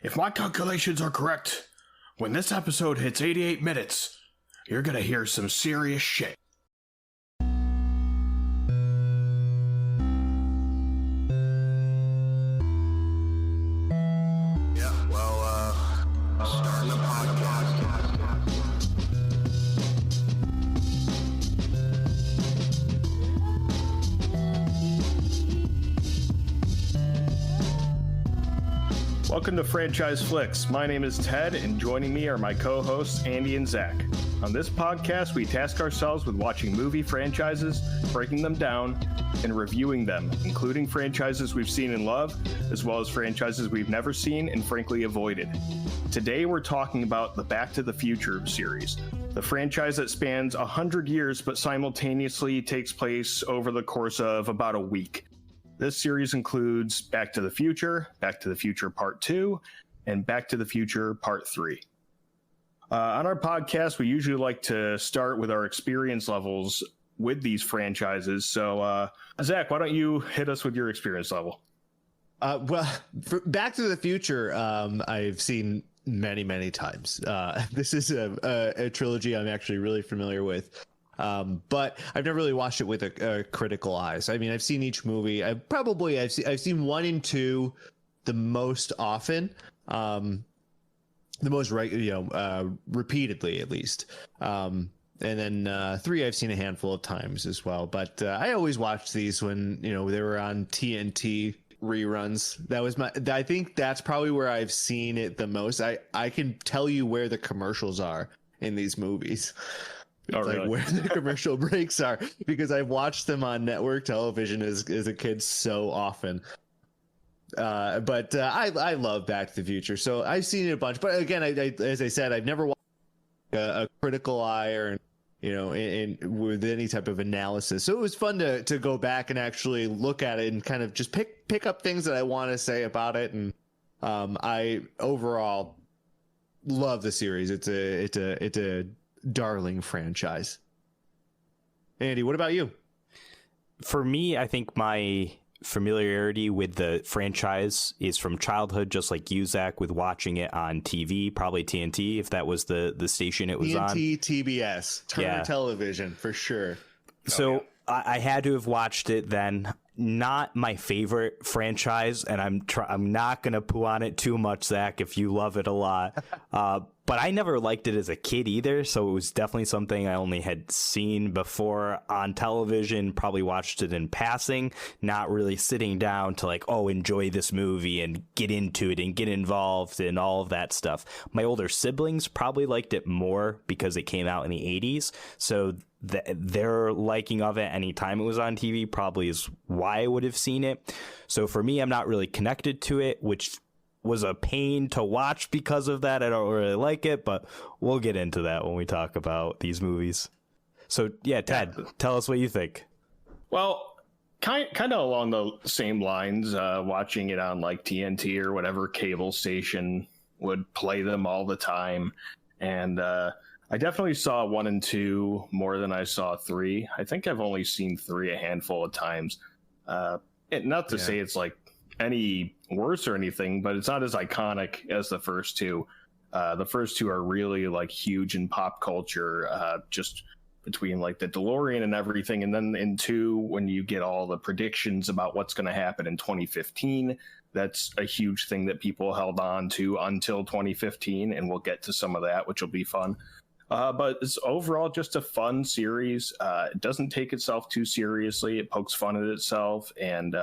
If my calculations are correct, when this episode hits 88 minutes, you're gonna hear some serious shit. Starting the podcast. Welcome to Franchise Flicks. My name is Ted, and joining me are my co-hosts Andy and Zach. On this podcast, we task ourselves with watching movie franchises, breaking them down, and reviewing them, including franchises we've seen and loved, as well as franchises we've never seen and frankly avoided. Today, we're talking about the Back to the Future series, the franchise that spans 100 years but simultaneously takes place over the course of about a week. This series includes Back to the Future Part 2, and Back to the Future Part 3. On our podcast, we usually like to start with our experience levels with these franchises. So, Zach, why don't you hit us with your experience level? For Back to the Future, I've seen many times. This is a trilogy I'm actually really familiar with. But I've never really watched it with a critical eye. So, I mean, I've seen each movie. I've seen 1 and 2 the most often, repeatedly at least. And then 3 I've seen a handful of times as well. But I always watched these when they were on TNT reruns. I think that's probably where I've seen it the most. I can tell you where the commercials are in these movies. Oh, really? Where the commercial breaks are, because I've watched them on network television as a kid so often. But I love Back to the Future, so I've seen it a bunch. But again, as I said, I've never watched a critical eye or in with any type of analysis. So it was fun to go back and actually look at it and kind of just pick up things that I want to say about it. And I overall love the series. It's a darling franchise. Andy, what about you? For me, I think my familiarity with the franchise is from childhood, just like you, Zach, with watching it on TV, probably TNT, if that was the station it was on. TNT, TBS, Turner Television, for sure. So I had to have watched it then. Not my favorite franchise, and I'm not going to poo on it too much, Zach, if you love it a lot. But I never liked it as a kid either, so it was definitely something I only had seen before on television, probably watched it in passing, not really sitting down to enjoy this movie and get into it and get involved and all of that stuff. My older siblings probably liked it more because it came out in the 80s, so their liking of it anytime it was on TV probably is why I would have seen it. So for me, I'm not really connected to it, which was a pain to watch because of that. I don't really like it, but we'll get into that when we talk about these movies. So yeah, Ted, tell us what you think. Well, kind of along the same lines, watching it on TNT or whatever cable station would play them all the time. And I definitely saw 1 and 2 more than I saw 3. I think I've only seen 3 a handful of times. Not to say it's any worse or anything, but it's not as iconic as the first 2. The first 2 are really huge in pop culture, just between the DeLorean and everything. And then in 2, when you get all the predictions about what's going to happen in 2015, that's a huge thing that people held on to until 2015. And we'll get to some of that, which will be fun. But it's overall just a fun series. It doesn't take itself too seriously. It pokes fun at itself. And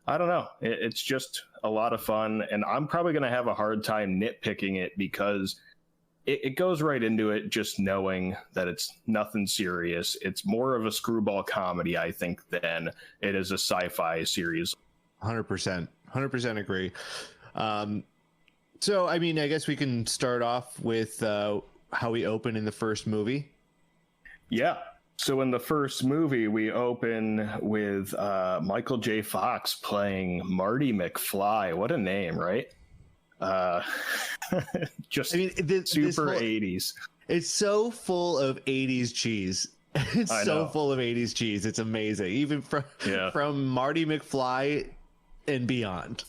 I don't know. It's just a lot of fun. And I'm probably going to have a hard time nitpicking it because it goes right into it just knowing that it's nothing serious. It's more of a screwball comedy, I think, than it is a sci-fi series. 100%. 100% agree. So, I mean, I guess we can start off with how we open in the first movie. Yeah. So in the first movie, we open with Michael J. Fox playing Marty McFly. What a name, right? Just super 80s. It's so full of 80s cheese. It's so full of 80s cheese. It's amazing. Even from Marty McFly and beyond.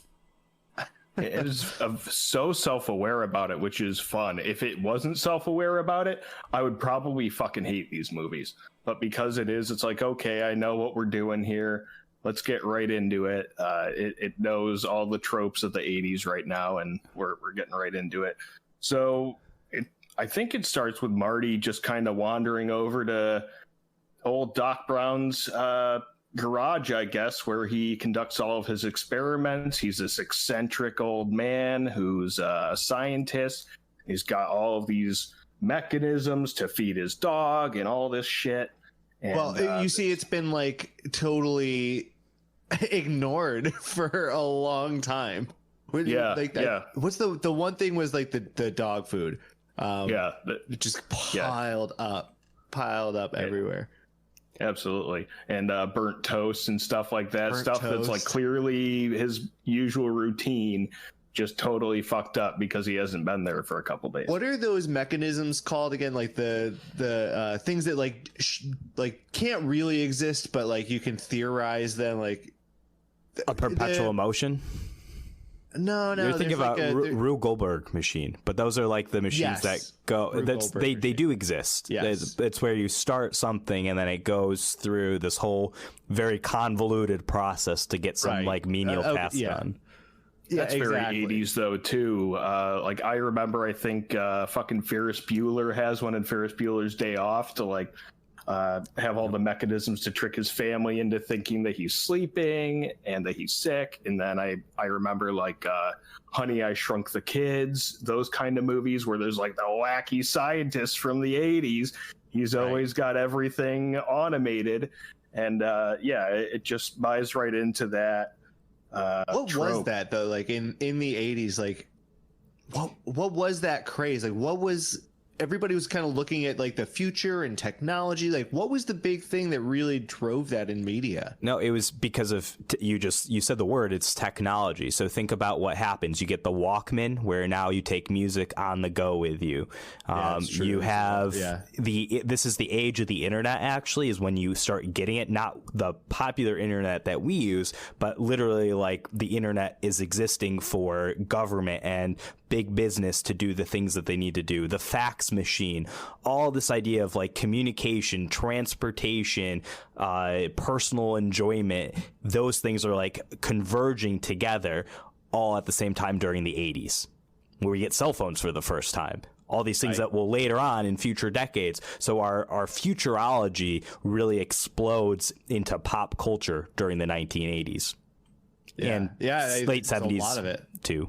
It is so self-aware about it, which is fun. If it wasn't self-aware about it, I would probably fucking hate these movies. But because it is, it's like, okay, I know what we're doing here. Let's get right into it. It knows all the tropes of the 80s right now, and we're getting right into it. So I think it starts with Marty just kind of wandering over to old Doc Brown's garage, I guess, where he conducts all of his experiments. He's this eccentric old man who's a scientist. He's got all of these mechanisms to feed his dog and all this shit. And, well, you see, it's been like totally ignored for a long time. Yeah, like that, yeah. What's the one thing was like the dog food? Just piled up everywhere. Absolutely. And burnt toast and stuff like that. Burnt Stuff toast. That's like clearly his usual routine, just totally fucked up because he hasn't been there for a couple days. What are those mechanisms called again? Like the things that like can't really exist, but like you can theorize them, like a perpetual motion. No, You're thinking about like Rube Goldberg machine, but those are like the machines that go. They do exist. Yes. It's where you start something and then it goes through this whole very convoluted process to get some like menial tasks done. Yeah, That's exactly. very 80s though too. Like I remember, I think fucking Ferris Bueller has one in Ferris Bueller's Day Off to like have all the mechanisms to trick his family into thinking that he's sleeping and that he's sick. And then I remember like Honey, I Shrunk the Kids, those kind of movies where there's like the wacky scientist from the 80s. He's always got everything automated. And it just buys right into that. What trope. was that though? Like in the 80s, like what was that craze? Like what was everybody was kind of looking at like the future and technology. Like what was the big thing that really drove that in media? No, it was because of you said the word, it's technology. So think about what happens. You get the Walkman where now you take music on the go with you. You have this is the age of the internet actually is when you start getting it, not the popular internet that we use, but literally like the internet is existing for government and big business to do the things that they need to do. The fax machine, all this idea of like communication, transportation, personal enjoyment, those things are like converging together all at the same time during the 80s, where we get cell phones for the first time. All these things that will later on in future decades. So our futurology really explodes into pop culture during the 1980s. And late 70s, a lot of it too.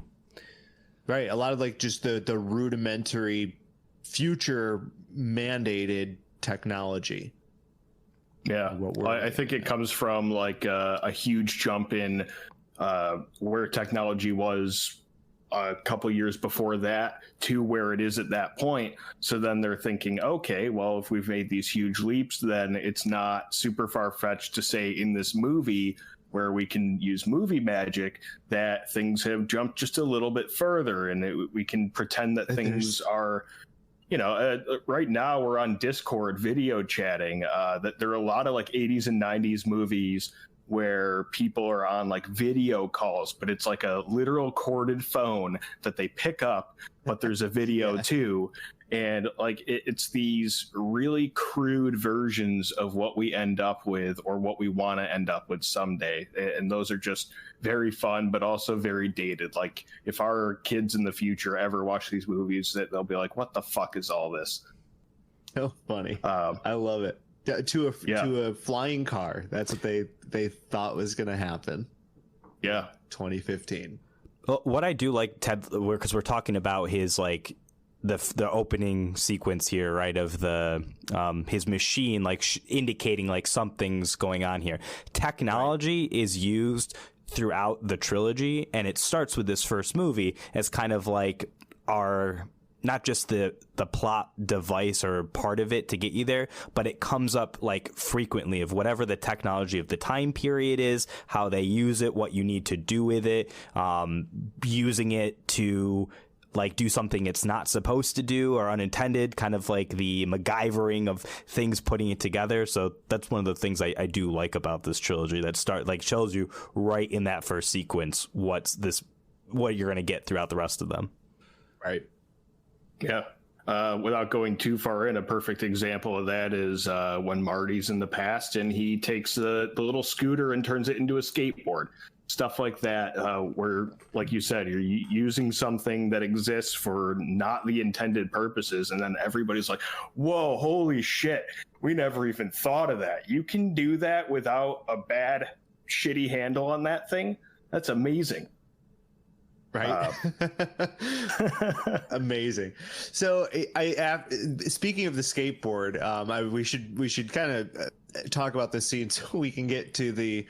Right, a lot of like just the rudimentary future mandated technology. Yeah, I think it comes from like a huge jump in where technology was a couple years before that to where it is at that point. So then they're thinking, okay, well, if we've made these huge leaps, then it's not super far-fetched to say in this movie where we can use movie magic that things have jumped just a little bit further, and we can pretend that things are, right now we're on Discord video chatting, that there are a lot of like 80s and 90s movies where people are on like video calls, but it's like a literal corded phone that they pick up, but there's a video too. And like it's these really crude versions of what we end up with or what we want to end up with someday. And those are just very fun, but also very dated. Like if our kids in the future ever watch these movies, that they'll be like, what the fuck is all this? So funny. I love it. To a flying car. That's what they thought was going to happen. Yeah. 2015. Well, what I do like, Ted, because we're talking about his like the opening sequence here, right, of the his machine like indicating like something's going on here. Technology is used throughout the trilogy, and it starts with this first movie as kind of like our not just the plot device or part of it to get you there, but it comes up like frequently of whatever the technology of the time period is, how they use it, what you need to do with it, using it to like do something it's not supposed to do or unintended, kind of like the MacGyvering of things, putting it together. So that's one of the things I do like about this trilogy, that shows you right in that first sequence what you're going to get throughout the rest of them. Right. Yeah. Without going too far in, a perfect example of that is when Marty's in the past and he takes the little scooter and turns it into a skateboard. Stuff like that, where, like you said, you're using something that exists for not the intended purposes, and then everybody's like, whoa, holy shit, we never even thought of that. You can do that without a bad, shitty handle on that thing? That's amazing. Right. Amazing. So speaking of the skateboard, we should kind of talk about this scene so we can get to the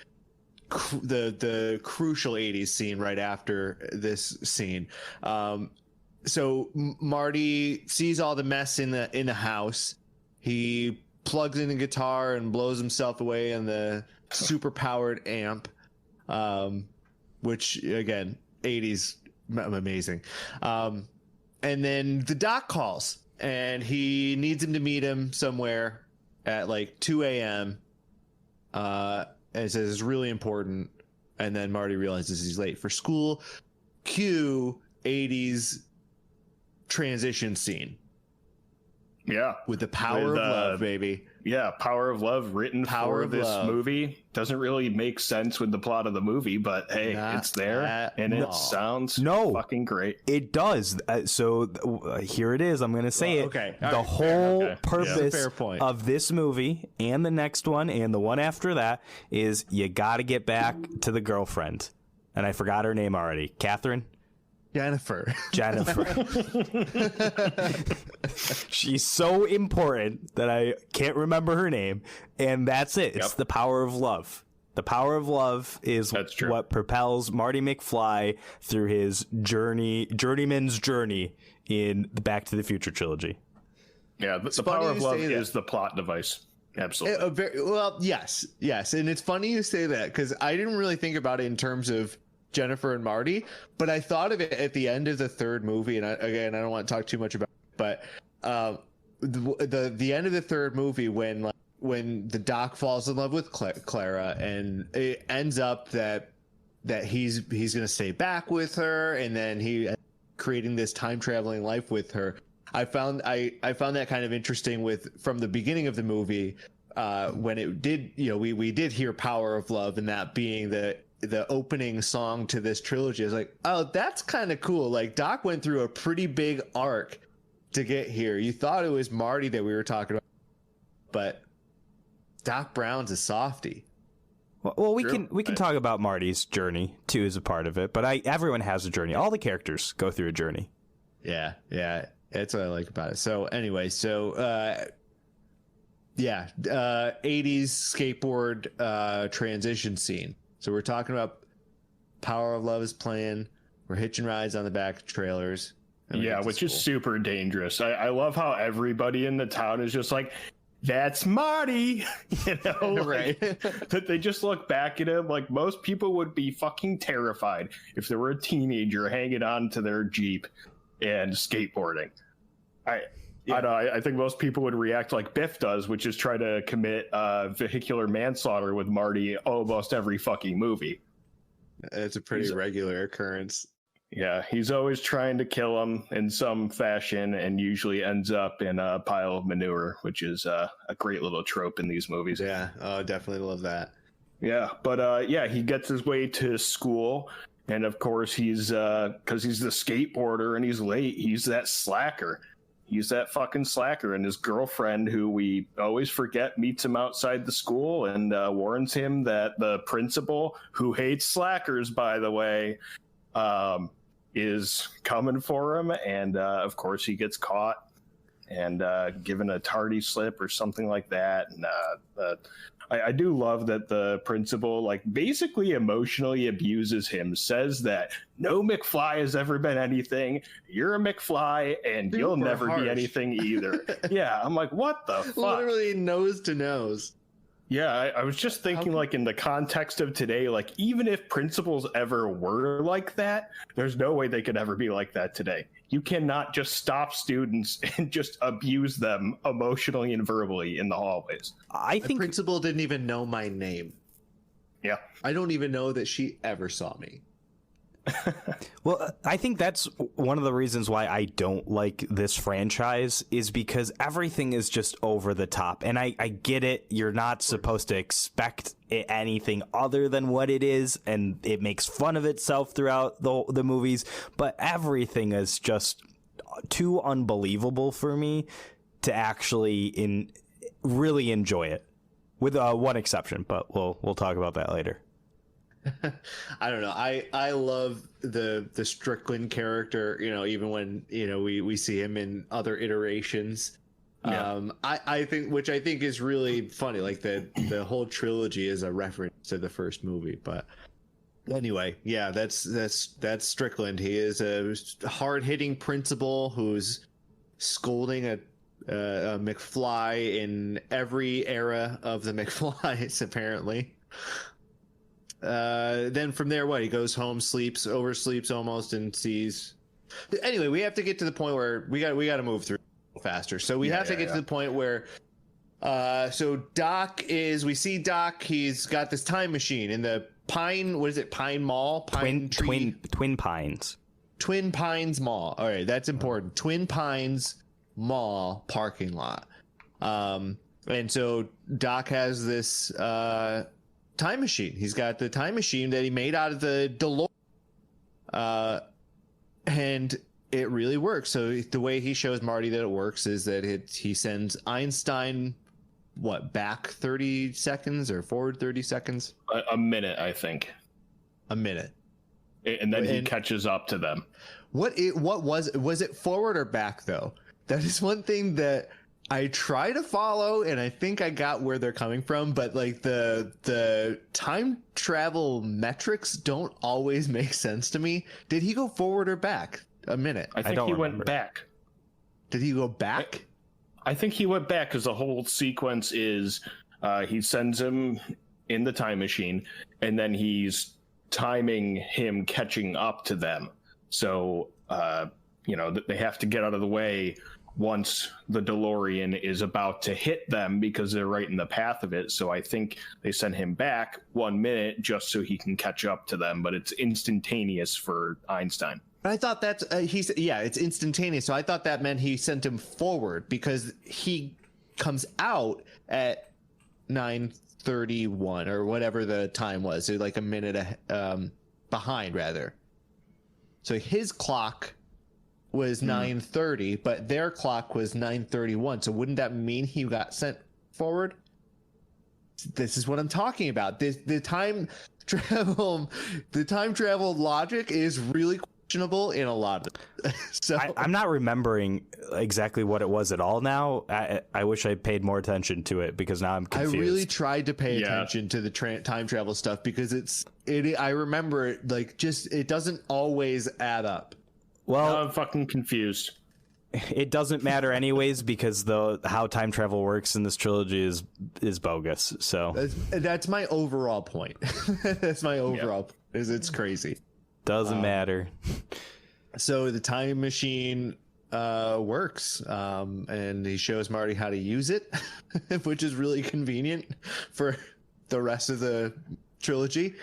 crucial 80s scene right after this scene. So Marty sees all the mess in the house. He plugs in the guitar and blows himself away in the super powered amp, which again, 80s, amazing. And then the doc calls and he needs him to meet him somewhere at like 2 a.m. And says it's really important. And then Marty realizes he's late for school. Cue 80s transition scene. Yeah. With the power of love, baby. Yeah, Power of Love written for this movie. Doesn't really make sense with the plot of the movie, but hey, it's there and it sounds fucking great. It does. Here it is. I'm going to say it. Okay. The whole purpose of this movie and the next one and the one after that is you got to get back to the girlfriend. And I forgot her name already. Catherine? Jennifer. She's so important that I can't remember her name, and that's it. It's the power of love. The power of love is what propels Marty McFly through his journeyman's journey in the Back to the Future trilogy. Yeah, the power of love is the plot device. Absolutely. Yes, and it's funny you say that because I didn't really think about it in terms of Jennifer and Marty, but I thought of it at the end of the third movie, and I don't want to talk too much about it, but the end of the third movie when the doc falls in love with Clara, and it ends up that he's gonna stay back with her, and then he creating this time traveling life with her. I found that kind of interesting from the beginning of the movie when it did, we did hear Power of Love, and that being the opening song to this trilogy. Is like, oh, that's kind of cool. Like Doc went through a pretty big arc to get here. You thought it was Marty that we were talking about, but Doc Brown's a softie. Well, we can talk about Marty's journey too as a part of it, but everyone has a journey. All the characters go through a journey. Yeah, that's what I like about it. So anyway, 80s skateboard transition scene. So we're talking about Power of Love is playing. We're hitching rides on the back of trailers. Yeah, which is super dangerous. I love how everybody in the town is just like, that's Marty, right? That they just look back at him like most people would be fucking terrified if there were a teenager hanging on to their Jeep and skateboarding. I think most people would react like Biff does, which is try to commit vehicular manslaughter with Marty almost every fucking movie. It's a pretty regular occurrence. Yeah, he's always trying to kill him in some fashion and usually ends up in a pile of manure, which is a great little trope in these movies. Yeah, definitely love that. Yeah, but he gets his way to school. And of course, he's because he's the skateboarder and he's late. He's that slacker. He's that fucking slacker. And his girlfriend, who we always forget, meets him outside the school and warns him that the principal, who hates slackers, by the way, is coming for him. And of course, he gets caught and given a tardy slip or something like that. And I do love that the principal basically emotionally abuses him, says that no McFly has ever been anything. You're a McFly and you'll never be anything either. Yeah, I'm like, what the fuck? Literally nose to nose. Yeah, I was just thinking in the context of today, even if principals ever were like that, there's no way they could ever be like that today. You cannot just stop students and just abuse them emotionally and verbally in the hallways. I think the principal didn't even know my name. Yeah. I don't even know that she ever saw me. Well, I think that's one of the reasons why I don't like this franchise is because everything is just over the top. And I get it. You're not supposed to expect anything other than what it is. And it makes fun of itself throughout the movies. But everything is just too unbelievable for me to actually really enjoy it. With one exception, but we'll talk about that later. I don't know. I love the Strickland character, even when, we see him in other iterations. Yeah. I think is really funny. Like the whole trilogy is a reference to the first movie. But anyway, yeah, that's Strickland. He is a hard-hitting principal who's scolding a McFly in every era of the McFlys, apparently. Then from there, he goes home, oversleeps almost, and sees. Anyway, we have to get to the point where we got to move through faster. So we have to get to the point where, so we see Doc. He's got this time machine in the Pine. What is it? Pine Mall. Twin Pines. Twin Pines Mall. All right, that's important. Twin Pines Mall parking lot. And so Doc has this time machine. He's got the time machine that he made out of the DeLorean, and it really works. So the way he shows Marty that it works is that he sends Einstein back 30 seconds or forward 30 seconds, a minute, I think. A minute, and then he catches up to them. Was it forward or back though? That is one thing that I try to follow, and I think I got where they're coming from, but like the time travel metrics don't always make sense to me. Did he go forward or back a minute? I think he went back. Did he go back? I think he went back because the whole sequence is he sends him in the time machine, and then he's timing him catching up to them. So, they have to get out of the way once the DeLorean is about to hit them because they're right in the path of it. So I think they send him back 1 minute just so he can catch up to them, but it's instantaneous for Einstein. But I thought that's it's instantaneous. So I thought that meant he sent him forward because he comes out at 9:31 or whatever the time was. So like a minute behind rather. So his clock was 9:30, but their clock was 9:31. So wouldn't that mean he got sent forward? This is what I'm talking about. The time travel logic is really questionable in a lot of it. So I'm not remembering exactly what it was at all now. I wish I paid more attention to it because now I'm confused. I really tried to pay attention to the time travel stuff because I remember it it doesn't always add up. Well, now I'm fucking confused. It doesn't matter anyways because how time travel works in this trilogy is bogus. So that's my overall point. That's my overall is it's crazy. Doesn't matter. So the time machine works, and he shows Marty how to use it, which is really convenient for the rest of the trilogy.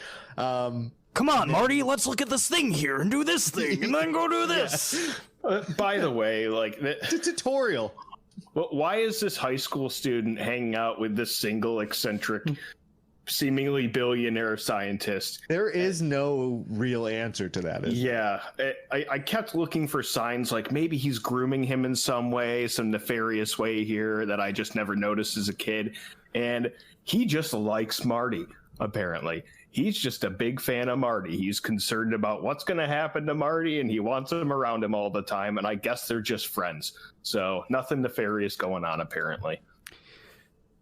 Come on, Marty, let's look at this thing here and do this thing and then go do this. By the way, it's a tutorial. Why is this high school student hanging out with this single eccentric, seemingly billionaire scientist? There is no real answer to that. I kept looking for signs like maybe he's grooming him in some way, some nefarious way here that I just never noticed as a kid. And he just likes Marty, apparently. He's just a big fan of Marty. He's concerned about what's going to happen to Marty, and he wants him around him all the time. And I guess they're just friends. So nothing nefarious going on, apparently.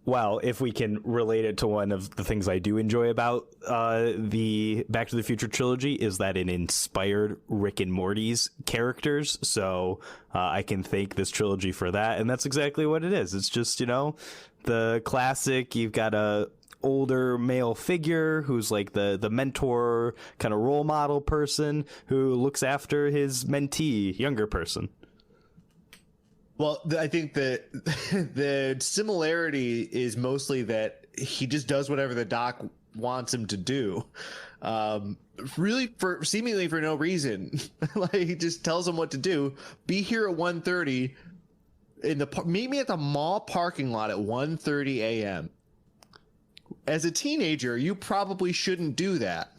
Well, if we can relate it to one of the things I do enjoy about the Back to the Future trilogy is that it inspired Rick and Morty's characters. So I can thank this trilogy for that. And that's exactly what it is. It's just, the classic, you've got a older male figure who's like the mentor kind of role model person who looks after his mentee younger person. Well, I think that the similarity is mostly that he just does whatever the doc wants him to do. really for seemingly for no reason. Like, he just tells him what to do. Be here at 1:30 meet me at the mall parking lot at 1:30 a.m. As a teenager, you probably shouldn't do that.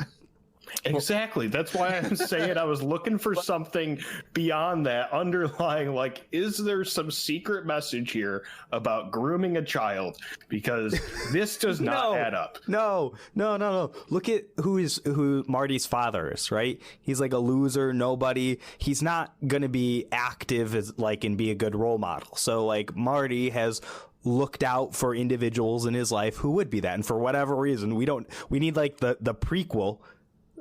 Exactly. That's why I'm saying I was looking for something beyond that, underlying, like, is there some secret message here about grooming a child? Because this does not add up. No. Look at who Marty's father is, right? He's like a loser, nobody. He's not going to be active as like and be a good role model. So like Marty has looked out for individuals in his life who would be that. And for whatever reason, we need like the prequel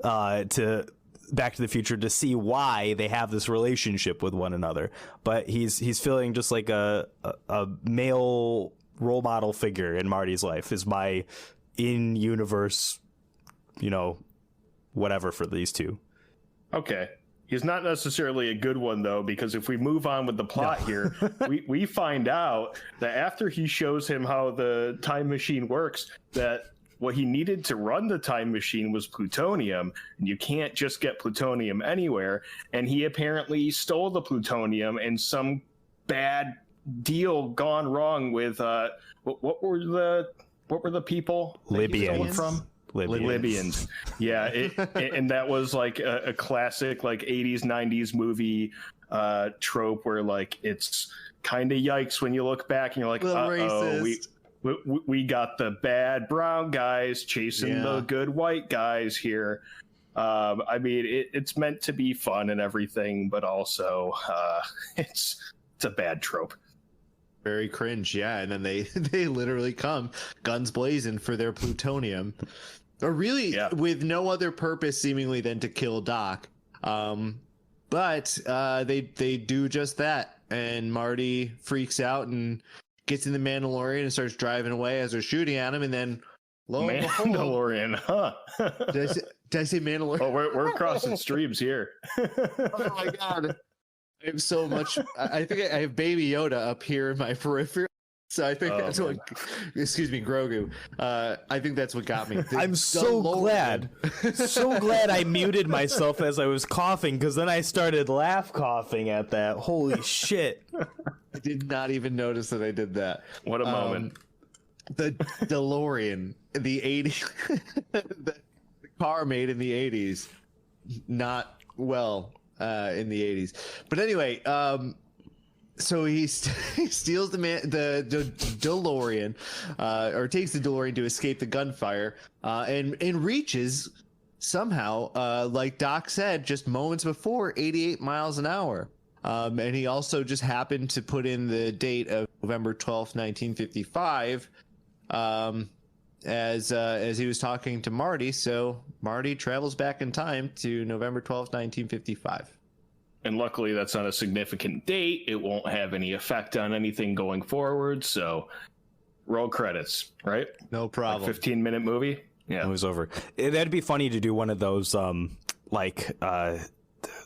to Back to the Future to see why they have this relationship with one another. But he's feeling just like a male role model figure in Marty's life is my in-universe, whatever for these two. Okay. He's not necessarily a good one, though, because if we move on with the plot here, we find out that after he shows him how the time machine works, that what he needed to run the time machine was plutonium, and you can't just get plutonium anywhere. And he apparently stole the plutonium in some bad deal gone wrong with what were the people Libyans from? Libyans. Yeah, and that was like a classic like 80s 90s movie trope where like it's kind of yikes when you look back and you're like, uh-oh, we got the bad brown guys chasing the good white guys here. I mean, it's meant to be fun and everything, but also it's a bad trope. Very cringe, yeah. And then they literally come guns blazing for their plutonium, or really with no other purpose seemingly than to kill Doc. But they do just that, and Marty freaks out and gets in the Mandalorian and starts driving away as they're shooting at him, and then Mandalorian, huh? Did I say Mandalorian? Oh, we're crossing streams here. Oh my god. I have so much. I think I have Baby Yoda up here in my periphery. So I think that's what, excuse me, Grogu. I think that's what got me. I'm so glad I muted myself as I was coughing, because then I started coughing at that. Holy shit. I did not even notice that I did that. What a moment. The DeLorean, the 80s, the car made in the 80s, not well in the 80s. But anyway, so he steals the DeLorean, or takes the DeLorean to escape the gunfire, and reaches somehow, like Doc said just moments before, 88 miles an hour. And he also just happened to put in the date of November 12th, 1955, as he was talking to Marty. So Marty travels back in time to November 12th, 1955. And luckily, that's not a significant date. It won't have any effect on anything going forward. So, roll credits, right? No problem. Like 15-minute movie. Yeah, it was over. That'd be funny to do one of those,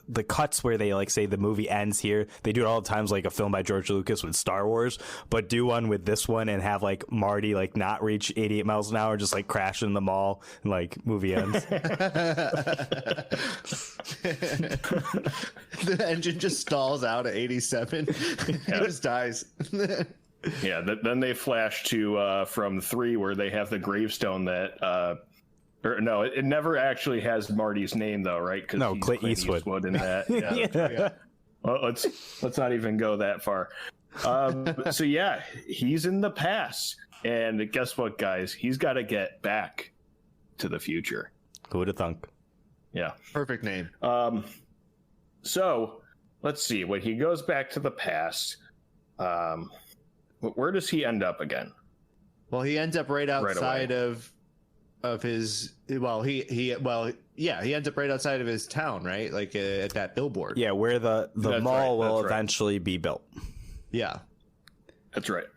the cuts where they like say the movie ends here. They do it all the times, like a film by George Lucas with Star Wars, but do one with this one and have like Marty like not reach 88 miles an hour, just like crash in the mall and like movie ends. The engine just stalls out at 87. He just dies. Yeah, then they flash to from 3 where they have the gravestone that or no, it never actually has Marty's name though, right? No, Clint Eastwood in that. Yeah. Well, let's not even go that far. So yeah, he's in the past, and guess what, guys? He's got to get back to the future. Who would have thunk? Yeah, perfect name. So let's see. When he goes back to the past, where does he end up again? Well, he ends up right outside of his. Well, he ends up right outside of his town, right? Like at that billboard. Yeah, where the mall will eventually be built. Yeah, that's right.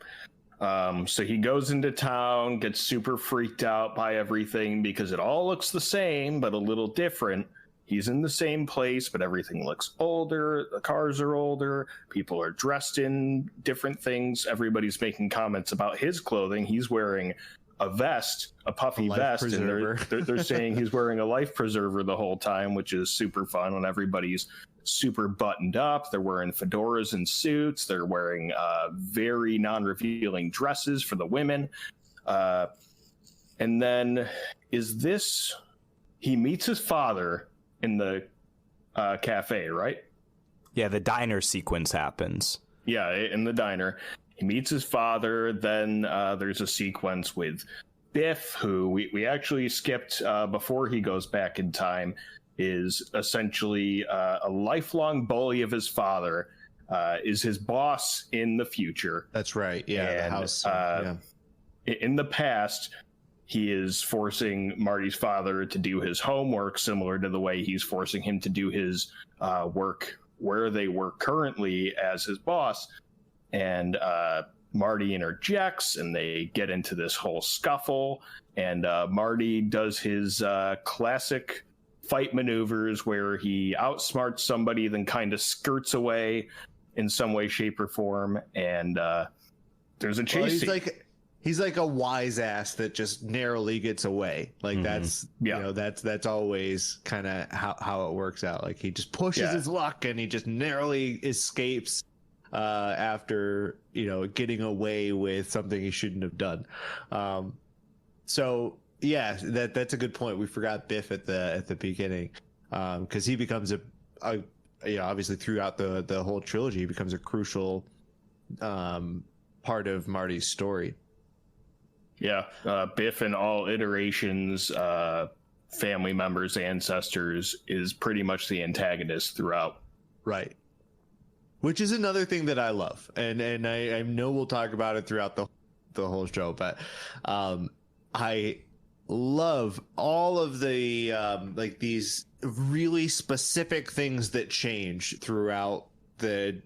So he goes into town, gets super freaked out by everything because it all looks the same but a little different. He's in the same place, but everything looks older. The cars are older. People are dressed in different things. Everybody's making comments about his clothing. He's wearing a vest, a puffy vest, preserver. and they're saying he's wearing a life preserver the whole time, which is super fun when everybody's super buttoned up. They're wearing fedoras and suits. They're wearing very non-revealing dresses for the women. And then he meets his father in the cafe, right? Yeah, the diner sequence happens. Yeah, in the diner. He meets his father. Then there's a sequence with Biff, who we actually skipped before he goes back in time, is essentially a lifelong bully of his father, is his boss in the future. That's right. Yeah, and, the house. In the past, he is forcing Marty's father to do his homework, similar to the way he's forcing him to do his work where they work currently as his boss. And Marty interjects, and they get into this whole scuffle. And Marty does his classic fight maneuvers where he outsmarts somebody, then kind of skirts away in some way, shape, or form. And there's a chase. Well, he's like a wise ass that just narrowly gets away. Like that's that's always kind of how it works out. Like he just pushes his luck and he just narrowly escapes after getting away with something he shouldn't have done. So yeah, that's a good point. We forgot Biff at the beginning, because he becomes obviously throughout the whole trilogy, he becomes a crucial part of Marty's story. Yeah, Biff in all iterations, family members, ancestors, is pretty much the antagonist throughout. Right. Which is another thing that I love, and I know we'll talk about it throughout the whole show, but I love all of the like these really specific things that change throughout the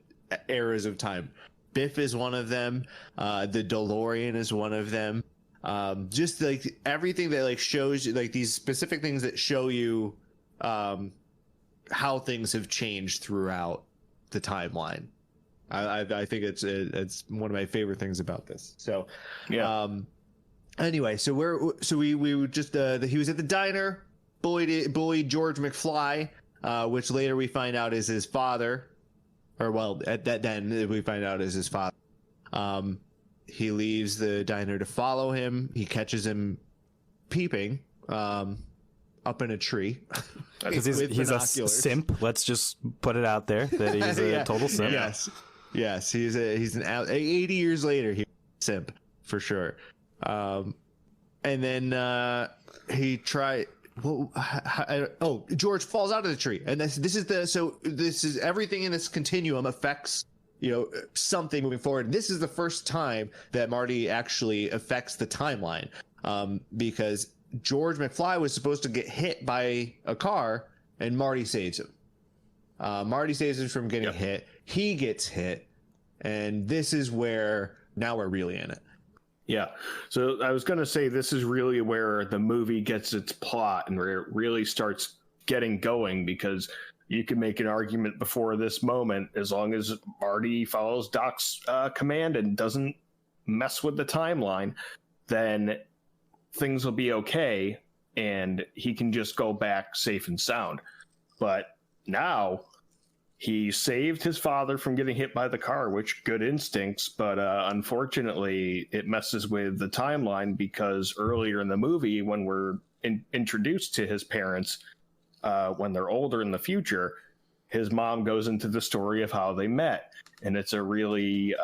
eras of time. Biff is one of them. The DeLorean is one of them. Just like everything that like shows you, like these specific things that show you how things have changed throughout the timeline. I think it's one of my favorite things about this. So yeah. Anyway, so we just he was at the diner, bullied George McFly, which later we find out is his father, or well, at that then we find out is his father. He leaves the diner to follow him. He catches him peeping up in a tree. Because he's a simp. Let's just put it out there that he's a total simp. Yes. He's an 80 years later. He's a simp for sure. And then he tried. George falls out of the tree, and this is everything in this continuum affects something moving forward. This is the first time that Marty actually affects the timeline, because George McFly was supposed to get hit by a car, and Marty saves him. Marty saves him from getting hit. He gets hit, and this is where now we're really in it. Yeah. So I was going to say this is really where the movie gets its plot and where it really starts getting going, because you can make an argument before this moment, as long as Marty follows Doc's command and doesn't mess with the timeline, then things will be okay and he can just go back safe and sound. But now he saved his father from getting hit by the car, which good instincts, but unfortunately it messes with the timeline, because earlier in the movie, when we're introduced to his parents, when they're older in the future, his mom goes into the story of how they met. And it's a really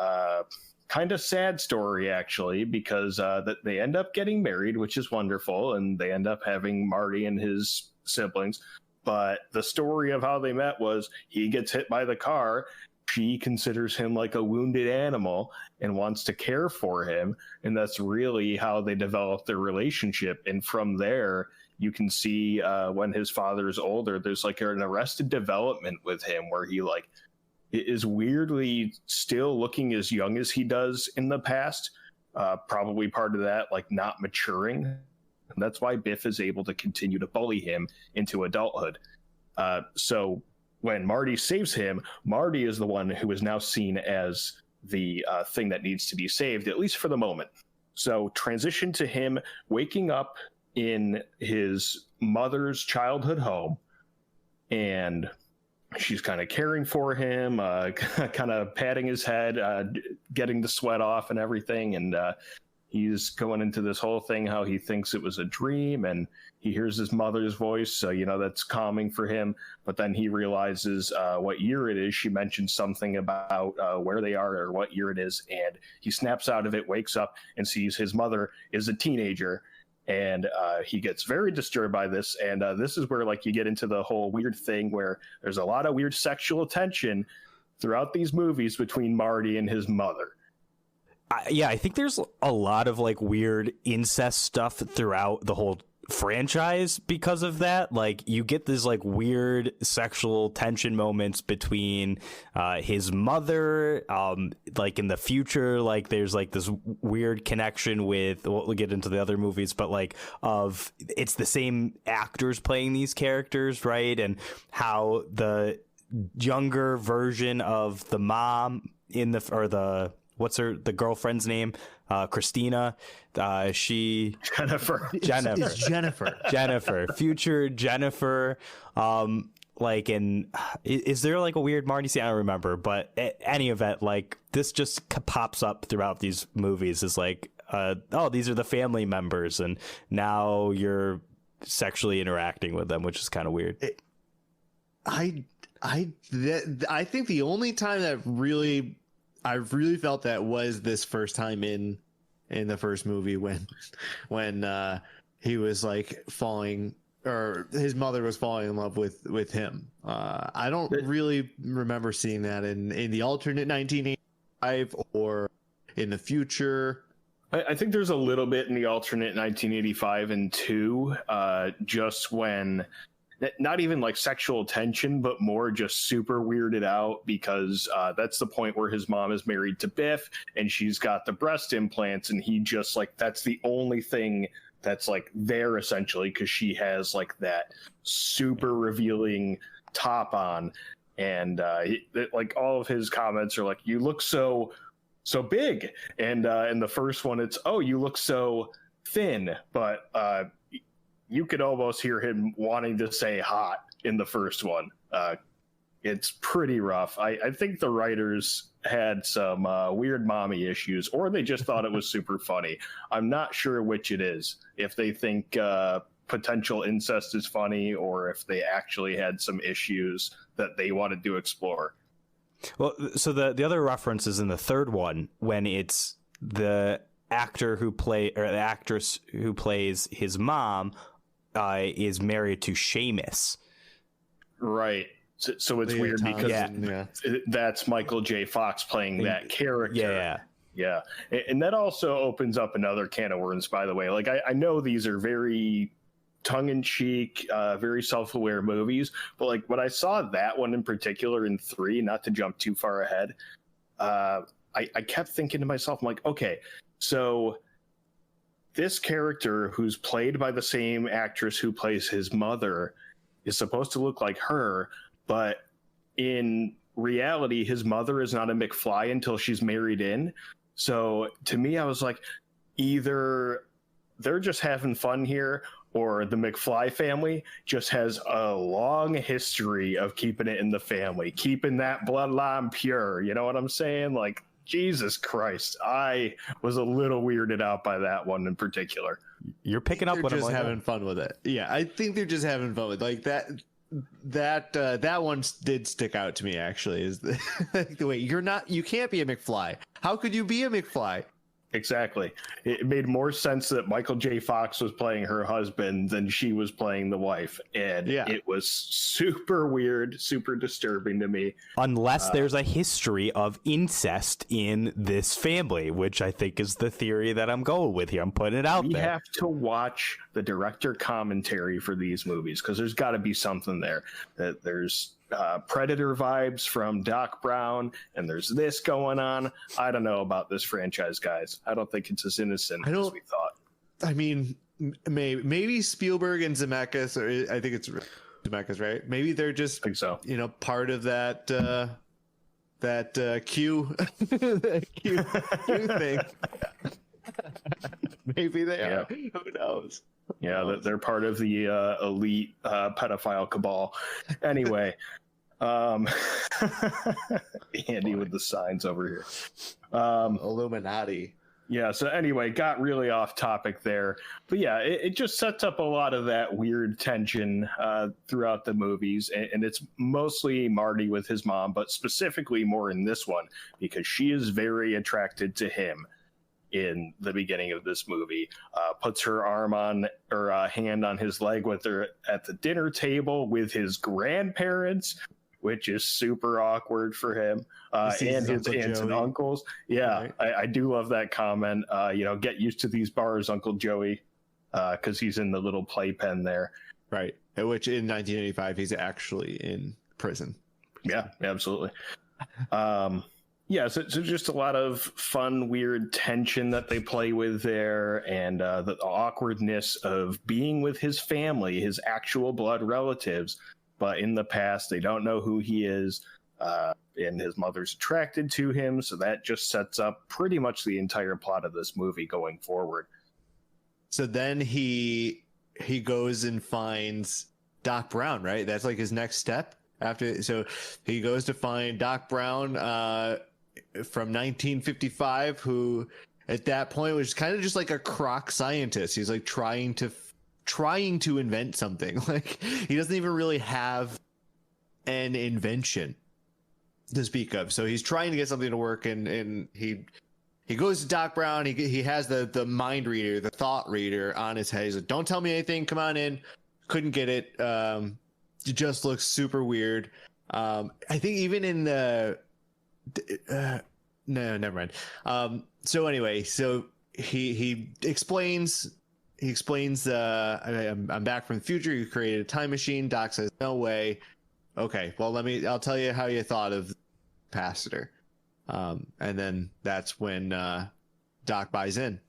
kind of sad story, actually, because that they end up getting married, which is wonderful, and they end up having Marty and his siblings. But the story of how they met was he gets hit by the car. She considers him like a wounded animal and wants to care for him. And that's really how they develop their relationship. And from there, you can see when his father is older, there's like an arrested development with him where he like is weirdly still looking as young as he does in the past. Probably part of that, like not maturing. And that's why Biff is able to continue to bully him into adulthood. So when Marty saves him, Marty is the one who is now seen as the thing that needs to be saved, at least for the moment. So transition to him waking up in his mother's childhood home, and she's kind of caring for him, kind of patting his head, getting the sweat off and everything. And he's going into this whole thing how he thinks it was a dream, and he hears his mother's voice, so that's calming for him. But then he realizes what year it is. She mentioned something about where they are or what year it is, and he snaps out of it, wakes up, and sees his mother is a teenager. And he gets very disturbed by this, and this is where you get into the whole weird thing where there's a lot of weird sexual tension throughout these movies between Marty and his mother. I think there's a lot of weird incest stuff throughout the whole franchise because of that. You get this weird sexual tension moments between his mother, in the future, there's this weird connection with, we'll get into the other movies, but of it's the same actors playing these characters, right? And how the younger version of the mom what's the girlfriend's name? Christina. Jennifer. Jennifer. Future Jennifer. Is there a weird Marty scene? I don't remember, but any event, this just pops up throughout these movies. Is these are the family members, and now you're sexually interacting with them, which is kind of weird. I think the only time that I really felt that was this first time in the first movie when he was falling, or his mother was falling in love with him. I don't really remember seeing that in the alternate 1985 or in the future. I think there's a little bit in the alternate 1985 and 2, just when not even sexual tension, but more just super weirded out, because that's the point where his mom is married to Biff and she's got the breast implants, and he just that's the only thing that's there essentially, because she has that super revealing top on, and all of his comments are you look so big, and in the first one it's, oh, you look so thin, but you could almost hear him wanting to say hot in the first one. It's pretty rough. I think the writers had some weird mommy issues, or they just thought it was super funny. I'm not sure which it is. If they think potential incest is funny, or if they actually had some issues that they wanted to explore. Well, so the other reference is in the third one, when it's the actress who plays his mom is married to Seamus. Right. So it's weird because that's Michael J. Fox playing that character. Yeah. And that also opens up another can of worms, by the way. I know these are very tongue-in-cheek, very self-aware movies, but when I saw that one in particular in 3, not to jump too far ahead, I kept thinking to myself, I'm okay, so this character, who's played by the same actress who plays his mother, is supposed to look like her, but in reality, his mother is not a McFly until she's married in. So to me, I was either they're just having fun here, or the McFly family just has a long history of keeping it in the family, keeping that bloodline pure. You know what I'm saying? Jesus Christ, I was a little weirded out by that one in particular. You're picking up what I'm just having fun with it. Yeah, I think they're just having fun with that. That one did stick out to me, actually. Is the way you can't be a McFly. How could you be a McFly? Exactly. It made more sense that Michael J. Fox was playing her husband than she was playing the wife. And it was super weird, super disturbing to me. Unless there's a history of incest in this family, which I think is the theory that I'm going with here. I'm putting it out there. We have to watch the director commentary for these movies, because there's got to be something there. That there's Predator vibes from Doc Brown, and there's this going on. I don't know about this franchise, guys. I don't think it's as innocent as we thought. I mean, maybe Spielberg and Zemeckis, or I think it's Zemeckis, right? Maybe they're just, I think so, part of that Q that Q thing. Maybe they are. Who knows? Yeah, they're part of the elite pedophile cabal. Anyway, Andy with the signs over here. Illuminati. Yeah, so anyway, got really off topic there. But yeah, it just sets up a lot of that weird tension throughout the movies. And it's mostly Marty with his mom, but specifically more in this one, because she is very attracted to him in the beginning of this movie. Puts her arm on, or hand on his leg with her at the dinner table with his grandparents, which is super awkward for him, and his aunts and uncles. Yeah, right. I do love that comment. Get used to these bars, Uncle Joey, because he's in the little playpen there. Right, which in 1985, he's actually in prison. Yeah, absolutely. So just a lot of fun, weird tension that they play with there, and the awkwardness of being with his family, his actual blood relatives, but in the past, they don't know who he is, and his mother's attracted to him, so that just sets up pretty much the entire plot of this movie going forward. So then he goes and finds Doc Brown, right? That's like his next step after. So he goes to find Doc Brown from 1955, who at that point was kind of just like a crock scientist. He's like trying to invent something. Like, he doesn't even really have an invention to speak of. So he's trying to get something to work, and he goes to Doc Brown. He has the mind reader, the thought reader on his head. He's like, "Don't tell me anything. Come on in." Couldn't get it. It just looks super weird. I think even in the no, never mind. So anyway, he explains. He explains, I'm back from the future. You created a time machine. Doc says, no way. Okay, well, I'll tell you how you thought of the capacitor. And then that's when Doc buys in.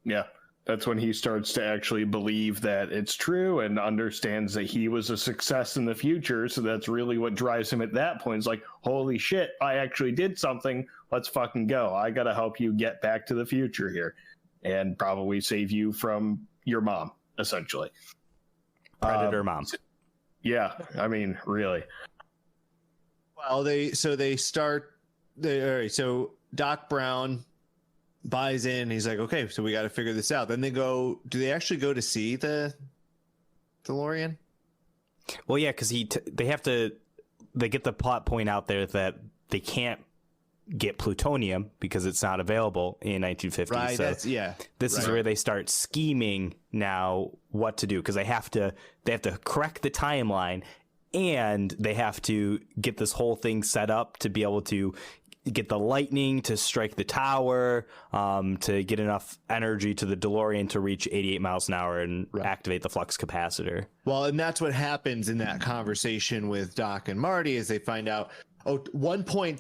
Yeah, that's when he starts to actually believe that it's true and understands that he was a success in the future. So that's really what drives him at that point. It's like, holy shit, I actually did something. Let's fucking go. I got to help you get back to the future here. And probably save you from your mom, essentially. Predator mom. Yeah, I mean, really. Well, so Doc Brown buys in. He's like, okay, so we got to figure this out. Then do they actually go to see the DeLorean? Well, yeah, because they get the plot point out there that they can't get plutonium because it's not available in 1950. Right, so this is where they start scheming now what to do, because they have to correct the timeline, and they have to get this whole thing set up to be able to get the lightning to strike the tower, to get enough energy to the DeLorean to reach 88 miles an hour and activate the flux capacitor. Well, and that's what happens in that conversation with Doc and Marty, is they find out, 1.21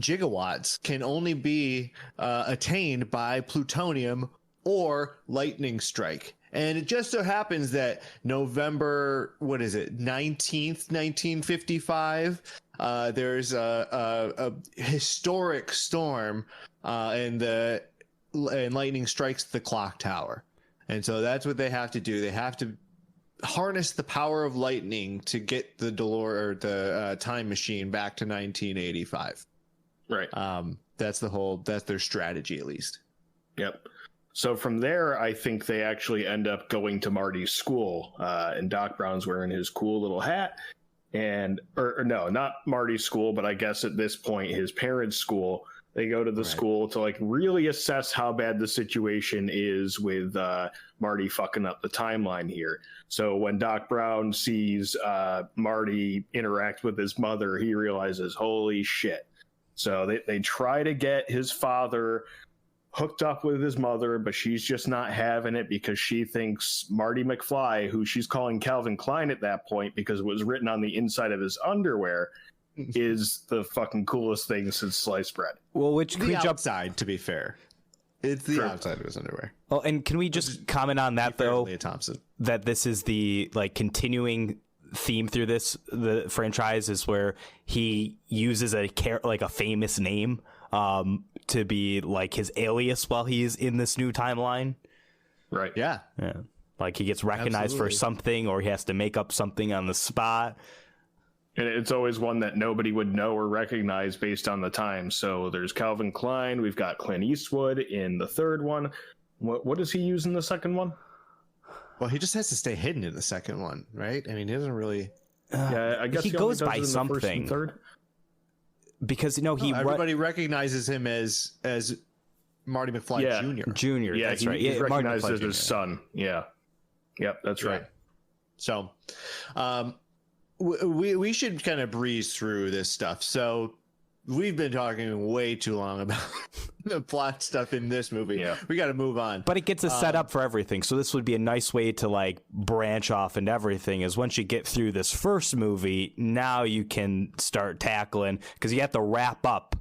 gigawatts can only be attained by plutonium or lightning strike. And it just so happens that November, 19th, 1955, there's a historic storm, and lightning strikes the clock tower. And so that's what they have to do. They have to harness the power of lightning to get the DeLorean, or the time machine, back to 1985. Right. That's their strategy, at least. Yep. So from there, I think they actually end up going to Marty's school, and Doc Brown's wearing his cool little hat, or no, not Marty's school, but I guess at this point, his parents' school. They go to the school to like really assess how bad the situation is with Marty fucking up the timeline here. So when Doc Brown sees Marty interact with his mother, he realizes, holy shit. So they try to get his father hooked up with his mother, but she's just not having it because she thinks Marty McFly, who she's calling Calvin Klein at that point because it was written on the inside of his underwear, is the fucking coolest thing since sliced bread. Well, which the outside, to be fair, it's the outside of his underwear. Well, and can we just comment on that, though? Leah Thompson. That this is the continuing theme through the franchise is where he uses a famous name to be like his alias while he's in this new timeline. Right. Yeah. Like he gets recognized for something, or he has to make up something on the spot. And it's always one that nobody would know or recognize based on the time. So there's Calvin Klein. We've got Clint Eastwood in the third one. What does he use in the second one? Well, he just has to stay hidden in the second one, right? I mean, he doesn't really. Yeah, I guess he goes by something. Third. Because everybody recognizes him as Marty McFly Jr. Junior. Yeah, that's right. He's recognized as Jr. his son. Yeah. Yep, that's right. So, we should kind of breeze through this stuff. So we've been talking way too long about the plot stuff in this movie. Yeah. We got to move on. But it gets us set up for everything. So this would be a nice way to like branch off into everything, is once you get through this first movie, now you can start tackling, because you have to wrap up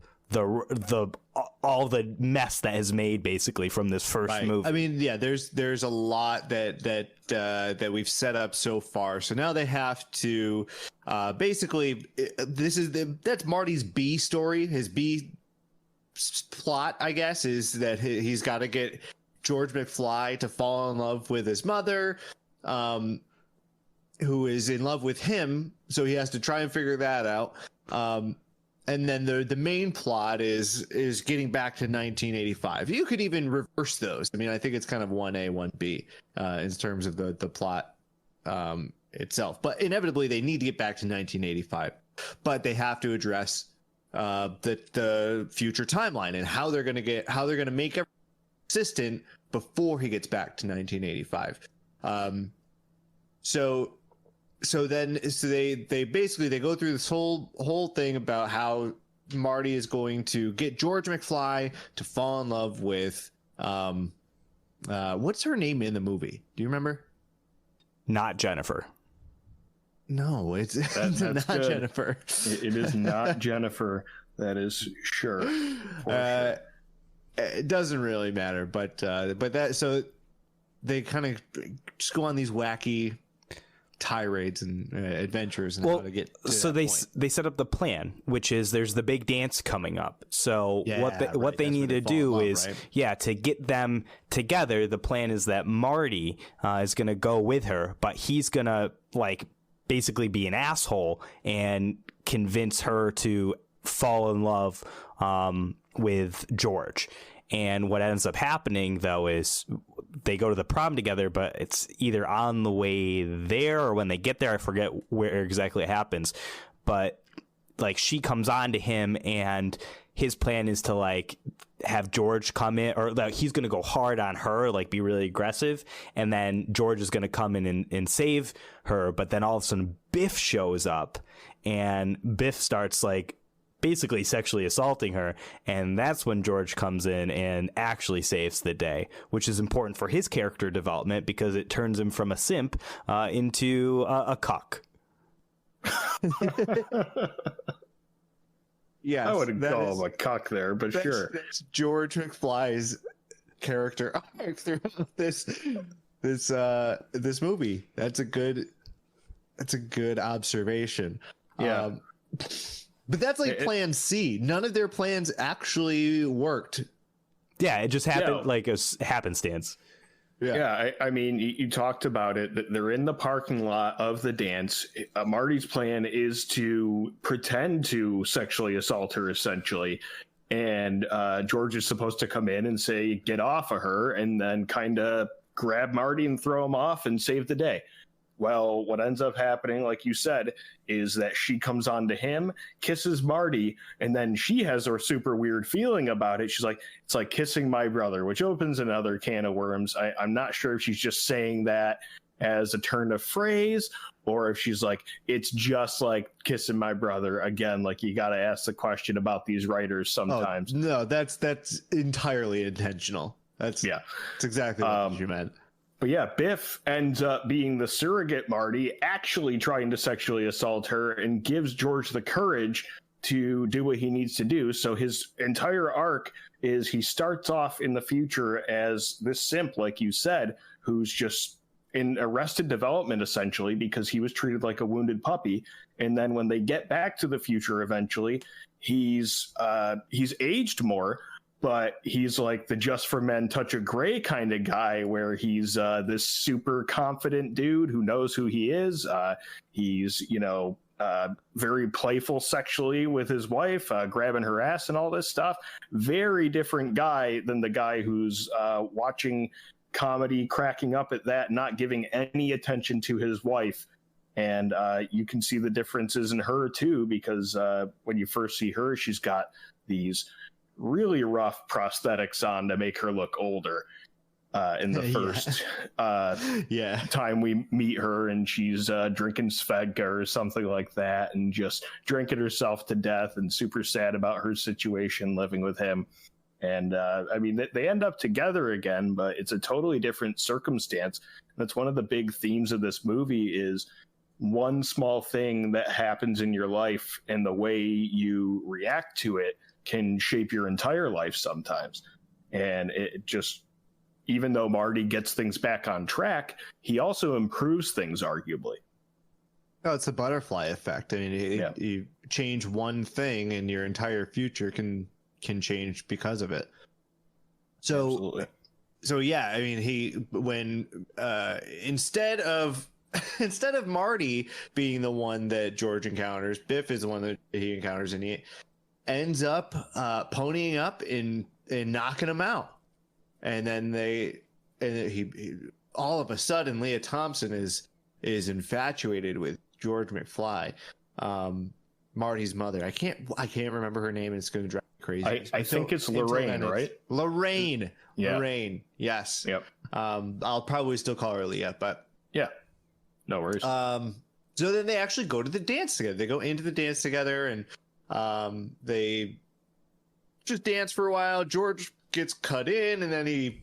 all the mess that is made basically from this first movie. I mean, yeah, there's a lot that we've set up so far. So now they have to basically that's Marty's B story. His B plot, I guess, is that he's got to get George McFly to fall in love with his mother, who is in love with him. So he has to try and figure that out. And then the main plot is getting back to 1985. You could even reverse those. I mean, I think it's kind of 1A, 1B in terms of the plot itself. But inevitably, they need to get back to 1985. But they have to address the future timeline and how they're going to make it consistent before he gets back to 1985. So they basically go through this whole thing about how Marty is going to get George McFly to fall in love with what's her name in the movie? Do you remember? Not Jennifer. No, it's not good. Jennifer. It is not Jennifer. That is sure. It doesn't really matter, but that, so they kind of just go on these wacky tirades and adventures and how to get to so they set up the plan, which is there's the big dance coming up. So what they need to do is to get them together. The plan is that Marty is going to go with her, but he's going to like basically be an asshole and convince her to fall in love with George. And what ends up happening, though, is they go to the prom together, but it's either on the way there or when they get there. I forget where exactly it happens. But like she comes on to him, and his plan is to like have George come in, or like he's going to go hard on her, like be really aggressive. And then George is going to come in and save her. But then all of a sudden Biff shows up, and Biff starts like basically sexually assaulting her, and that's when George comes in and actually saves the day, which is important for his character development because it turns him from a simp into a cuck. Yeah, I wouldn't call him a cuck there, but sure. That's George McFly's character arc throughout this movie. That's a good observation. Yeah. But that's like plan C. None of their plans actually worked. Yeah, it just happened like a happenstance. Yeah, I mean, you talked about it. They're in the parking lot of the dance. Marty's plan is to pretend to sexually assault her, essentially. And George is supposed to come in and say, get off of her, and then kind of grab Marty and throw him off and save the day. Well, what ends up happening, like you said, is that she comes on to him, kisses Marty, and then she has a super weird feeling about it. She's like, it's like kissing my brother, which opens another can of worms. I'm not sure if she's just saying that as a turn of phrase, or if she's like, it's just like kissing my brother. Again, like you got to ask the question about these writers sometimes. Oh, no, that's entirely intentional. That's exactly what you meant. But yeah, Biff ends up being the surrogate Marty, actually trying to sexually assault her, and gives George the courage to do what he needs to do. So his entire arc is he starts off in the future as this simp, like you said, who's just in Arrested Development, essentially, because he was treated like a wounded puppy. And then when they get back to the future, eventually, he's aged more, but he's like the Just for Men touch of gray kind of guy, where he's this super confident dude who knows who he is. He's, very playful sexually with his wife, grabbing her ass and all this stuff. Very different guy than the guy who's watching comedy, cracking up at that, not giving any attention to his wife. And you can see the differences in her too, because when you first see her, she's got these really rough prosthetics on to make her look older in the first time we meet her, and she's drinking Svedka or something like that, and just drinking herself to death and super sad about her situation living with him. And they end up together again, but it's a totally different circumstance. That's one of the big themes of this movie, is one small thing that happens in your life and the way you react to it can shape your entire life sometimes. And it just, even though Marty gets things back on track, he also improves things, arguably. Oh, it's a butterfly effect. I mean, you change one thing and your entire future can change because of it. So, absolutely. So yeah, I mean, instead of Marty being the one that George encounters, Biff is the one that he encounters, and he ends up ponying up and knocking him out. And then he all of a sudden, Leah Thompson is infatuated with George McFly, Marty's mother. I can't remember her name, and it's going to drive me crazy. I think it's Lorraine, right? Lorraine. Yeah. Lorraine. Yes. Yep. I'll probably still call her Leah, but yeah, no worries. So then they actually go to the dance together. They go into the dance together, and they just dance for a while. George gets cut in, and then he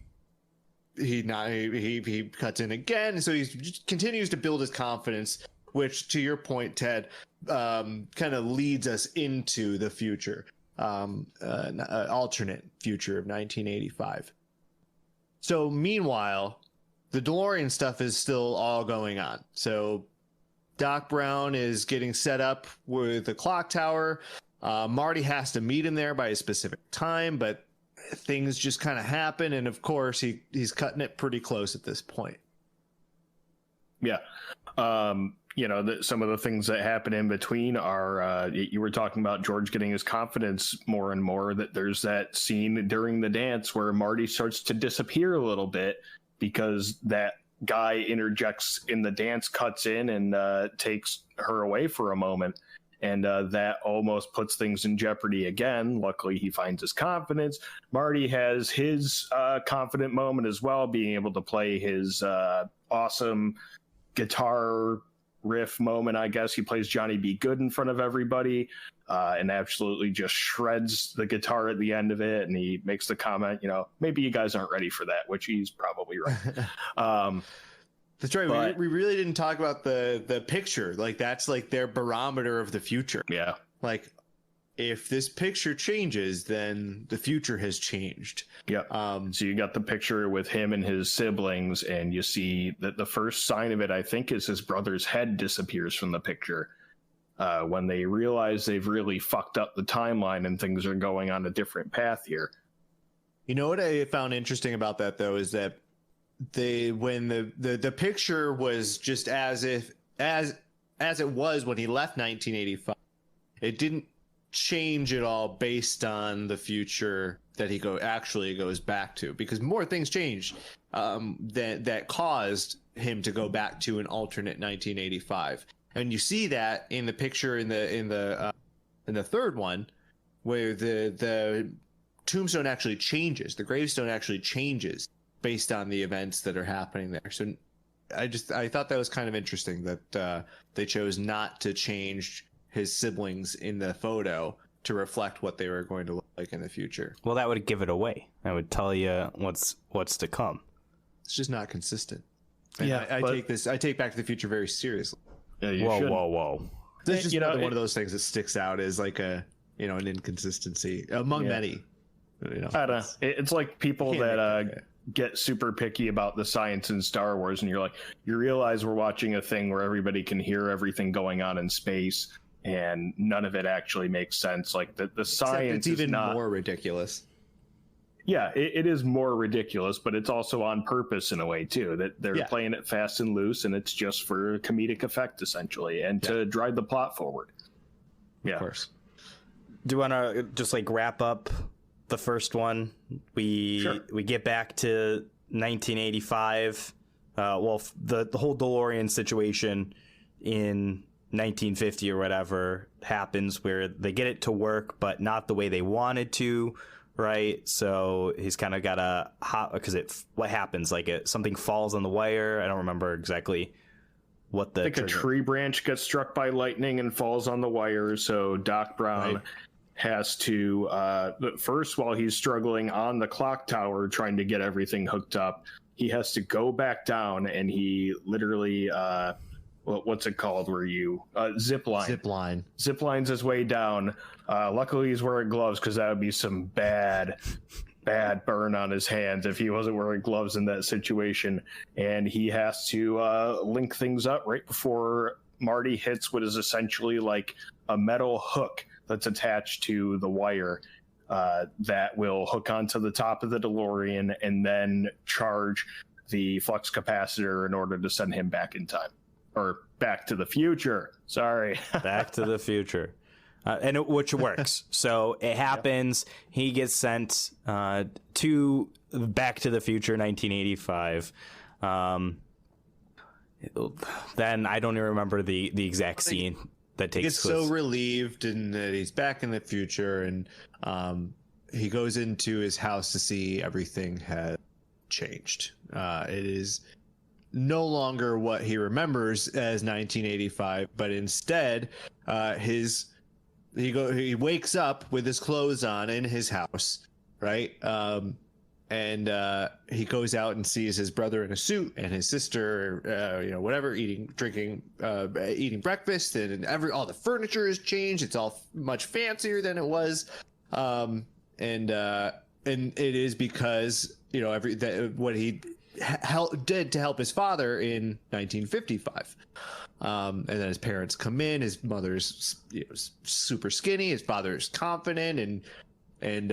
cuts in again. So he just continues to build his confidence, which, to your point, Ted, kind of leads us into the future, alternate future of 1985. So meanwhile, the DeLorean stuff is still all going on. So Doc Brown is getting set up with the clock tower. Marty has to meet him there by a specific time, but things just kind of happen, and of course he's cutting it pretty close at this point. Yeah. Some of the things that happen in between are, you were talking about George getting his confidence more and more, that there's that scene during the dance where Marty starts to disappear a little bit because that guy interjects in the dance, cuts in, and takes her away for a moment. And that almost puts things in jeopardy again. Luckily, he finds his confidence. Marty has his confident moment as well, being able to play his awesome guitar riff moment, I guess. He plays Johnny B. Good in front of everybody and absolutely just shreds the guitar at the end of it. And he makes the comment, maybe you guys aren't ready for that, which he's probably right. That's right. But we really didn't talk about the picture. Like, that's like their barometer of the future. Yeah. Like, if this picture changes, then the future has changed. Yeah. So you got the picture with him and his siblings, and you see that the first sign of it, I think, is his brother's head disappears from the picture. When they realize they've really fucked up the timeline and things are going on a different path here. You know what I found interesting about that, though, is that when the picture was just as it was when he left 1985, it didn't change at all based on the future that he actually goes back to, because more things changed that caused him to go back to an alternate 1985. And you see that in the picture in the third one, where the tombstone actually changes, the gravestone actually changes based on the events that are happening there. So I thought that was kind of interesting that they chose not to change his siblings in the photo to reflect what they were going to look like in the future. Well, that would give it away. That would tell you what's to come. It's just not consistent. And yeah, I take Back to the Future very seriously. Yeah, whoa. This is just one of those things that sticks out as like an inconsistency among many. I don't know. It's like people that get super picky about the science in Star Wars, and you realize we're watching a thing where everybody can hear everything going on in space, and none of it actually makes sense. Like the science it's even is not more ridiculous. Yeah, it is more ridiculous, but it's also on purpose in a way too. That they're Yeah. playing it fast and loose, and it's just for comedic effect essentially, and to drive the plot forward. Yeah, Of course. Do you want to just like wrap up the first one? We get back to 1985. The whole DeLorean situation in 1950 or whatever happens, where they get it to work, but not the way they wanted to. Right, so he's kind of got a hot because what happens? Like something falls on the wire. I don't remember exactly what the. I think a tree branch gets struck by lightning and falls on the wire. So Doc Brown has to first, while he's struggling on the clock tower trying to get everything hooked up, he has to go back down, and he literally what's it called? Where you zip line? Zip lines his way down. Luckily, he's wearing gloves because that would be some bad burn on his hands if he wasn't wearing gloves in that situation. And he has to link things up right before Marty hits what is essentially like a metal hook that's attached to the wire that will hook onto the top of the DeLorean and then charge the flux capacitor in order to send him back in time. Or Back to the Future. Sorry. Back to the Future. Which works. So it happens. He gets sent to Back to the Future 1985. Then I don't even remember the exact scene that takes place. He gets so relieved and that he's back in the future, and he goes into his house to see everything has changed. It is no longer what he remembers as 1985, but instead he wakes up with his clothes on in his house, right? And he goes out and sees his brother in a suit and his sister, whatever, eating breakfast, and all the furniture has changed. It's all much fancier than it was, and it is because what he did to help his father in 1955. And then his parents come in. His mother's super skinny. His father's confident, and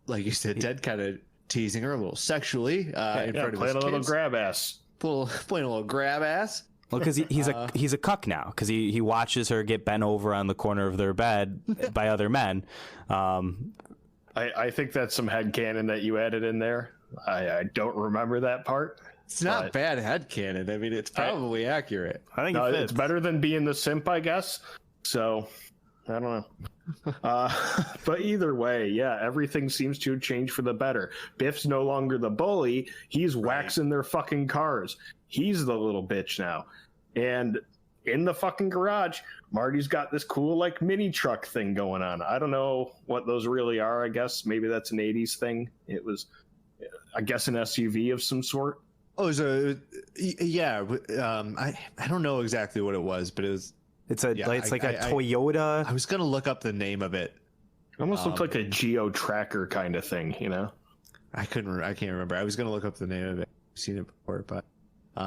like you said, Ted kind of teasing her a little sexually in front of his playing a little kids. grab ass. Playing a little grab ass. Well, because he's a cuck now, because he watches her get bent over on the corner of their bed by other men. I think that's some headcanon that you added in there. I don't remember that part. It's not bad headcanon. I mean, it's probably accurate. I think it's better than being the simp, I guess. So, I don't know. But either way, yeah, everything seems to change for the better. Biff's no longer the bully. He's waxing their fucking cars. He's the little bitch now. And in the fucking garage, Marty's got this cool, like, mini truck thing going on. I don't know what those really are, I guess. Maybe that's an 80s thing. It was, I guess, an SUV of some sort. Oh, yeah. I don't know exactly what it was, but it's a Toyota. I was gonna look up the name of it. It almost looked like a geo tracker kind of thing, I can't remember. I was gonna look up the name of it. I've seen it before, but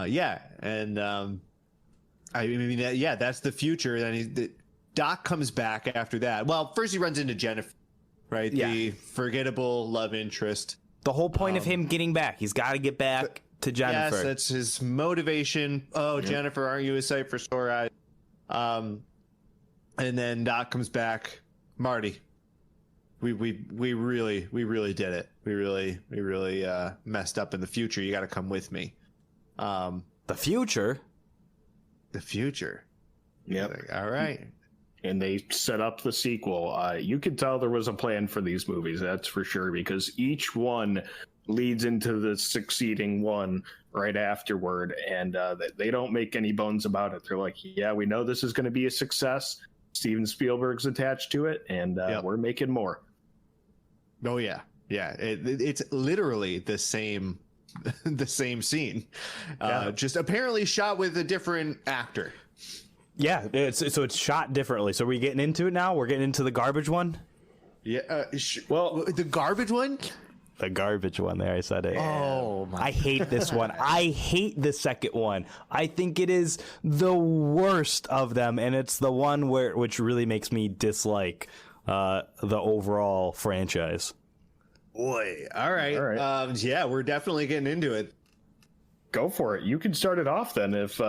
yeah. And I mean, that's the future. Then Doc comes back after that. Well, first he runs into Jennifer, right? Yeah. The forgettable love interest. The whole point of him getting back, he's got to get back to Jennifer. Yes, that's his motivation. Oh, Jennifer, aren't you a sight for sore eyes? And then Doc comes back. Marty, we really did it. We really messed up in the future. You got to come with me. The future. Yep. Like, all right. And they set up the sequel. You could tell there was a plan for these movies, that's for sure, because each one leads into the succeeding one right afterward, and they don't make any bones about it. They're like, yeah, we know this is going to be a success. Steven Spielberg's attached to it, and we're making more. Oh yeah, yeah. It's literally the same scene, just apparently shot with a different actor. Yeah, it's shot differently. So are we getting into it now? We're getting into the garbage one? Yeah. Well, the garbage one? the garbage one there. I said it. Oh my! I hate this one. I hate the second one. I think it is the worst of them, and it's the one which really makes me dislike the overall franchise. Boy, all right. Yeah, we're definitely getting into it. Go for it. You can start it off then if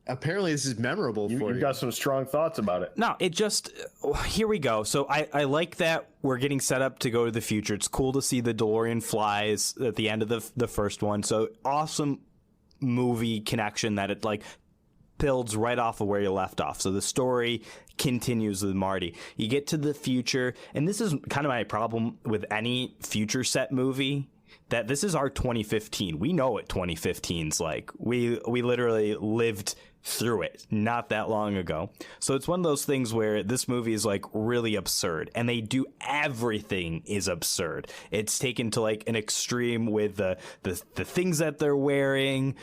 apparently this is memorable for you. You've got some strong thoughts about it. No, it just, here we go. So I like that we're getting set up to go to the future. It's cool to see the DeLorean flies at the end of the first one. So awesome movie connection that it like builds right off of where you left off. So the story continues with Marty. You get to the future, and this is kind of my problem with any future set movie, that this is our 2015. We know what 2015's like. We literally lived through it not that long ago. So it's one of those things where this movie is like really absurd, and they do everything is absurd. It's taken to like an extreme with the things that they're wearing.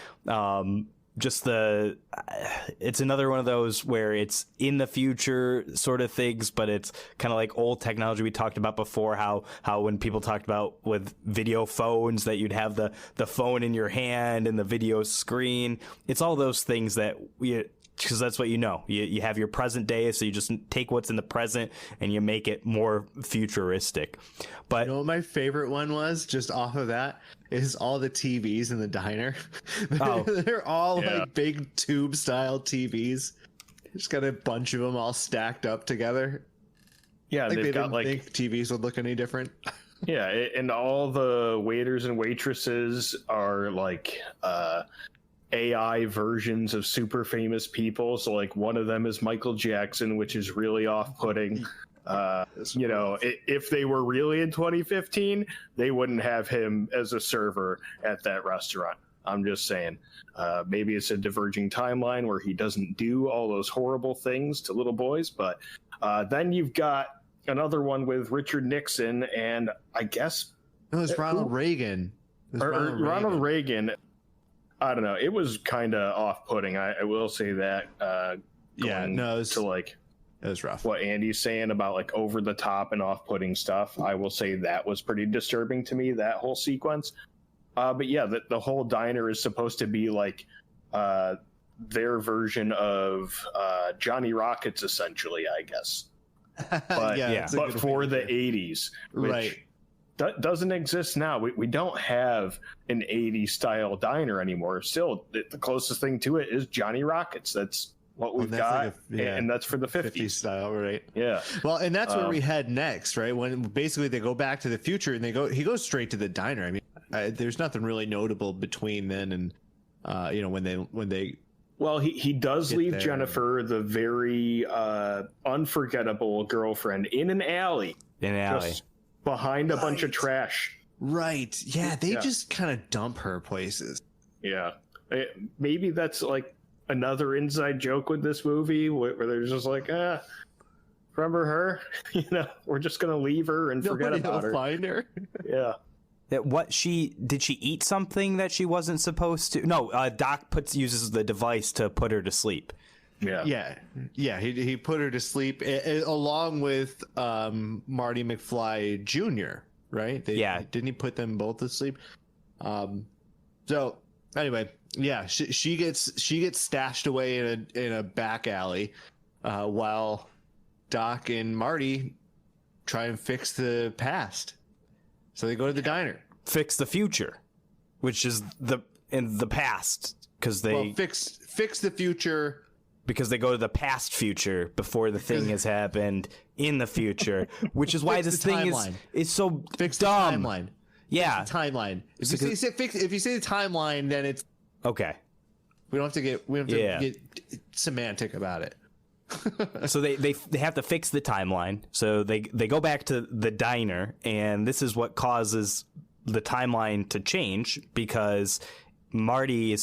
It's another one of those where it's in the future sort of things, but it's kind of like old technology we talked about before, how when people talked about with video phones that you'd have the phone in your hand and the video screen. It's all those things that because that's what you have your present day, so you just take what's in the present and you make it more futuristic. But you know what my favorite one was, just off of that, is all the TVs in the diner. They're all like big tube style TVs. Just got a bunch of them all stacked up together. Yeah, like they've got like think TVs would look any different. Yeah, and all the waiters and waitresses are like AI versions of super famous people. So like one of them is Michael Jackson, which is really off-putting. If they were really in 2015, they wouldn't have him as a server at that restaurant. I'm just saying. Maybe it's a diverging timeline where he doesn't do all those horrible things to little boys. But then you've got another one with Richard Nixon, and I guess it was Ronald Reagan. Ronald Reagan. I don't know. It was kind of off-putting. I will say that. It was rough. What Andy's saying about like over the top and off-putting stuff, I will say that was pretty disturbing to me, that whole sequence. But yeah, the whole diner is supposed to be like their version of Johnny Rockets, essentially, I guess. But, but for the 80s, which right. Doesn't exist now. We don't have an 80s style diner anymore. Still, the closest thing to it is Johnny Rockets. That's what we've got, and that's for the 50s style, right? Yeah. Well, and that's where we head next, right? When basically they go back to the future, and he goes straight to the diner. I mean, there's nothing really notable between then and when they. Well, he does leave there. Jennifer, the very unforgettable girlfriend, in an alley. Just behind a bunch of trash. Right. Yeah, they just kind of dump her places. Yeah. Maybe that's like another inside joke with this movie where they're just like, remember her? We're just going to leave her and forget about her. Find her. Yeah. Did she eat something that she wasn't supposed to? No, Doc uses the device to put her to sleep. Yeah. He put her to sleep along with Marty McFly Jr. Right? Didn't he put them both to sleep? So anyway, she gets stashed away in a back alley, while Doc and Marty try and fix the past. So they go to the diner. Fix the future, which is in the past, because they fix the future. Because they go to the past future before the thing has happened in the future, which is why this thing is so dumb. The timeline. Yeah. Fix the timeline. If you say the timeline, then it's okay. We don't have to get semantic about it. So they have to fix the timeline. So they go back to the diner, and this is what causes the timeline to change, because Marty Jr.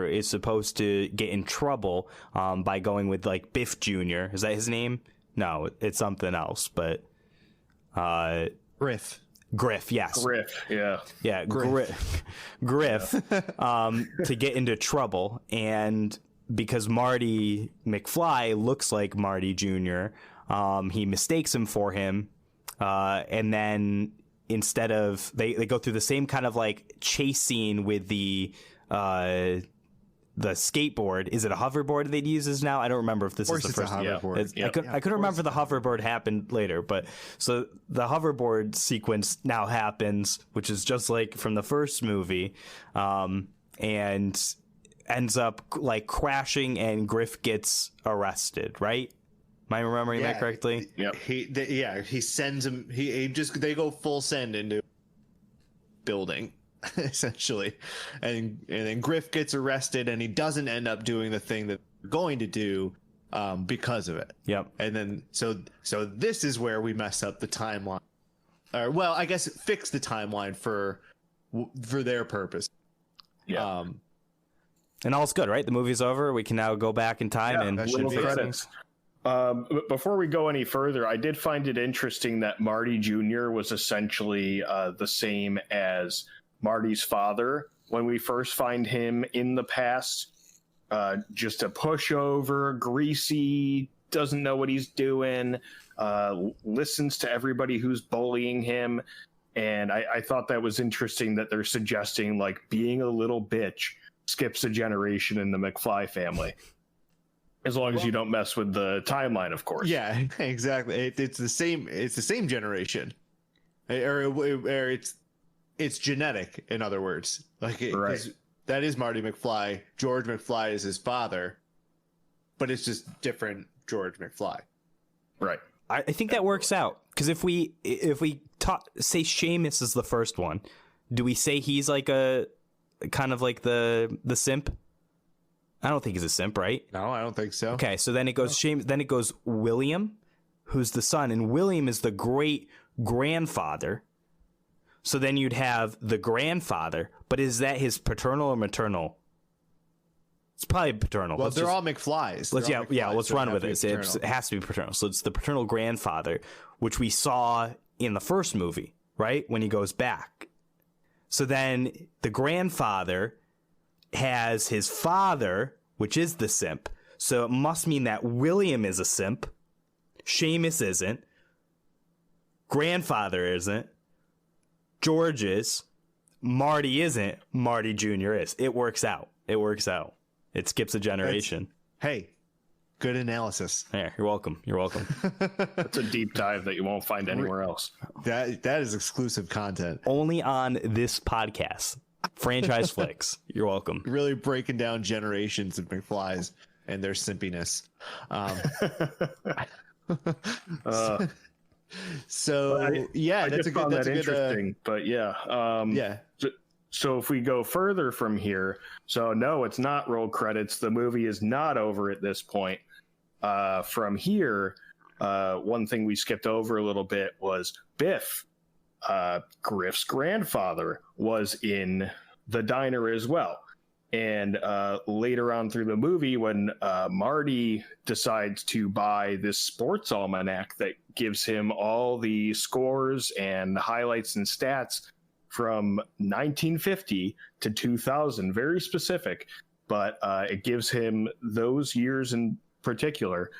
is supposed to get in trouble by going with like Biff Jr. Is that his name? No, it's something else, but Griff, yes. Griff, yeah. Yeah, Griff to get into trouble, and because Marty McFly looks like Marty Jr., he mistakes him for him, and then instead of they go through the same kind of like chase scene with the skateboard. Is it a hoverboard they'd uses now? I don't remember if this is the first. Hoverboard. I couldn't remember the hoverboard happened later, but so the hoverboard sequence now happens, which is just like from the first movie, and ends up like crashing, and Griff gets arrested. Right? Am I remembering that correctly? Yep. He sends him. They go full send into building. Essentially, and then Griff gets arrested, and he doesn't end up doing the thing that they're going to do because of it. Yep. And then so this is where we mess up the timeline, or well, I guess fix the timeline for their purpose. Yeah. And all's good, right? The movie's over. We can now go back in time and little credits. Before we go any further, I did find it interesting that Marty Jr. was essentially the same as Marty's father when we first find him in the past. Just a pushover, greasy, doesn't know what he's doing, listens to everybody who's bullying him. And I thought that was interesting that they're suggesting like being a little bitch skips a generation in the McFly family. As long as you don't mess with the timeline, of course. Yeah, exactly. It's the same generation, or it's genetic. In other words, like right. That is Marty McFly. George McFly is his father, but it's just different George McFly. Right. I think that works out, because if we say Seamus is the first one, do we say he's like a kind of like the simp? I don't think he's a simp, right? No, I don't think so. Okay, so then it goes Seamus, then it goes William, who's the son, and William is the great grandfather. So then you'd have the grandfather, but is that his paternal or maternal? It's probably paternal. Well, they're all McFlys. Let's run with it. It has to be paternal. So it's the paternal grandfather, which we saw in the first movie, right? When he goes back. So then the grandfather has his father, which is the simp. So it must mean that William is a simp. Seamus isn't. Grandfather isn't. George is. Marty isn't. Marty Jr. is. It works out. It skips a generation. Hey, good analysis. Yeah, you're welcome. That's a deep dive that you won't find anywhere else. That is exclusive content. Only on this podcast. Franchise Flicks. You're welcome. Really breaking down generations of McFlys and their simpiness. That's a good interesting. But yeah. So if we go further from here, so no, it's not roll credits. The movie is not over at this point. From here, one thing we skipped over a little bit was Biff, Griff's grandfather, was in the diner as well. And later on through the movie, when Marty decides to buy this sports almanac that gives him all the scores and highlights and stats from 1950 to 2000, very specific, but it gives him those years in particular.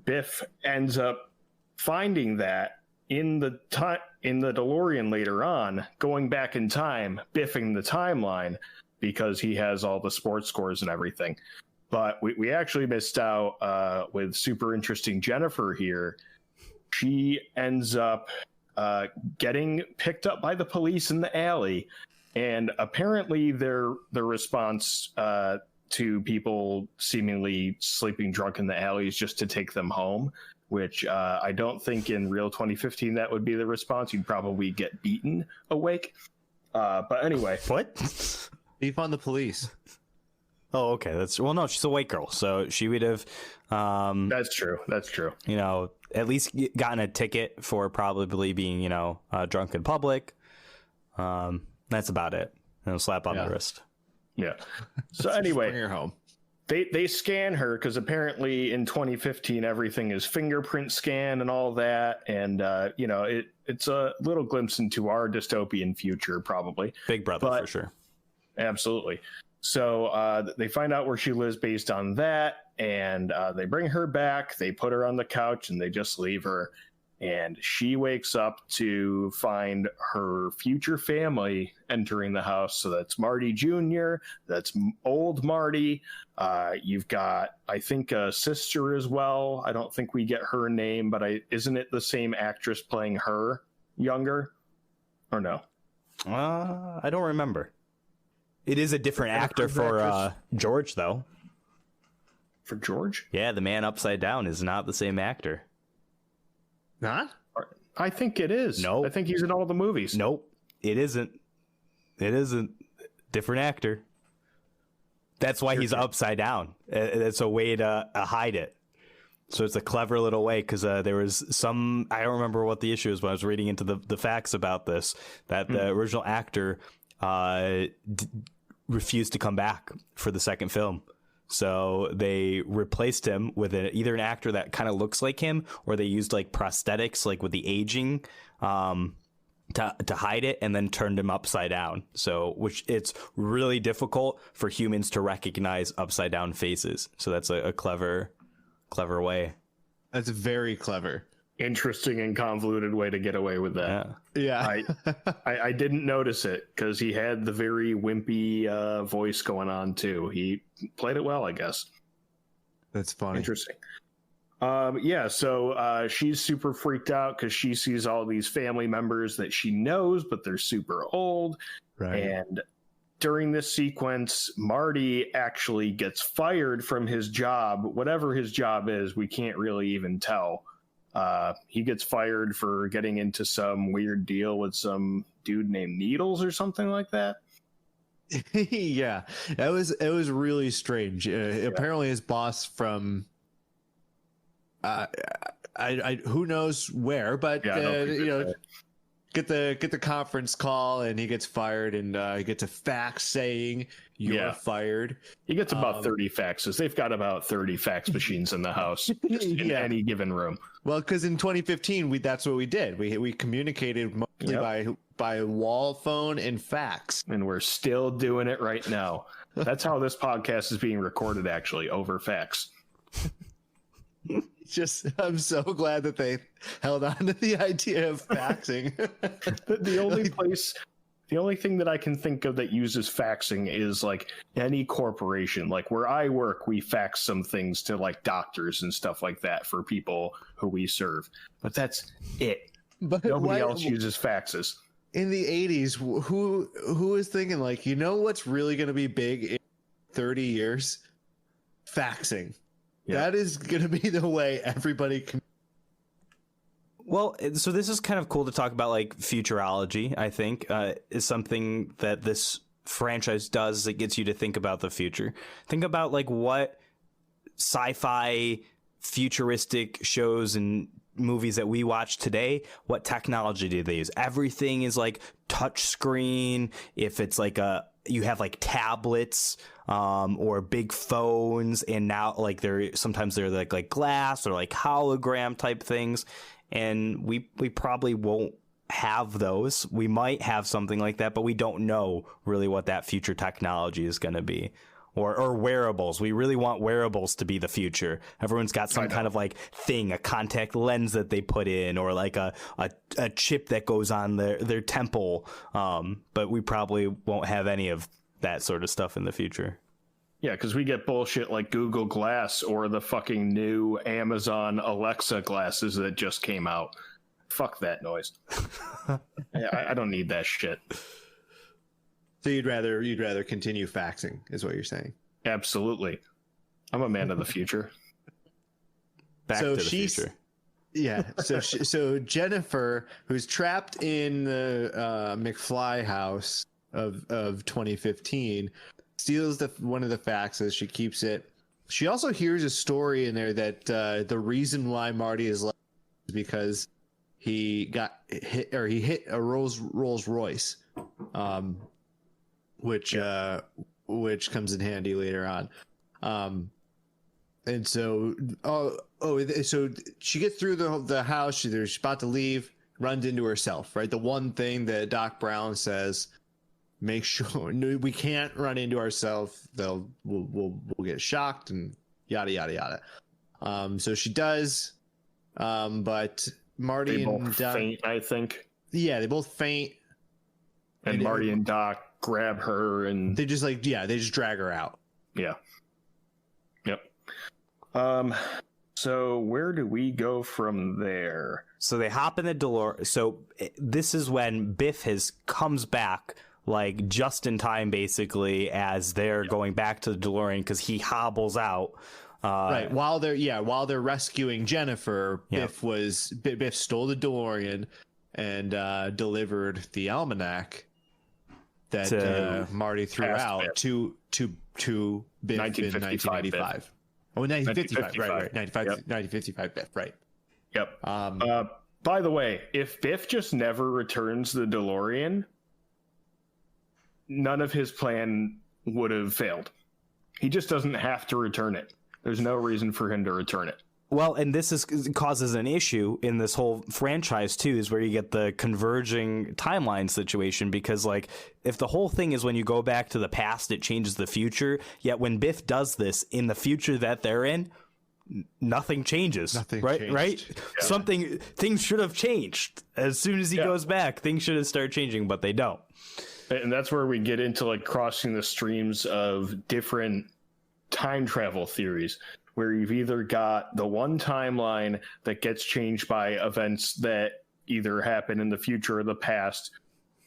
Biff ends up finding that in the DeLorean later on, going back in time, biffing the timeline, because he has all the sports scores and everything. But we actually missed out with super interesting Jennifer here. She ends up getting picked up by the police in the alley, and apparently their response to people seemingly sleeping drunk in the alley is just to take them home, which I don't think in real 2015 that would be the response. You'd probably get beaten awake. But anyway. What? Beef on the police. Oh, okay. No, she's a white girl, so she would have. That's true. You know, at least gotten a ticket for probably being, drunk in public. That's about it. And a slap on the wrist. Yeah. So anyway, bring her home. They scan her because apparently in 2015 everything is fingerprint scan and all that, and it's a little glimpse into our dystopian future, probably. Big Brother for sure. Absolutely. So they find out where she lives based on that, and they bring her back. They put her on the couch, and they just leave her. and she wakes up to find her future family entering the house. So that's Marty Jr., that's old Marty. You've got, I think, a sister as well. I don't think we get her name, but isn't it the same actress playing her younger? Or no? I don't remember. It is a different actor for George, though. For George? Yeah, the man upside down is not the same actor. Not? I think it is. Nope. I think he's in all the movies. Nope, it isn't. It isn't. Different actor. That's why he's upside down. It's a way to hide it. So it's a clever little way, because there was some, I don't remember what the issue is when I was reading into the facts about this, that the original actor refused to come back for the second film. So they replaced him with either an actor that kind of looks like him, or they used like prosthetics, like with the aging, to hide it, and then turned him upside down. So, which it's really difficult for humans to recognize upside down faces. So that's a clever way. That's very clever. Interesting and convoluted way to get away with that. Yeah. I didn't notice it because he had the very wimpy voice going on too. He played it well, I guess. That's funny. Interesting. So she's super freaked out because she sees all these family members that she knows, but they're super old. Right. And during this sequence, Marty actually gets fired from his job. Whatever his job is, we can't really even tell. He gets fired for getting into some weird deal with some dude named Needles or something like that. Yeah, it was really strange. Apparently his boss from who knows where, but get the conference call, and he gets fired, and he gets a fax saying you're fired. He gets about 30 faxes. They've got about 30 fax machines in the house, just in any given room. Well, because in 2015, that's what we did. We communicated mostly by wall phone and fax, and we're still doing it right now. That's how this podcast is being recorded, actually, over fax. I'm so glad that they held on to the idea of faxing. The only thing that I can think of that uses faxing is like any corporation. Like where I work, we fax some things to like doctors and stuff like that for people who we serve. But that's it. But nobody else uses faxes. In the 80s, who was thinking like, what's really going to be big in 30 years? Faxing. Yeah. That is going to be the way everybody can. Well, so this is kind of cool to talk about, like futurology, I think, is something that this franchise does. It gets you to think about the future. Think about like what sci-fi futuristic shows and movies that we watch today, what technology do they use? Everything is like touch screen. If it's like you have like tablets or big phones, and now like sometimes they're like glass or like hologram type things, and we probably won't have those. We might have something like that, but we don't know really what that future technology is going to be. Or wearables. We really want wearables to be the future. Everyone's got some kind of like thing, a contact lens that they put in, or like a chip that goes on their temple. But we probably won't have any of that sort of stuff in the future. Yeah, because we get bullshit like Google Glass or the fucking new Amazon Alexa glasses that just came out. Fuck that noise. I don't need that shit. So you'd rather continue faxing, is what you're saying? Absolutely. I'm a man of the future. Back to the future. Yeah. So Jennifer, who's trapped in the McFly house of 2015, steals one of the faxes. She keeps it. She also hears a story in there that the reason why Marty is left is because he got hit, or he hit a Rolls Royce. Which comes in handy later on. And so so she gets through the house, she's about to leave, runs into herself, right? The one thing that Doc Brown says, make sure we can't run into ourselves, we'll get shocked and yada yada yada. So she does, but Marty They and both Doc, faint, I think. yeah, they both faint. And Marty and Doc grab her and They just they just drag her out. yeah. Yep. So where do we go from there? So they hop in the DeLorean. So this is when Biff comes back like just in time, basically, as they're going back to the DeLorean because he hobbles out. Right, while they're rescuing Jennifer, Biff stole the DeLorean and delivered the almanac that Marty threw out to Biff in 1985. Oh, 1955, right. 1955 Biff, right. Yep. By the way, if Biff just never returns the DeLorean, none of his plan would have failed. He just doesn't have to return it. There's no reason for him to return it. Well, and this causes an issue in this whole franchise too, is where you get the converging timeline situation, because like if the whole thing is when you go back to the past, it changes the future. Yet when Biff does this in the future that they're in, nothing changes. Right? Yeah. Things should have changed as soon as he goes back. Things should have started changing, but they don't. And that's where we get into like crossing the streams of different time travel theories, where you've either got the one timeline that gets changed by events that either happen in the future or the past,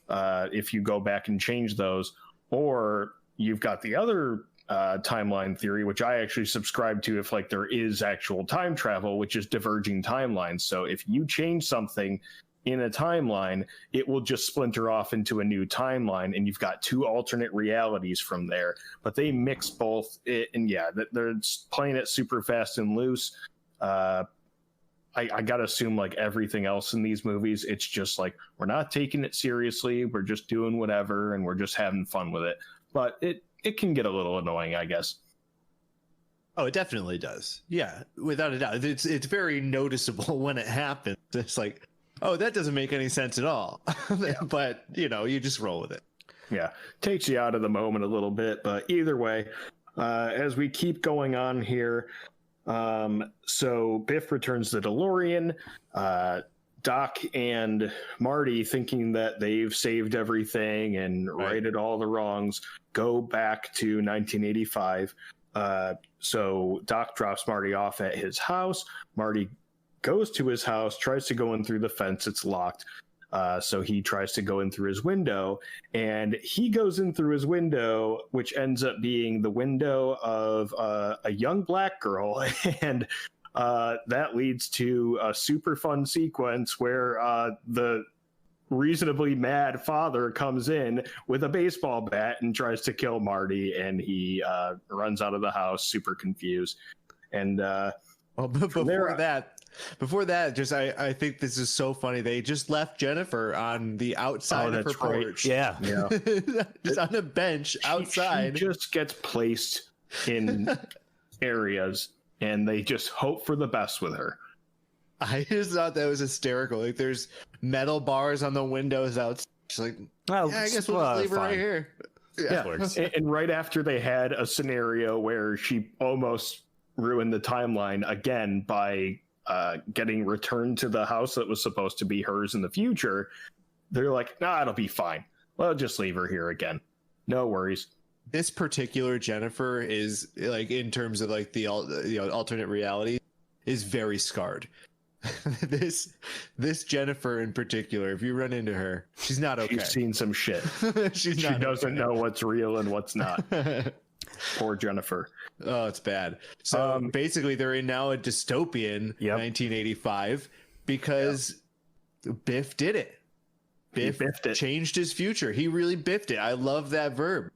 if you go back and change those, or you've got the other timeline theory, which I actually subscribe to if like there is actual time travel, which is diverging timelines. So if you change something in a timeline, it will just splinter off into a new timeline, and you've got two alternate realities from there. But they mix both, and they're playing it super fast and loose. I gotta assume like everything else in these movies, it's just like we're not taking it seriously, we're just doing whatever, and we're just having fun with it. But it can get a little annoying, I guess. Oh, it definitely does. Yeah, without a doubt. It's very noticeable when it happens. It's like, oh, that doesn't make any sense at all. But, you just roll with it. Yeah, takes you out of the moment a little bit. But either way, as we keep going on here, so Biff returns the DeLorean. Doc and Marty, thinking that they've saved everything and righted all the wrongs, go back to 1985. So Doc drops Marty off at his house. Marty goes to his house, tries to go in through the fence. It's locked. So he tries to go in through his window, and he goes in through his window, which ends up being the window of a young black girl. And that leads to a super fun sequence where the reasonably mad father comes in with a baseball bat and tries to kill Marty, and he runs out of the house super confused. And before that, just I think this is so funny. They just left Jennifer on the outside of her porch. Yeah. Just on a bench outside. She just gets placed in areas, and they just hope for the best with her. I just thought that was hysterical. Like there's metal bars on the windows outside. She's like, I guess we'll just leave her right here. Yeah. And right after they had a scenario where she almost ruined the timeline again by getting returned to the house that was supposed to be hers in the future, they're like, nah, it'll be fine. Well, just leave her here again. No worries. This particular Jennifer is like, in terms of like the alternate reality, is very scarred. This Jennifer in particular, if you run into her, she's not okay. She's seen some shit. She doesn't know what's real and what's not. Poor Jennifer. Oh, it's bad. So basically, they're in now a dystopian 1985 because Biff did it. Biff changed his future. He really biffed it. I love that verb.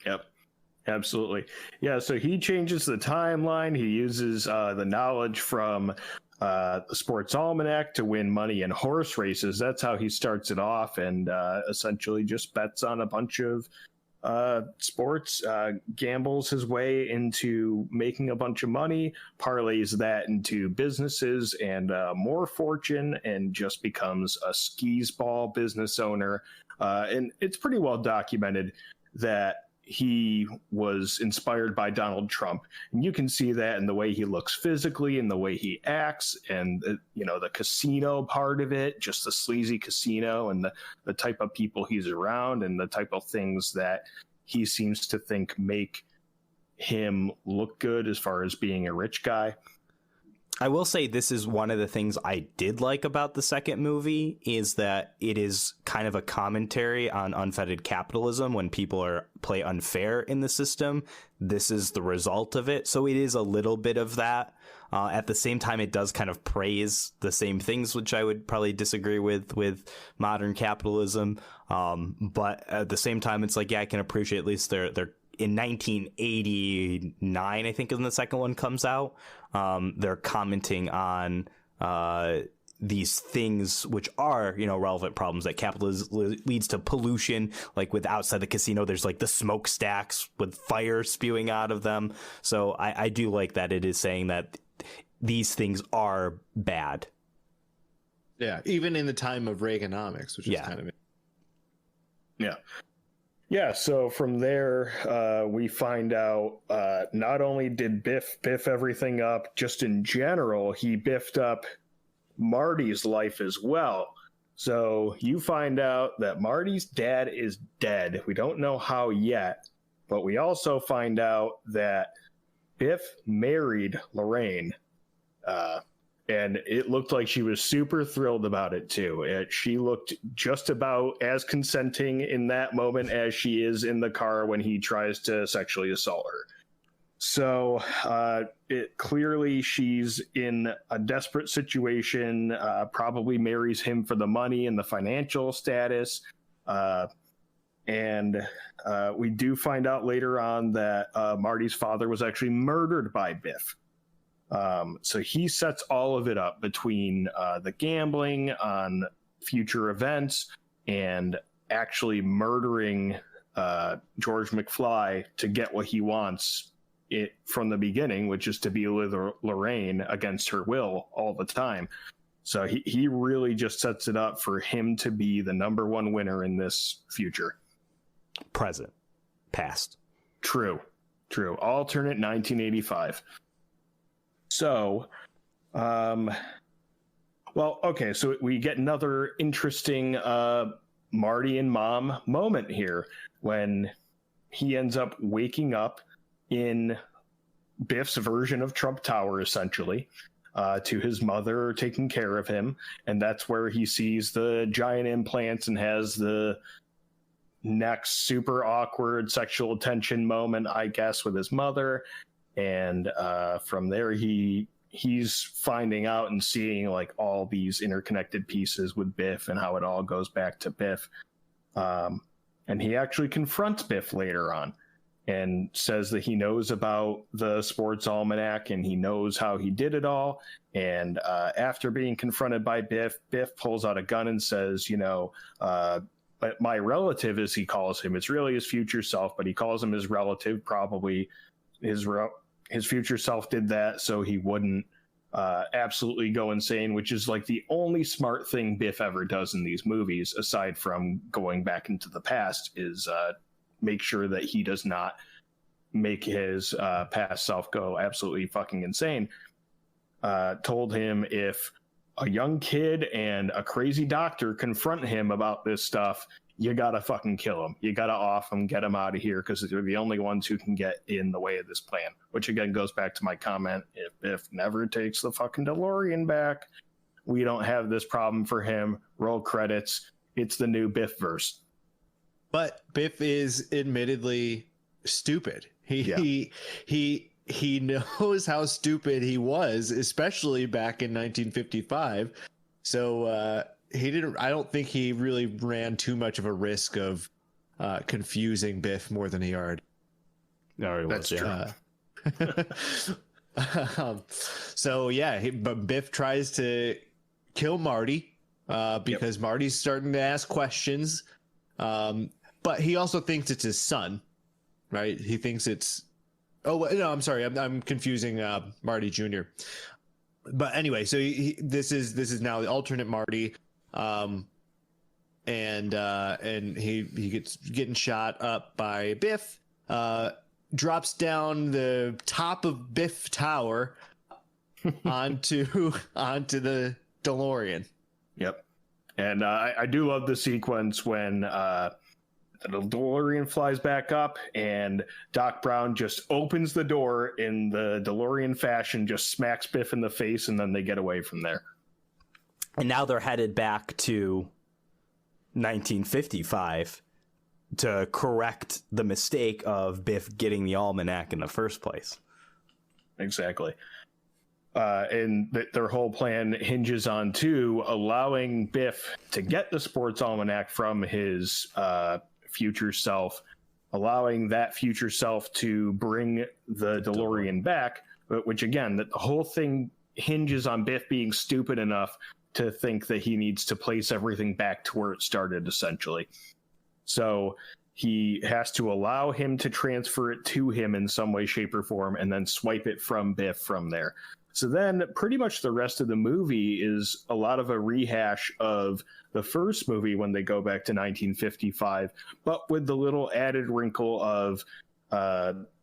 Yep. Absolutely. Yeah, so he changes the timeline. He uses the knowledge from the Sports Almanac to win money in horse races. That's how he starts it off, and essentially just bets on a bunch of sports, gambles his way into making a bunch of money, parlays that into businesses and more fortune, and just becomes a skis ball business owner. And it's pretty well documented that he was inspired by Donald Trump. And you can see that in the way he looks physically and the way he acts and, the casino part of it, just the sleazy casino and the type of people he's around and the type of things that he seems to think make him look good as far as being a rich guy. I will say this is one of the things I did like about the second movie is that it is kind of a commentary on unfettered capitalism. When people play unfair in the system, this is the result of it. So it is a little bit of that. At the same time, it does kind of praise the same things, which I would probably disagree with modern capitalism. But at the same time, it's like, yeah, I can appreciate at least they're in 1989, I think, when the second one comes out. They're commenting on these things which are, relevant problems, that capitalism leads to pollution. Like with outside the casino, there's like the smokestacks with fire spewing out of them. So I do like that it is saying that these things are bad. Yeah, even in the time of Reaganomics, which is kind of... Yeah. Yeah, so from there, we find out not only did Biff everything up, just in general, he biffed up Marty's life as well. So you find out that Marty's dad is dead. We don't know how yet, but we also find out that Biff married Lorraine. And it looked like she was super thrilled about it, too. She looked just about as consenting in that moment as she is in the car when he tries to sexually assault her. So clearly she's in a desperate situation, probably marries him for the money and the financial status. And we do find out later on that Marty's father was actually murdered by Biff. So he sets all of it up between the gambling on future events and actually murdering George McFly to get what he wants from the beginning, which is to be with Lorraine against her will all the time. So he really just sets it up for him to be the number one winner in this future. Present. Past. True. Alternate 1985. So, so we get another interesting Marty and Mom moment here when he ends up waking up in Biff's version of Trump Tower, essentially, to his mother taking care of him. And that's where he sees the giant implants and has the next super awkward sexual tension moment, I guess, with his mother. And from there, he's finding out and seeing like all these interconnected pieces with Biff and how it all goes back to Biff. And he actually confronts Biff later on and says that he knows about the sports almanac and he knows how he did it all. And after being confronted by Biff pulls out a gun and says, but my relative, as he calls him, it's really his future self, but he calls him his relative, probably his future self did that so he wouldn't absolutely go insane, which is like the only smart thing Biff ever does in these movies, aside from going back into the past, is make sure that he does not make his past self go absolutely fucking insane. Told him if a young kid and a crazy doctor confront him about this stuff, you gotta fucking kill him. You gotta off him, get him out of here, because they're the only ones who can get in the way of this plan. Which again goes back to my comment: if Biff never takes the fucking DeLorean back, we don't have this problem for him. Roll credits. It's the new Biff verse. But Biff is admittedly stupid. He knows how stupid he was, especially back in 1955. So I don't think he really ran too much of a risk of confusing Biff more than he already. No, That's true. But Biff tries to kill Marty because Marty's starting to ask questions. But he also thinks it's his son, right? He thinks it's... Oh, no, I'm sorry. I'm confusing Marty Jr. But anyway, so this is now the alternate Marty. And he gets getting shot up by Biff. drops down the top of Biff Tower onto the DeLorean. Yep. And I do love the sequence when the DeLorean flies back up and Doc Brown just opens the door in the DeLorean fashion, just smacks Biff in the face, and then they get away from there. And now they're headed back to 1955 to correct the mistake of Biff getting the almanac in the first place. Exactly. And their whole plan hinges on allowing Biff to get the sports almanac from his future self, allowing that future self to bring the DeLorean back, which again, the whole thing hinges on Biff being stupid enough to think that he needs to place everything back to where it started, essentially. So he has to allow him to transfer it to him in some way, shape, or form, and then swipe it from Biff from there. So then pretty much the rest of the movie is a lot of a rehash of the first movie when they go back to 1955, but with the little added wrinkle of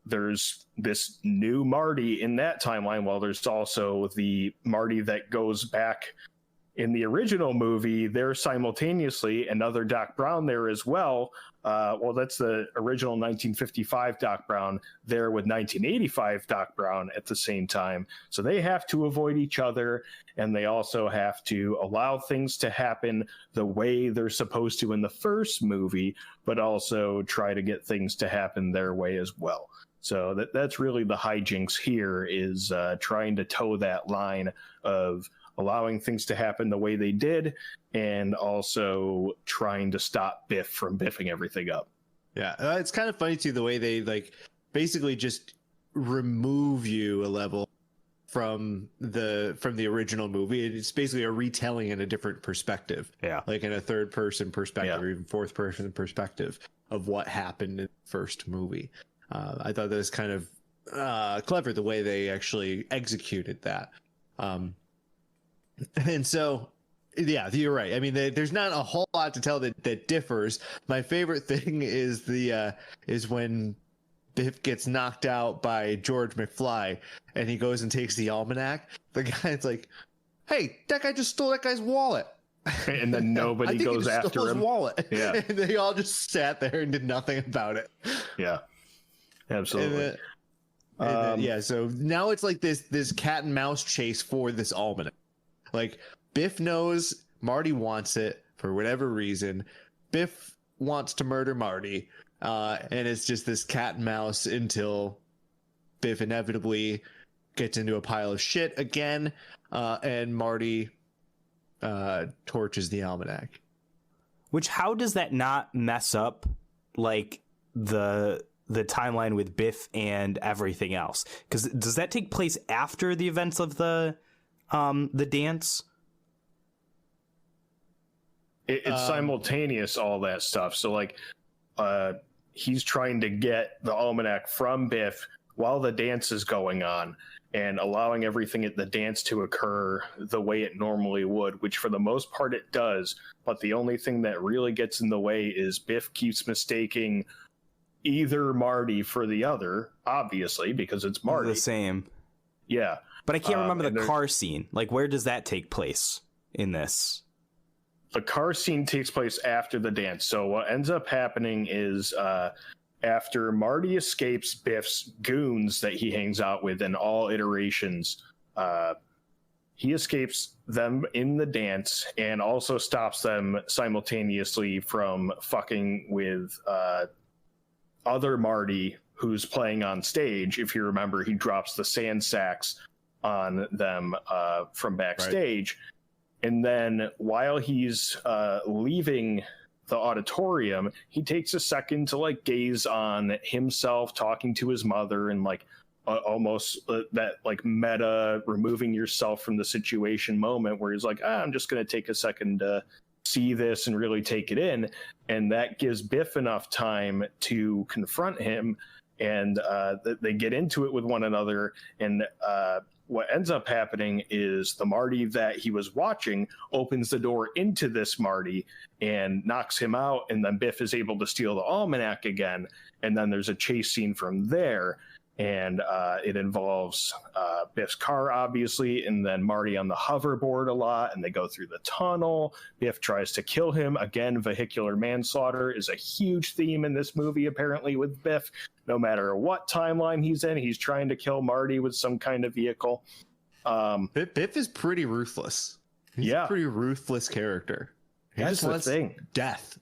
there's this new Marty in that timeline, while there's also the Marty that goes back in the original movie there simultaneously, another Doc Brown there as well. Well, that's the original 1955 Doc Brown there with 1985 Doc Brown at the same time. So they have to avoid each other, and they also have to allow things to happen the way they're supposed to in the first movie, but also try to get things to happen their way as well. So that's really the hijinks here, is trying to toe that line of allowing things to happen the way they did, and also trying to stop Biff from biffing everything up. Yeah, it's kind of funny too, the way they like basically just remove you a level from the original movie. It's basically a retelling in a different perspective. Yeah, like in a third person perspective, or even fourth person perspective of what happened in the first movie. I thought that was kind of clever the way they actually executed that. And so, yeah, you're right. I mean, there's not a whole lot to tell that differs. My favorite thing is is when Biff gets knocked out by George McFly and he goes and takes the almanac. The guy's like, "Hey, that guy just stole that guy's wallet." And then nobody goes after him. His wallet. Yeah. And they all just sat there and did nothing about it. Yeah, absolutely. And then, yeah, so now it's like this cat and mouse chase for this almanac. Like, Biff knows Marty wants it for whatever reason. Biff wants to murder Marty. And it's just this cat and mouse until Biff inevitably gets into a pile of shit again. And Marty torches the almanac. Which, how does that not mess up, like, the timeline with Biff and everything else? Because does that take place after the events of the dance? It's simultaneous, all that stuff. So like he's trying to get the almanac from Biff while the dance is going on, and allowing everything at the dance to occur the way it normally would, which for the most part it does. But the only thing that really gets in the way is Biff keeps mistaking either Marty for the other, obviously, because it's Marty. The same. Yeah. But I can't remember the car scene. Like, where does that take place in this? The car scene takes place after the dance. So what ends up happening is after Marty escapes Biff's goons that he hangs out with in all iterations, he escapes them in the dance and also stops them simultaneously from fucking with other Marty who's playing on stage. If you remember, he drops the sand sacks on them from backstage. Right. And then while he's leaving the auditorium, he takes a second to like gaze on himself talking to his mother, and like almost that like meta removing yourself from the situation moment where he's like, I'm just going to take a second to see this and really take it in. And that gives Biff enough time to confront him, and they get into it with one another. And what ends up happening is the Marty that he was watching opens the door into this Marty and knocks him out, and then Biff is able to steal the almanac again, and then there's a chase scene from there, and it involves Biff's car, obviously, and then Marty on the hoverboard a lot, and they go through the tunnel. Biff tries to kill him. Again, vehicular manslaughter is a huge theme in this movie, apparently, with Biff. No matter what timeline he's in, he's trying to kill Marty with some kind of vehicle. Biff is pretty ruthless. He's a pretty ruthless character. He That's just the wants thing. Death.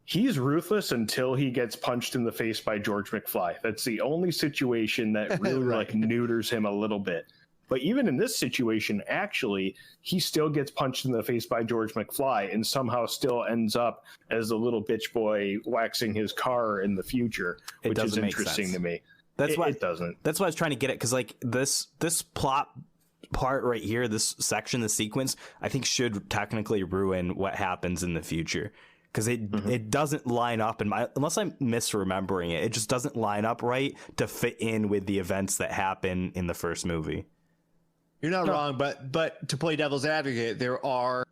He's ruthless until he gets punched in the face by George McFly. That's the only situation that really like neuters him a little bit. But even in this situation, actually, he still gets punched in the face by George McFly and somehow still ends up as the little bitch boy waxing his car in the future, which is interesting to me. That's why it doesn't. That's why I was trying to get it, because like this plot part right here, this section, the sequence, I think should technically ruin what happens in the future. Because it doesn't line up, unless I'm misremembering it, it just doesn't line up right to fit in with the events that happen in the first movie. You're not wrong, but to play devil's advocate, there are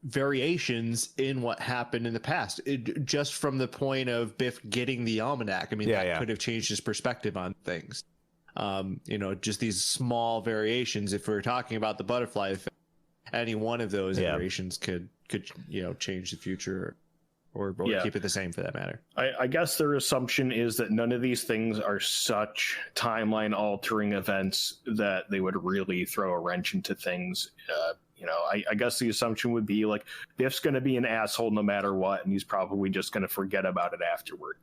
variations in what happened in the past. Just from the point of Biff getting the almanac, I mean, that could have changed his perspective on things. Just these small variations. If we're talking about the butterfly effect, any one of those variations could change the future. Or keep it the same for that matter. I guess their assumption is that none of these things are such timeline-altering events that they would really throw a wrench into things. I guess the assumption would be like Biff's going to be an asshole no matter what, and he's probably just going to forget about it afterward.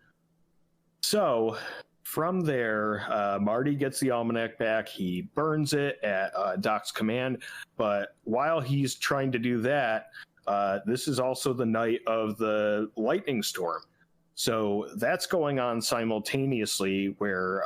So from there, Marty gets the almanac back. He burns it at Doc's command, but while he's trying to do that, this is also the night of the lightning storm. So that's going on simultaneously, where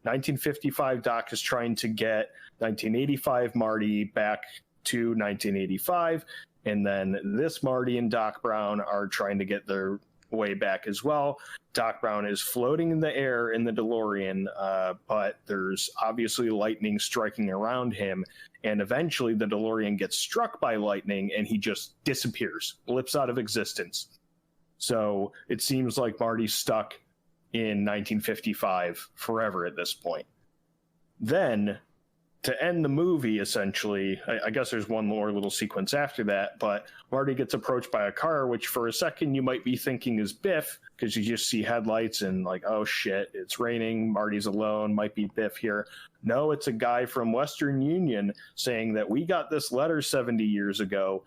1955 Doc is trying to get 1985 Marty back to 1985. And then this Marty and Doc Brown are trying to get their way back as well. Doc Brown is floating in the air in the DeLorean, but there's obviously lightning striking around him. And eventually the DeLorean gets struck by lightning and he just disappears, blips out of existence. So it seems like Marty's stuck in 1955 forever at this point. Then, to end the movie, essentially, I guess there's one more little sequence after that, but Marty gets approached by a car, which for a second you might be thinking is Biff, because you just see headlights and like, oh shit, it's raining, Marty's alone, might be Biff here. No, it's a guy from Western Union saying that we got this letter 70 years ago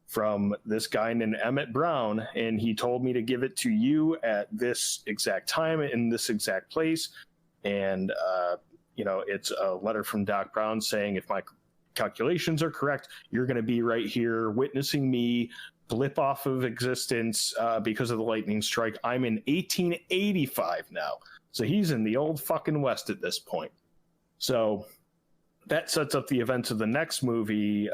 from this guy named Emmett Brown, and he told me to give it to you at this exact time in this exact place. And, it's a letter from Doc Brown saying, if my calculations are correct, you're going to be right here witnessing me blip off of existence because of the lightning strike. I'm in 1885 now. So he's in the old fucking West at this point. So that sets up the events of the next movie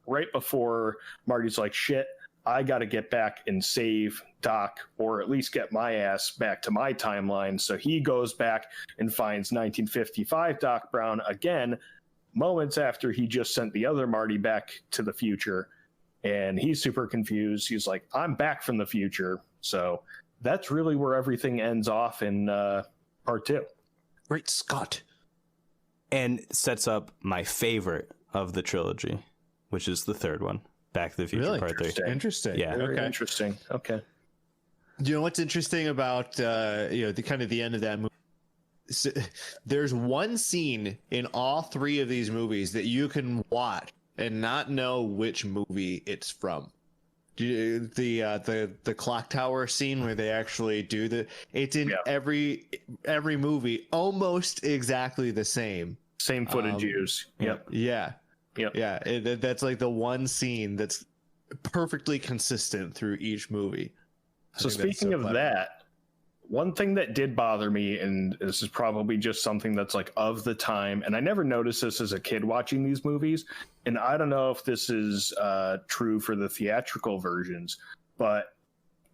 right before Marty's like, shit, I got to get back and save Doc, or at least get my ass back to my timeline. So he goes back and finds 1955 Doc Brown again, moments after he just sent the other Marty back to the future. And he's super confused. He's like, I'm back from the future. So that's really where everything ends off in part 2. Great Scott. And sets up my favorite of the trilogy, which is the third one. Back to the Future Part 3. Interesting. Yeah. Very interesting. Okay. You know what's interesting about the kind of the end of that movie? So, there's one scene in all three of these movies that you can watch and not know which movie it's from. The clock tower scene where they actually do it's in every movie, almost exactly the same. Same footage used. Yep. Yeah. Yep. Yeah, that's like the one scene that's perfectly consistent through each movie. So speaking of that, one thing that did bother me, and this is probably just something that's like of the time, and I never noticed this as a kid watching these movies, and I don't know if this is true for the theatrical versions, but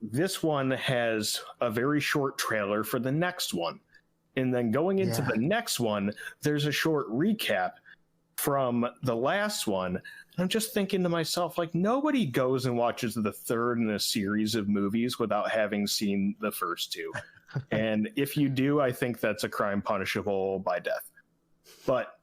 this one has a very short trailer for the next one. And then going into the next one, there's a short recap from the last one. I'm just thinking to myself, like, nobody goes and watches the third in a series of movies without having seen the first two. And if you do, I think that's a crime punishable by death. But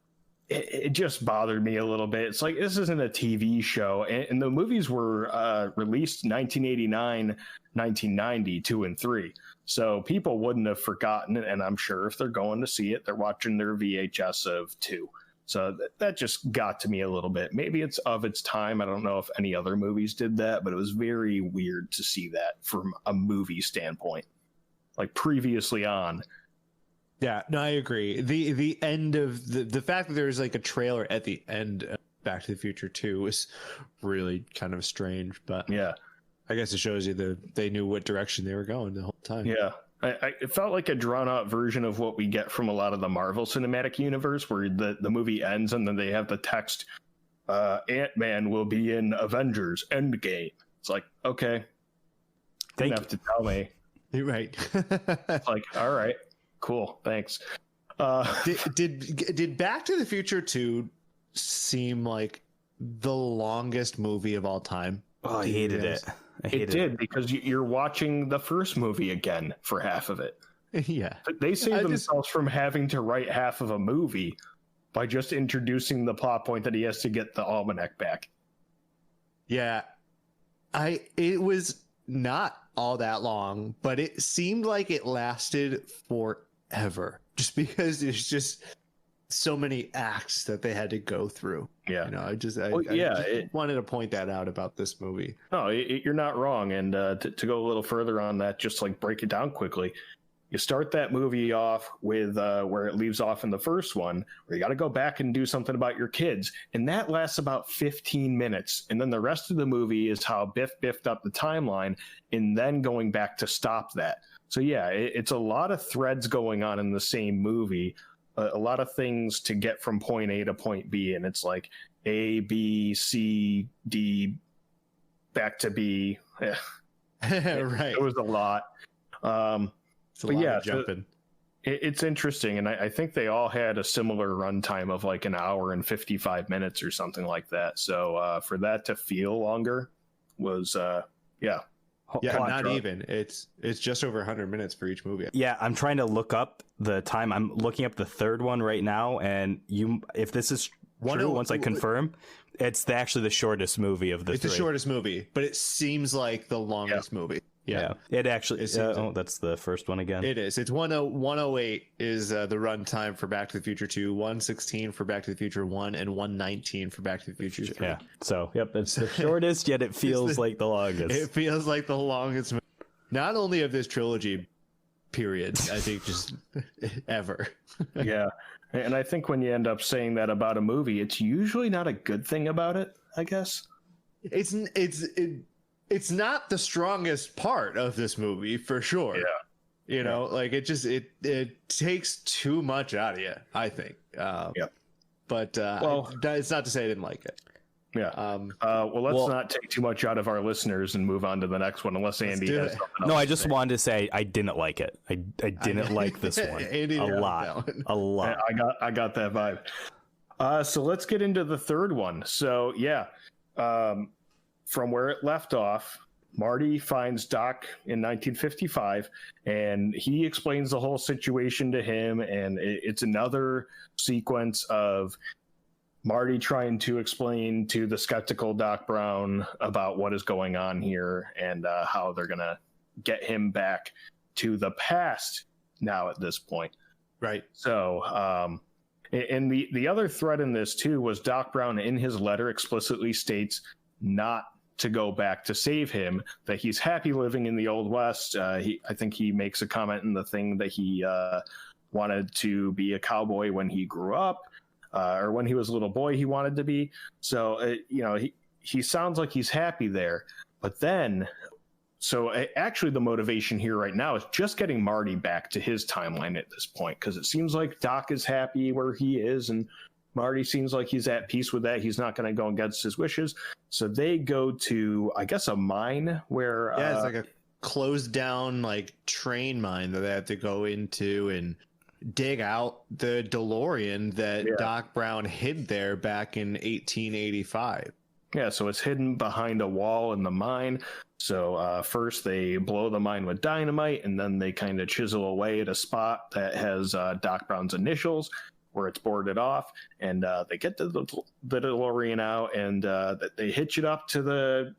it just bothered me a little bit. It's like, this isn't a TV show. And the movies were released 1989, 1990, 2 and 3. So people wouldn't have forgotten it. And I'm sure if they're going to see it, they're watching their VHS of 2. So that just got to me a little bit. Maybe it's of its time. I don't know if any other movies did that, but it was very weird to see that from a movie standpoint, like previously on. Yeah, no, I agree. The end of the fact that there's like a trailer at the end of Back to the Future 2 was really kind of strange, but yeah, I guess it shows you that they knew what direction they were going the whole time. Yeah. It felt like a drawn-out version of what we get from a lot of the Marvel Cinematic Universe, where the movie ends and then they have the text, Ant-Man will be in Avengers Endgame. It's like, okay, you don't have to tell me. You're right. It's like, all right, cool, thanks. Did Back to the Future 2 seem like the longest movie of all time? Oh, I hated it. It did, because you're watching the first movie again for half of it. Yeah. They saved themselves from having to write half of a movie by just introducing the plot point that he has to get the almanac back. Yeah. It was not all that long, but it seemed like it lasted forever. Just because there's just so many acts that they had to go through. Yeah. You know, I just wanted to point that out about this movie. No, you're not wrong. And to go a little further on that, just like break it down quickly, you start that movie off with where it leaves off in the first one, where you got to go back and do something about your kids. And that lasts about 15 minutes. And then the rest of the movie is how Biff biffed up the timeline and then going back to stop that. So yeah, it's a lot of threads going on in the same movie. A lot of things to get from point A to point B, and it's like A, B, C, D, back to B. Yeah. Right. It was a lot. It's a lot of jumping. It's interesting, and I think they all had a similar runtime of like an hour and 55 minutes or something like that. So for that to feel longer was, yeah. Yeah, not even. It's just over 100 minutes for each movie. Yeah, I'm trying to look up the time. I'm looking up the third one right now, and if this is true, once I confirm, it's actually the shortest movie of the three. It's the shortest movie, but it seems like the longest movie. Yeah. It actually that's the first one again. It is. It's 108 is the run time for Back to the Future 2, 116 for Back to the Future 1, and 119 for Back to the Future 3. Yeah. So, yep, it's the shortest, yet it feels like the longest. It feels like the longest, not only of this trilogy, period, I think just ever. Yeah. And I think when you end up saying that about a movie, it's usually not a good thing about it, I guess. It's not the strongest part of this movie for sure. Yeah. You know, like it takes too much out of you, I think. But it's not to say I didn't like it. Yeah. Well, let's not take too much out of our listeners and move on to the next one, unless Andy has something else. No, I just wanted to say I didn't like it. I didn't like this one a lot. I got that vibe. So let's get into the third one. So yeah, from where it left off, Marty finds Doc in 1955, and he explains the whole situation to him, and it's another sequence of Marty trying to explain to the skeptical Doc Brown about what is going on here and how they're going to get him back to the past now at this point. Right. So, and the other thread in this, too, was Doc Brown in his letter explicitly states not to go back to save him, that he's happy living in the Old West. I think he makes a comment in the thing that he wanted to be a cowboy when he grew up. Or when he was a little boy, he wanted to be. So, he sounds like he's happy there. But then, actually the motivation here right now is just getting Marty back to his timeline at this point, because it seems like Doc is happy where he is, and Marty seems like he's at peace with that. He's not going to go against his wishes. So they go to, I guess, a mine where... Yeah, it's like a closed down, like, train mine that they have to go into, and... dig out the DeLorean that Doc Brown hid there back in 1885. Yeah, so it's hidden behind a wall in the mine. So first they blow the mine with dynamite, and then they kind of chisel away at a spot that has Doc Brown's initials, where it's boarded off, and they get the DeLorean out, and they hitch it up to the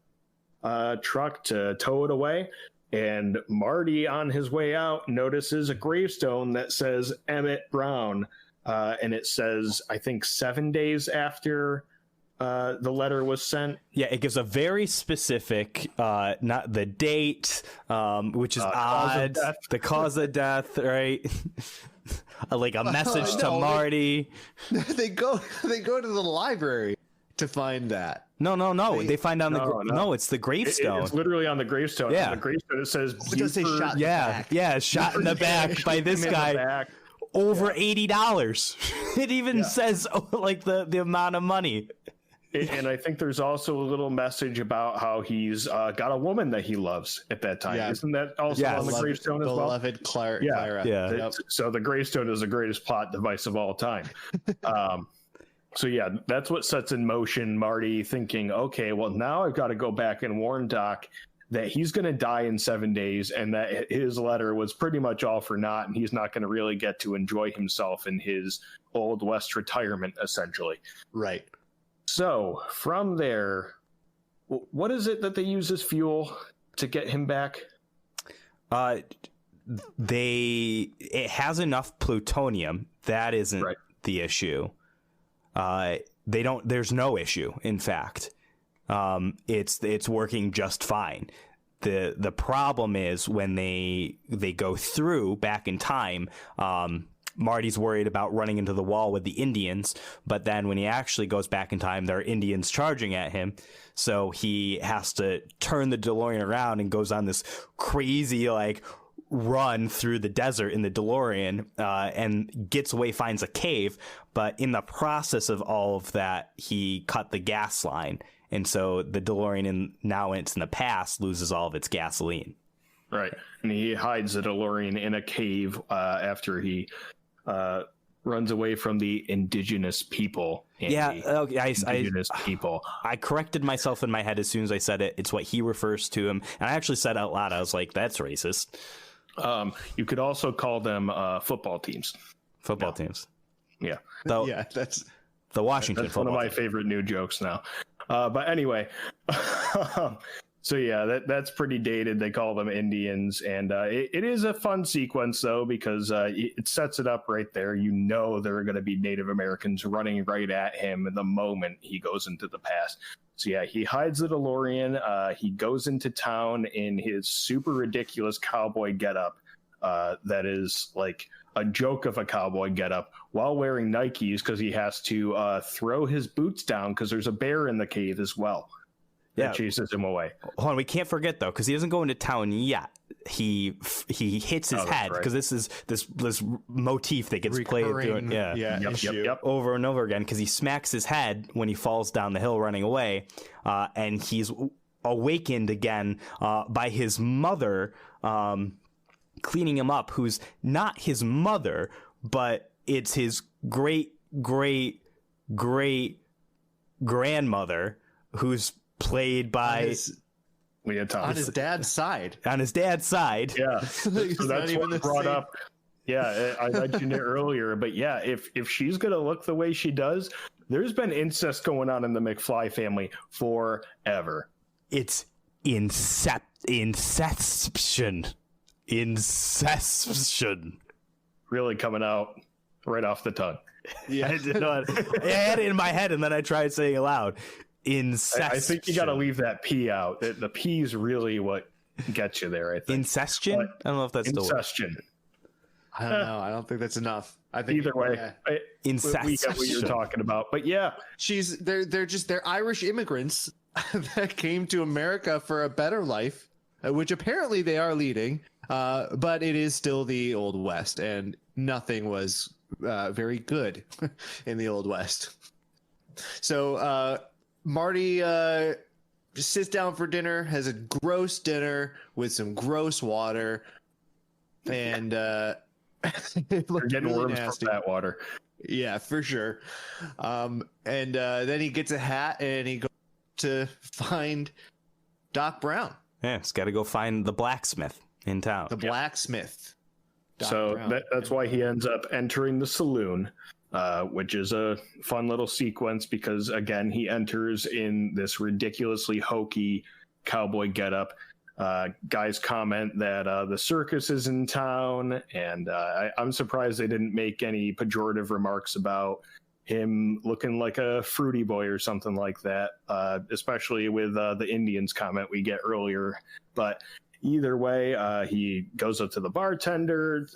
truck to tow it away. And Marty, on his way out, notices a gravestone that says Emmett Brown, and it says, I think, 7 days after the letter was sent. Yeah, it gives a very specific, not the date, which is odd, the cause of death, right? Like a message to Marty. They go to the library to find that. No. They find on the it's the gravestone. It's literally on the gravestone. Yeah. On the gravestone it says It does say shot in the back. Yeah, shot in the back by this guy. Over $80. It even says like the amount of money. And I think there's also a little message about how he's got a woman that he loves at that time. Yeah. Isn't that also on the gravestone as well? Beloved Clara. Yeah. Yep. So the gravestone is the greatest plot device of all time. So yeah, that's what sets in motion Marty thinking, okay, well, now I've got to go back and warn Doc that he's going to die in 7 days, and that his letter was pretty much all for naught, and he's not going to really get to enjoy himself in his Old West retirement, essentially. Right. So from there, what is it that they use as fuel to get him back? It has enough plutonium. That isn't the issue. There's no issue. In fact, it's working just fine. The problem is when they go through back in time, Marty's worried about running into the wall with the Indians, but then when he actually goes back in time, there are Indians charging at him. So he has to turn the DeLorean around and goes on this crazy run through the desert in the DeLorean, and gets away, finds a cave. But in the process of all of that, he cut the gas line. And so the DeLorean, now it's in the past, loses all of its gasoline. Right. And he hides the DeLorean in a cave after he runs away from the indigenous people. Indigenous people. I corrected myself in my head as soon as I said it. It's what he refers to him. And I actually said out loud, I was like, that's racist. You could also call them football teams. Football teams. Yeah. That's the Washington that's football one of my team. favorite new jokes now. But anyway, so yeah, that's pretty dated. They call them Indians, and it is a fun sequence though, because it sets it up right there. You know there are going to be Native Americans running right at him the moment he goes into the past. So yeah, he hides the DeLorean. He goes into town in his super ridiculous cowboy getup. That is like a joke of a cowboy getup, while wearing Nikes, because he has to throw his boots down because there's a bear in the cave as well. Yeah, that chases him away. Hold on, we can't forget though, because he doesn't go into town yet. He hits his head, because this is this motif that gets played through it, over and over again, because he smacks his head when he falls down the hill running away, and he's awakened again by his mother cleaning him up, who's not his mother, but it's his great grandmother, who's played by on his dad's side. On his dad's side. Yeah. So that's what brought up. Yeah, I mentioned it earlier, but yeah, if she's gonna look the way she does, there's been incest going on in the McFly family forever. It's inception. Really coming out right off the tongue. Yeah, I had it in my head, and then I tried saying it loud. Incestion. I think you got to leave that P out. The P is really what gets you there, I think. Incestion? I don't know if that's incestion. I don't know. I don't think that's enough. I think either way, incession. We get what you're talking about. But yeah, they're Irish immigrants that came to America for a better life, which apparently they are leading. But it is still the Old West, and nothing was very good in the Old West. So Marty just sits down for dinner, has a gross dinner with some gross water, and It You're looked getting really worms nasty. from that water. Yeah, for sure. And then he gets a hat and he goes to find Doc Brown, Yeah, he's got to go find the blacksmith in town. the blacksmith. Doc So Brown. that's why he ends up entering the saloon, which is a fun little sequence because, again, he enters in this ridiculously hokey cowboy getup. Guys comment that the circus is in town, and I'm surprised they didn't make any pejorative remarks about him looking like a fruity boy or something like that, especially with the Indians comment we get earlier. But either way, he goes up to the bartender.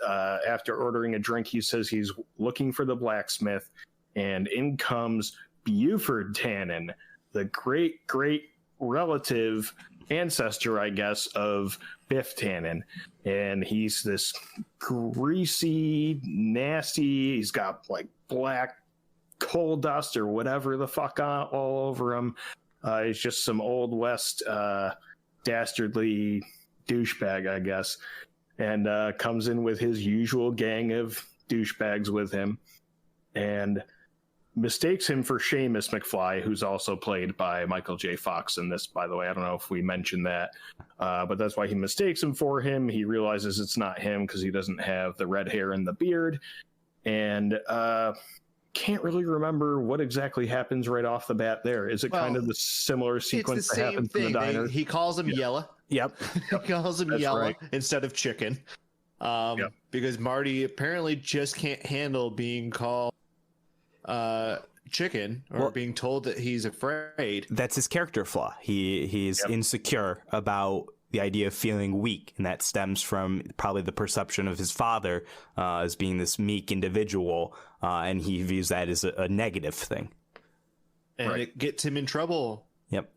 After ordering a drink, he says he's looking for the blacksmith, and in comes Buford Tannen, the great relative ancestor, I guess, of Biff Tannen. And he's this greasy, nasty, he's got like black coal dust or whatever the fuck all over him. He's just some old West dastardly douchebag, I guess, and comes in with his usual gang of douchebags with him and mistakes him for Seamus McFly, who's also played by Michael J. Fox in this, by the way. I don't know if we mentioned that, but that's why he mistakes him for him. He realizes it's not him because he doesn't have the red hair and the beard, and can't really remember what exactly happens right off the bat there. Is it kind of the similar sequence it's the that same happens thing. in the diner? He calls him Yella. Yep. He calls him That's Yella right. instead of Chicken. Because Marty apparently just can't handle being called Chicken or being told that he's afraid. That's his character flaw. He's insecure about the idea of feeling weak, and that stems from probably the perception of his father as being this meek individual, and he views that as a negative thing. And it gets him in trouble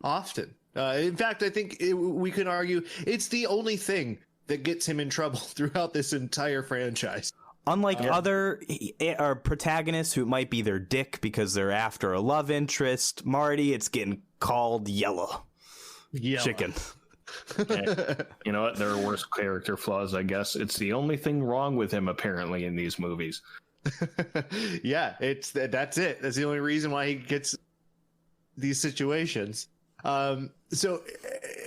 often. In fact, I think we can argue it's the only thing that gets him in trouble throughout this entire franchise. Unlike other protagonists who might be their dick because they're after a love interest, Marty, it's getting called Yellow. Chicken. You know what? There are worse character flaws, I guess. It's the only thing wrong with him, apparently, in these movies. Yeah, that's it. That's the only reason why he gets these situations. So,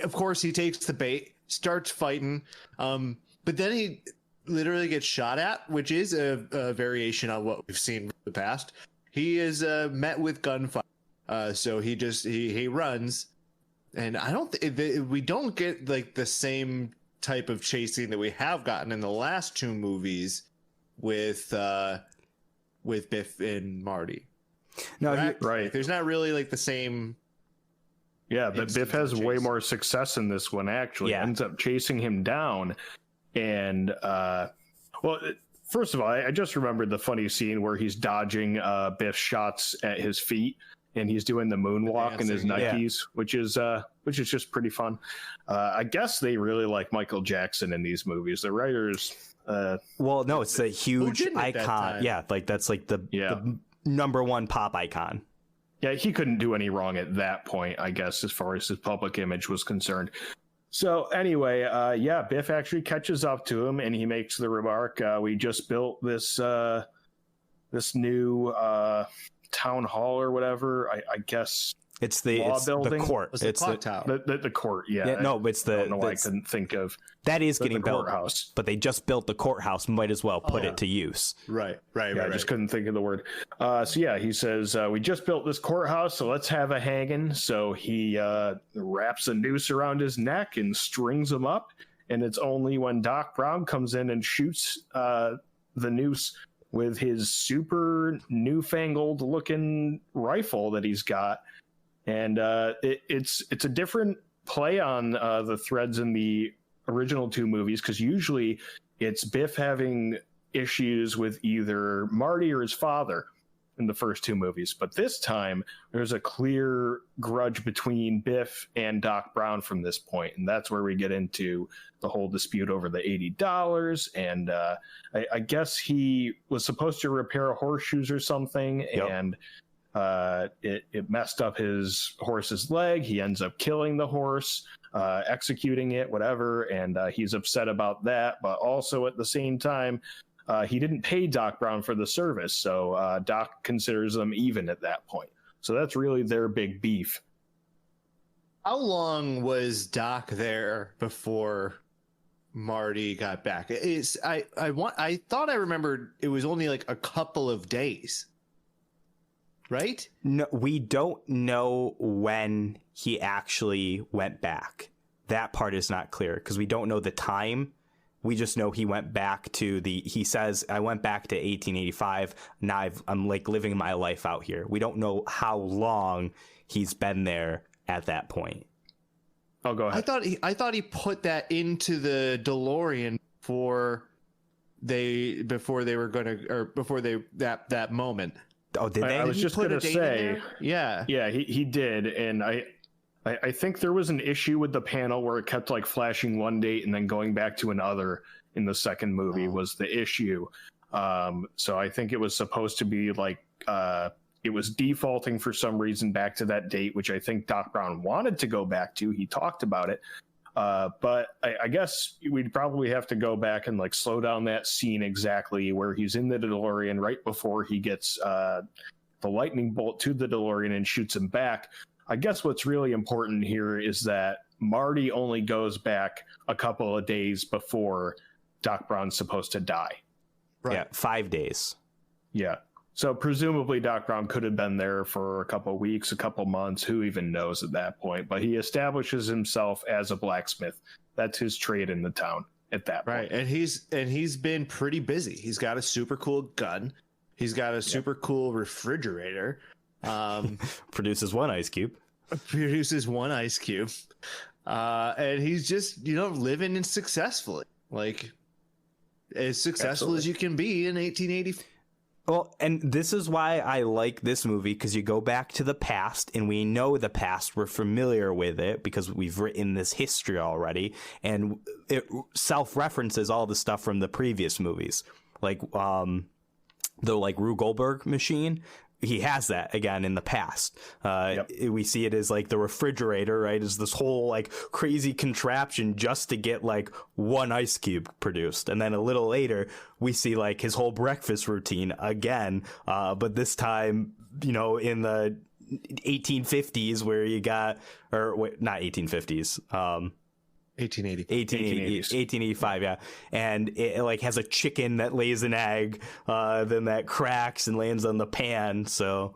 of course, he takes the bait, starts fighting, but then he literally gets shot at, which is a variation on what we've seen in the past. He is met with gunfire, so he runs, and I don't we don't get like the same type of chasing that we have gotten in the last two movies with Biff and Marty. No, right. There's not really like the same. Yeah, but Biff has way more success in this one, actually. Yeah. Ends up chasing him down. And, well, first of all, I just remembered the funny scene where he's dodging Biff's shots at his feet, and he's doing the moonwalk in his Nikes, which is just pretty fun. I guess they really like Michael Jackson in these movies. The writers... well, no, it's a huge icon. Yeah, like that's like the number one pop icon. Yeah, he couldn't do any wrong at that point, I guess, as far as his public image was concerned. So anyway, Biff actually catches up to him, and he makes the remark, we just built this new town hall or whatever. I guess it's the court. It's the clock tower. The court, yeah. No, it's the. I don't know why I couldn't think of. That is getting built, courthouse. But they just built the courthouse. Might as well put it to use. Right. I just couldn't think of the word. He says, we just built this courthouse, so let's have a hanging. So he wraps a noose around his neck and strings him up. And it's only when Doc Brown comes in and shoots the noose with his super newfangled looking rifle that he's got. And it's a different play on the threads in the original two movies, because usually it's Biff having issues with either Marty or his father in the first two movies. But this time, there's a clear grudge between Biff and Doc Brown from this point. And that's where we get into the whole dispute over the $80. And I guess he was supposed to repair horseshoes or something. Yep. And it messed up his horse's leg. He ends up killing the horse, executing it, whatever. And he's upset about that. But also at the same time, he didn't pay Doc Brown for the service, so Doc considers them even at that point. So that's really their big beef. How long was Doc there before Marty got back? I thought I remembered it was only like a couple of days, right? No, we don't know when he actually went back. That part is not clear because we don't know the time. We just know he went back to he says, I went back to 1885. Now I'm like living my life out here. We don't know how long he's been there at that point. Oh, go ahead. I thought he put that into the DeLorean before they were going to, or before that moment. Oh, did they? I was just going to say, yeah, he did. And I think there was an issue with the panel where it kept like flashing one date and then going back to another in the second movie was the issue. So I think it was supposed to be like it was defaulting for some reason back to that date, which I think Doc Brown wanted to go back to. He talked about it. But I guess we'd probably have to go back and like slow down that scene exactly where he's in the DeLorean right before he gets the lightning bolt to the DeLorean and shoots him back. I guess what's really important here is that Marty only goes back a couple of days before Doc Brown's supposed to die. Right. Yeah, 5 days. Yeah. So presumably Doc Brown could have been there for a couple of weeks, a couple months, who even knows at that point. But he establishes himself as a blacksmith. That's his trade in the town at that point. Right. And he's been pretty busy. He's got a super cool gun. He's got a super cool refrigerator. Produces one ice cube. And he's just, living successfully, like as successful as you can be in 1880. Well, and this is why I like this movie, because you go back to the past and we know the past. We're familiar with it because we've written this history already, and it self-references all the stuff from the previous movies, like the Rube Goldberg machine. He has that again in the past. We see it as like the refrigerator, right? Is this whole like crazy contraption just to get like one ice cube produced. And then a little later, we see like his whole breakfast routine again. But this time, in the 1850s where you got, or wait, not 1850s. 1885, yeah. And it like has a chicken that lays an egg, then that cracks and lands on the pan. So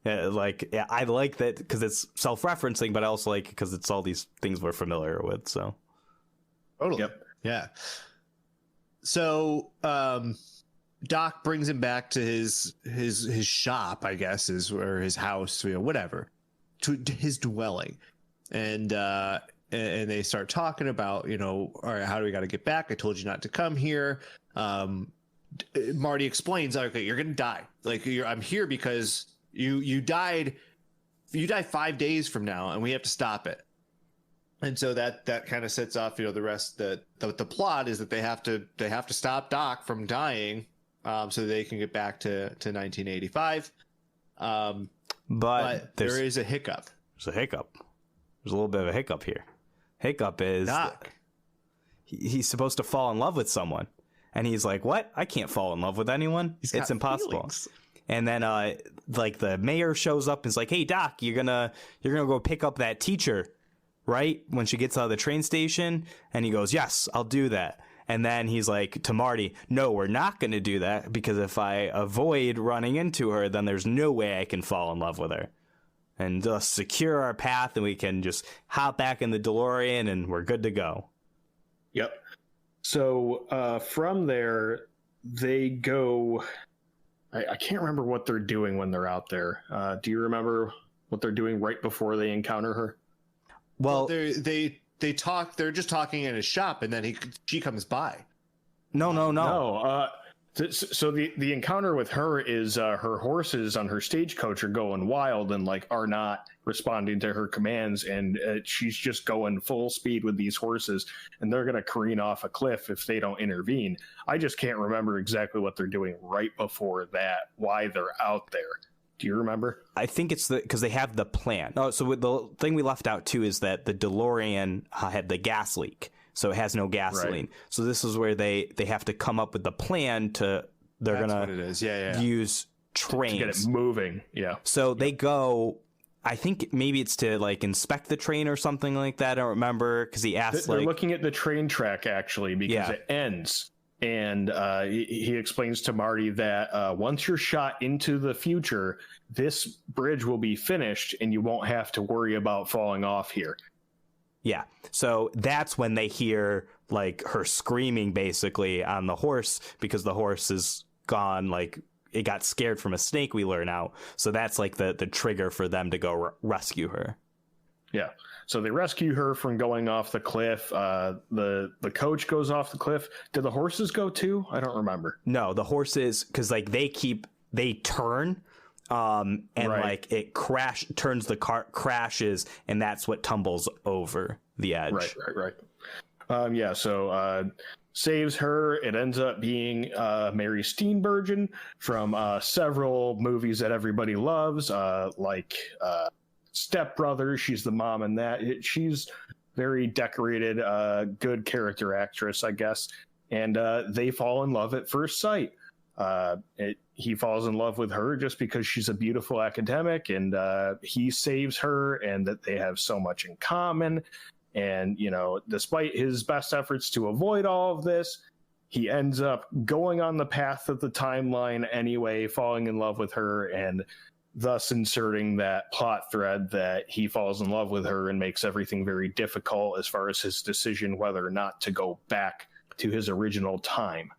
I like that because it's self-referencing, but I also like it because it's all these things we're familiar with. So totally. Yep. Yeah. So Doc brings him back to his shop, I guess, or his house, whatever, to his dwelling. And they start talking about, all right, how do we got to get back? I told you not to come here. Marty explains, okay, you're going to die. Like I'm here because you died 5 days from now and we have to stop it. And so that kind of sets off, the rest, the plot is that they have to stop Doc from dying, so they can get back to 1985. But there is a hiccup. There's a hiccup. There's a little bit of a hiccup here. Hiccup is Doc. He's supposed to fall in love with someone, and he's like, "What? I can't fall in love with anyone. It's impossible." Feelings. And then, like the mayor shows up and is like, "Hey, Doc, you're gonna go pick up that teacher, right? When she gets out of the train station." And he goes, "Yes, I'll do that." And then he's like to Marty, "No, we're not going to do that because if I avoid running into her, then there's no way I can fall in love with her." And just secure our path, and we can just hop back in the DeLorean, and we're good to go. Yep. So from there, they go. I can't remember what they're doing when they're out there. Do you remember what they're doing right before they encounter her? Well, they talk. They're just talking in his shop, and then she comes by. No. So the encounter with her is her horses on her stagecoach are going wild and like are not responding to her commands, and she's just going full speed with these horses, and they're going to careen off a cliff if they don't intervene. I just can't remember exactly what they're doing right before that, why they're out there. Do you remember? I think it's because they have the plan. Oh, so the thing we left out too is that the DeLorean had the gas leak. so it has no gasoline. Right. So this is where they have to come up with the plan to they're That's gonna what it is. Yeah. use trains to get it moving. Yeah. So they go. I think maybe it's to like inspect the train or something like that. I don't remember because he asks. They're looking at the train track actually because Yeah. it ends, and he explains to Marty that once you're shot into the future, this bridge will be finished, and you won't have to worry about falling off here. Yeah. So that's when they hear like her screaming basically on the horse because the horse is gone. Like it got scared from a snake, we learn out. So that's like the trigger for them to go rescue her. Yeah. So they rescue her from going off the cliff. The coach goes off the cliff. Did the horses go too? I don't remember. No, the horses, because like they turn and Right. like it turns the car, crashes, and that's what tumbles over the edge. Right. Yeah, so saves her. It ends up being Mary Steenburgen from several movies that everybody loves, like Step Brothers. She's the mom in that. She's very decorated, good character actress, I guess. And they fall in love at first sight. He falls in love with her just because she's a beautiful academic, and he saves her, and that they have so much in common. And, you know, despite his best efforts to avoid all of this, he ends up going on the path of the timeline anyway, falling in love with her, and thus inserting that plot thread that he falls in love with her and makes everything very difficult as far as his decision whether or not to go back to his original time.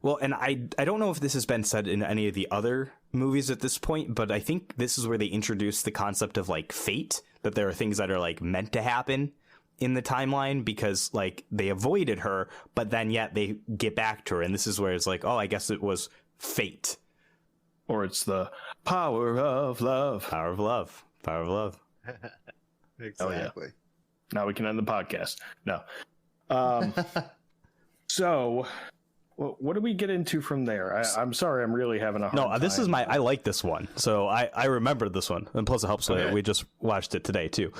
Well, and I don't know if this has been said in any of the other movies at this point, but I think this is where they introduce the concept of like fate, that there are things that are like meant to happen in the timeline because like they avoided her, but then yet they get back to her. And this is where it's like, oh, I guess it was fate. Or it's the power of love. Power of love. Power of love. Exactly. Now we can end the podcast. No. So what do we get into from there? I'm sorry, I'm really having a hard time. No, this is I like this one. So I remember this one. And plus it helps that we just watched it today too.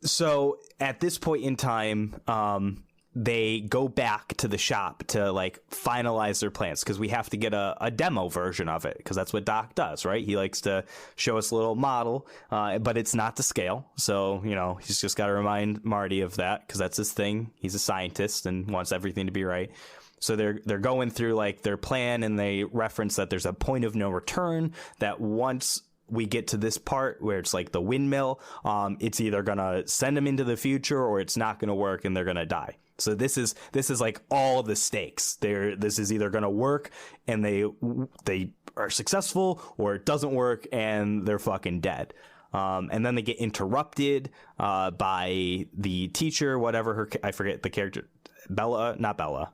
So at this point in time, they go back to the shop to like finalize their plans because we have to get a demo version of it because that's what Doc does, right? He likes to show us a little model, but it's not to scale. So, you know, he's just got to remind Marty of that because that's his thing. He's a scientist and wants everything to be right. So they're going through like their plan, and they reference that there's a point of no return, that once we get to this part where it's like the windmill, it's either gonna send them into the future or it's not gonna work and they're gonna die. So this is like all the stakes. This is either gonna work and they are successful, or it doesn't work and they're fucking dead. And then they get interrupted by the teacher, whatever I forget the character, not Bella.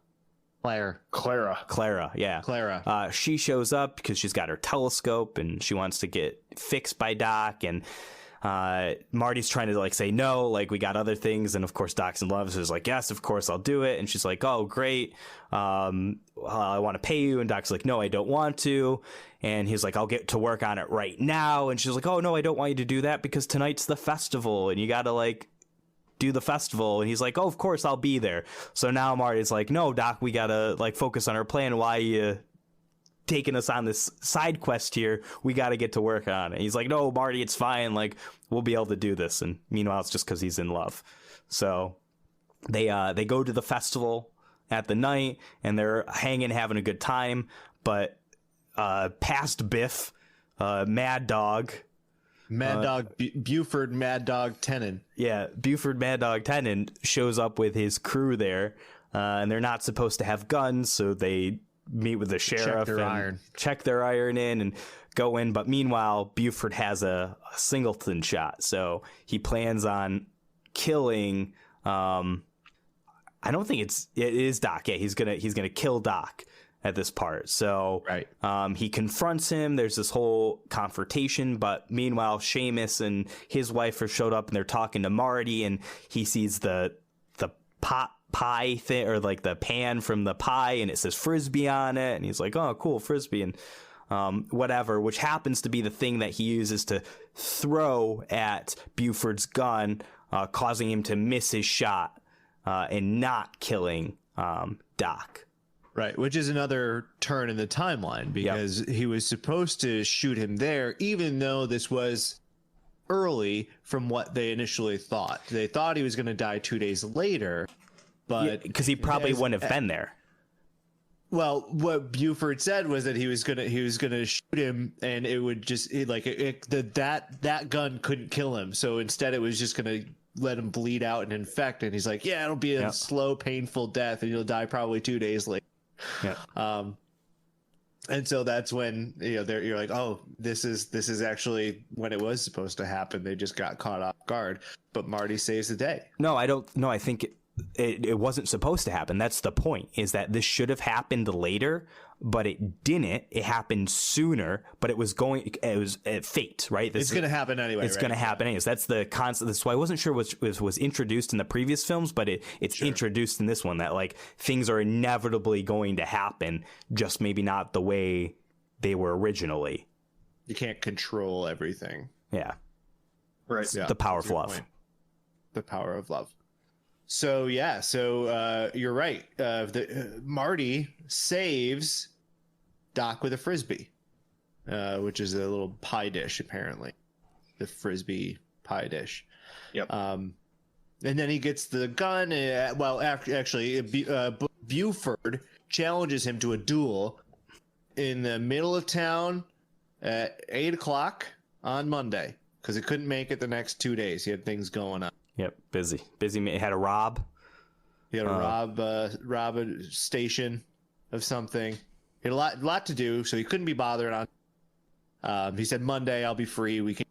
Clara, yeah. Clara. She shows up because she's got her telescope and she wants to get fixed by Doc, and Marty's trying to like say no, like we got other things, and of course Doc's in love, so he's like, yes, of course I'll do it, and she's like, oh great, I want to pay you, and Doc's like, no, I don't want to, and he's like, I'll get to work on it right now, and she's like, oh no, I don't want you to do that because tonight's the festival and you gotta like do the festival. And he's like, oh, of course I'll be there. So now Marty's like, no, Doc, we gotta like focus on our plan. Why are you taking us on this side quest here? We gotta get to work on it. He's like, no, Marty, it's fine, like we'll be able to do this. And meanwhile it's just because he's in love. So they go to the festival at the night and they're hanging, having a good time, but past Biff, Mad Dog Buford Mad Dog Tennant. Yeah, Buford Mad Dog Tennant shows up with his crew there, and they're not supposed to have guns, so they meet with the sheriff check their iron in and go in. But meanwhile, Buford has a singleton shot, so he plans on killing. I don't think it is Doc. Yeah, he's gonna kill Doc at this part. So he confronts him. There's this whole confrontation, but meanwhile Seamus and his wife have showed up and they're talking to Marty, and he sees the pie thing, or like the pan from the pie, and it says Frisbee on it, and he's like, oh cool, Frisbee, and whatever, which happens to be the thing that he uses to throw at Buford's gun, causing him to miss his shot. and not killing Doc. Right, which is another turn in the timeline, because he was supposed to shoot him there, even though this was early from what they initially thought. They thought he was going to die 2 days later, but because he probably wouldn't have been there. Well, what Buford said was that he was gonna shoot him, and it would just that gun couldn't kill him. So instead, it was just gonna let him bleed out and infect. And he's like, "Yeah, it'll be a slow, painful death, and you'll die probably 2 days later." Yeah. And so that's when you're like, "Oh, this is actually when it was supposed to happen. They just got caught off guard." But Marty saves the day. No, I don't. No, I think it wasn't supposed to happen. That's the point, is that this should have happened later, but it didn't. It happened sooner, but it was fate, right? It's going to happen anyway. It's going to happen anyways. That's the concept. That's why I wasn't sure was introduced in the previous films, but it's introduced in this one, that like things are inevitably going to happen, just maybe not the way they were originally. You can't control everything. Yeah. Right. Yeah, the power of love. Point. The power of love. So you're right. Marty saves Doc with a frisbee, which is a little pie dish, apparently, the frisbee pie dish. Yep. And then he gets the gun. Buford challenges him to a duel in the middle of town at 8:00 on Monday, because he couldn't make it the next 2 days. He had things going on. Yep, busy. He had a rob. He had to rob a station of something. He had a lot to do, so he couldn't be bothered on. He said, "Monday I'll be free. We can,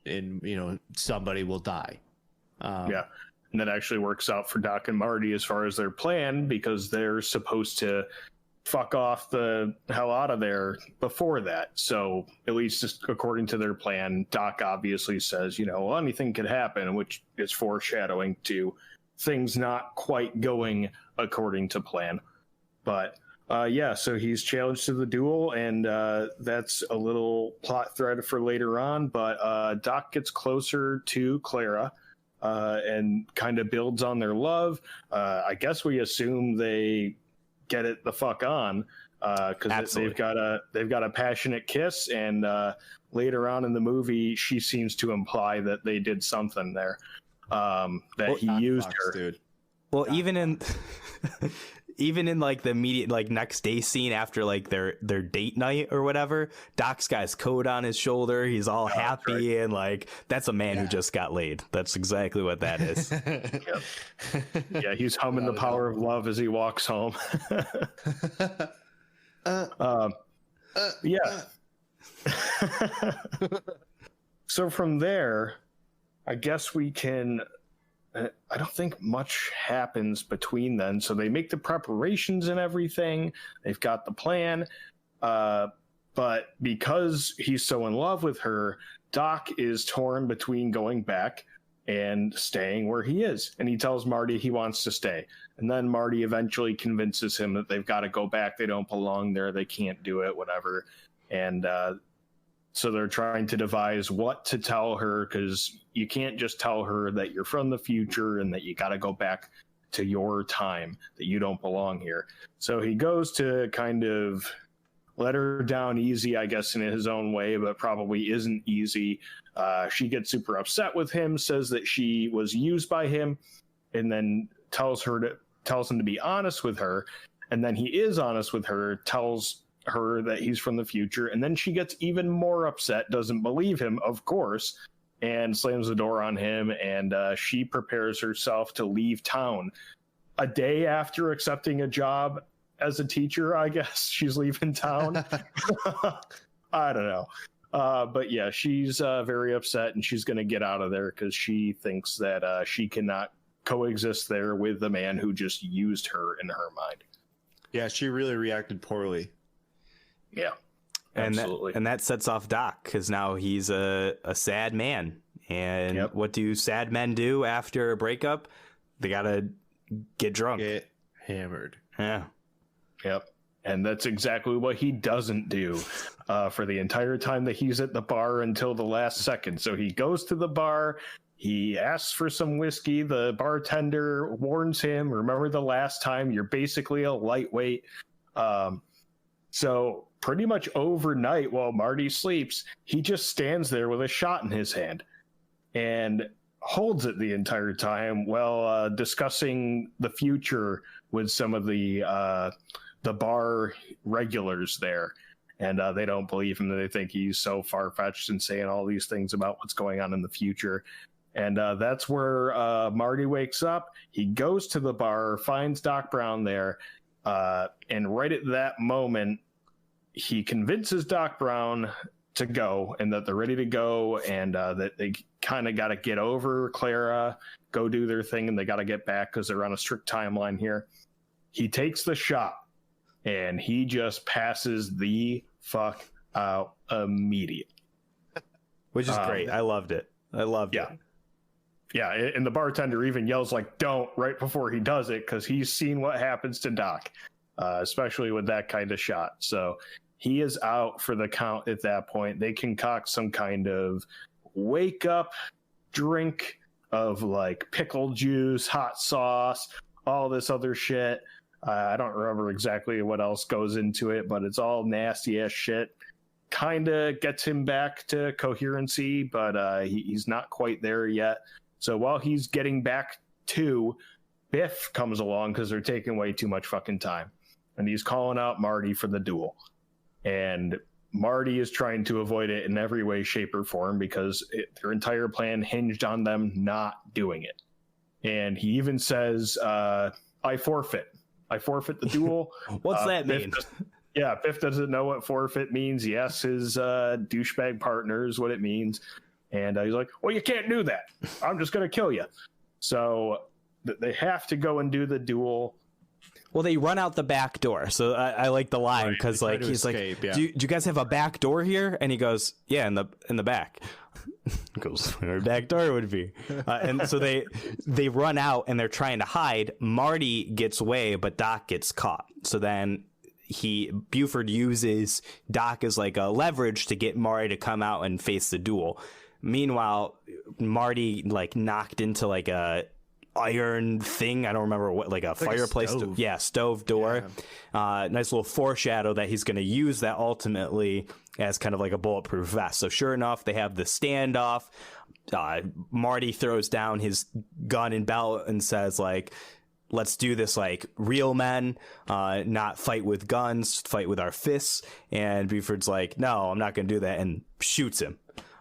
and somebody will die." Yeah, and that actually works out for Doc and Marty as far as their plan, because they're supposed to fuck off the hell out of there before that. So at least just according to their plan, Doc obviously says, anything could happen, which is foreshadowing to things not quite going according to plan. But so he's challenged to the duel, and that's a little plot thread for later on. But Doc gets closer to Clara and kind of builds on their love. I guess we assume they get it the fuck on, because they've got a passionate kiss, and later on in the movie she seems to imply that they did something there, that he used her. Dude. Well, even in like the immediate like next day scene after like their date night or whatever, Doc's got his coat on his shoulder, he's all happy, and like that's a man who just got laid. That's exactly what that is. Yeah, he's humming the power of love as he walks home. So from there, I guess we can. I don't think much happens between then. So they make the preparations and everything. They've got the plan. But because he's so in love with her, Doc is torn between going back and staying where he is. And he tells Marty he wants to stay. And then Marty eventually convinces him that they've got to go back. They don't belong there. They can't do it, whatever. And so they're trying to devise what to tell her, because you can't just tell her that you're from the future and that you got to go back to your time, that you don't belong here. So he goes to kind of let her down easy, I guess, in his own way, but probably isn't easy. She gets super upset with him, says that she was used by him, and then tells him to be honest with her. And then he is honest with her, tells her that he's from the future, and then she gets even more upset, doesn't believe him, of course, and slams the door on him, and she prepares herself to leave town. A day after accepting a job as a teacher, I guess she's leaving town. I don't know. But yeah, she's very upset, and she's going to get out of there because she thinks that she cannot coexist there with the man who just used her in her mind. Yeah, she really reacted poorly. Yeah, absolutely. And that sets off Doc, because now he's a sad man. And what do sad men do after a breakup? They gotta get drunk. Get hammered. Yeah. Yep. And that's exactly what he doesn't do for the entire time that he's at the bar until the last second. So he goes to the bar, He asks for some whiskey. The bartender warns him, remember the last time, you're basically a lightweight. So pretty much overnight while Marty sleeps, he just stands there with a shot in his hand and holds it the entire time while discussing the future with some of the bar regulars there. And they don't believe him. They think he's so far-fetched and saying all these things about what's going on in the future. And that's where Marty wakes up. He goes to the bar, finds Doc Brown there. And right at that moment, he convinces Doc Brown to go and that they're ready to go and that they kind of got to get over Clara, go do their thing, and they got to get back because they're on a strict timeline here. He takes the shot and he just passes the fuck out immediately. Which is great. I loved it. I loved it. Yeah, and the bartender even yells like, don't, right before he does it, because he's seen what happens to Doc, especially with that kind of shot. So he is out for the count at that point. They concoct some kind of wake-up drink of like pickle juice, hot sauce, all this other shit. I don't remember exactly what else goes into it, but it's all nasty-ass shit. Kind of gets him back to coherency, but he's not quite there yet. So while he's getting back to, Biff comes along because they're taking way too much fucking time. And he's calling out Marty for the duel. And Marty is trying to avoid it in every way, shape, or form because their entire plan hinged on them not doing it. And he even says, I forfeit. I forfeit the duel. What's that mean? Biff doesn't know what forfeit means. He asks his douchebag partners what it means. And he's like, well, you can't do that. I'm just going to kill you. So they have to go and do the duel. Well, they run out the back door. So I like the line because like he's escape, like, do you guys have a back door here? And he goes, yeah, in the back. Goes where back door would be. And so they run out and they're trying to hide. Marty gets away, but Doc gets caught. So then Buford uses Doc as like a leverage to get Marty to come out and face the duel. Meanwhile, Marty like knocked into like a iron thing. I don't remember what, like a fireplace. Stove door. Yeah. Nice little foreshadow that he's going to use that ultimately as kind of like a bulletproof vest. So sure enough, they have the standoff. Marty throws down his gun and belt and says like, let's do this like real men, not fight with guns, fight with our fists. And Buford's like, no, I'm not going to do that, and shoots him.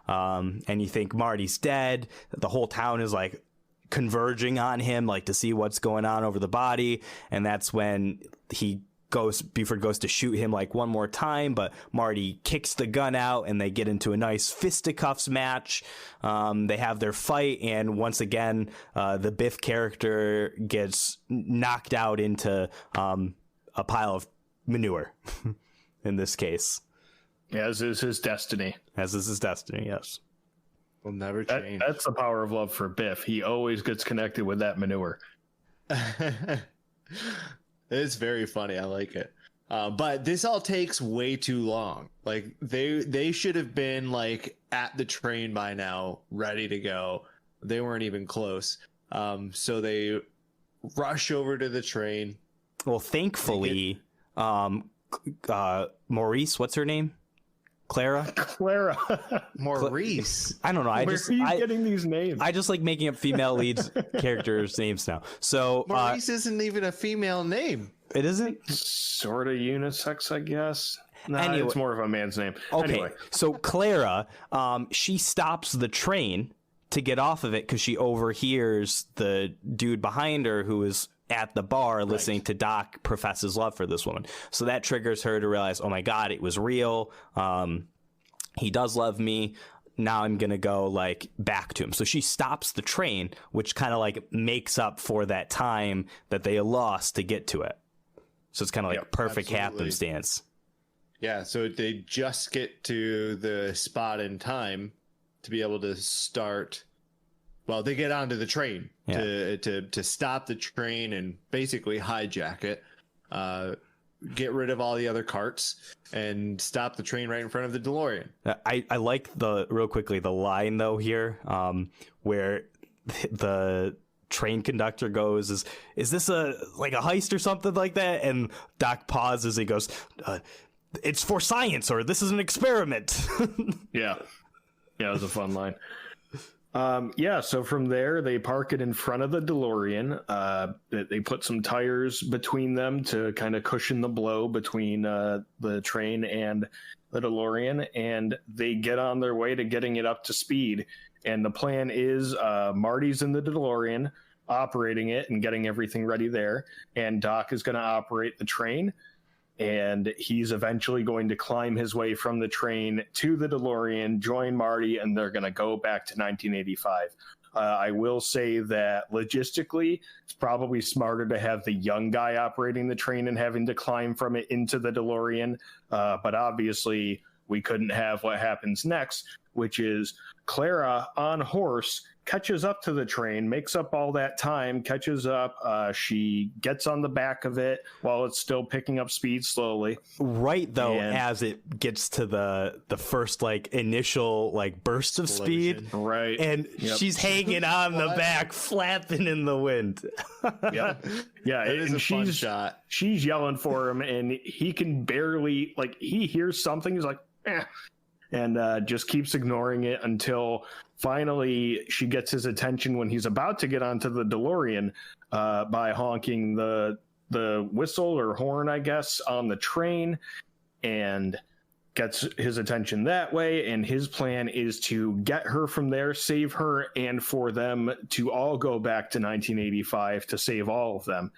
And you think Marty's dead. The whole town is like converging on him, like to see what's going on over the body. And that's when Buford goes to shoot him like one more time, but Marty kicks the gun out and they get into a nice fisticuffs match. They have their fight, and once again, the Biff character gets knocked out into a pile of manure in this case. As is his destiny. As is his destiny, yes. Will never change. That's the power of love for Biff. He always gets connected with that manure. It's very funny. I like it. But this all takes way too long. Like they should have been like at the train by now, ready to go. They weren't even close. So they rush over to the train. Well, thankfully, Maurice, what's her name? Clara. Maurice. I don't know. Where are you getting these names? I just like making up female leads characters' names now. So Maurice isn't even a female name. It isn't? Sort of unisex, I guess. No, anyway, it's more of a man's name. Okay. Anyway. So Clara, she stops the train to get off of it because she overhears the dude behind her who is at the bar listening to Doc profess his love for this woman. So that triggers her to realize, oh my God, it was real. He does love me. Now I'm going to go like back to him. So she stops the train, which kind of like makes up for that time that they lost to get to it. So it's kind of like perfect happenstance. Yeah. So they just get to the spot in time to be able to start. Well, they get onto the train to stop the train and basically hijack it, get rid of all the other carts, and stop the train right in front of the DeLorean. I like the line though here, where the train conductor goes, is this a heist or something like that? And Doc pauses. He goes, it's for science, or this is an experiment. Yeah, it was a fun line. So from there they park it in front of the DeLorean. They put some tires between them to kind of cushion the blow between the train and the DeLorean, and they get on their way to getting it up to speed. And the plan is Marty's in the DeLorean operating it and getting everything ready there, and Doc is going to operate the train, and he's eventually going to climb his way from the train to the DeLorean, join Marty, and they're going to go back to 1985. I will say that logistically, it's probably smarter to have the young guy operating the train and having to climb from it into the DeLorean. But obviously, we couldn't have what happens next, which is Clara on horse catches up to the train, makes up all that time, catches up. She gets on the back of it while it's still picking up speed slowly. Right, though, as it gets to the first initial burst of speed, right, and she's hanging on the back, flapping in the wind. Yep. Yeah, it is a fun shot. She's yelling for him, and he can barely he hears something. He's like, eh. And just keeps ignoring it until finally she gets his attention when he's about to get onto the DeLorean by honking the whistle or horn, I guess, on the train, and gets his attention that way. And his plan is to get her from there, save her, and for them to all go back to 1985 to save all of them.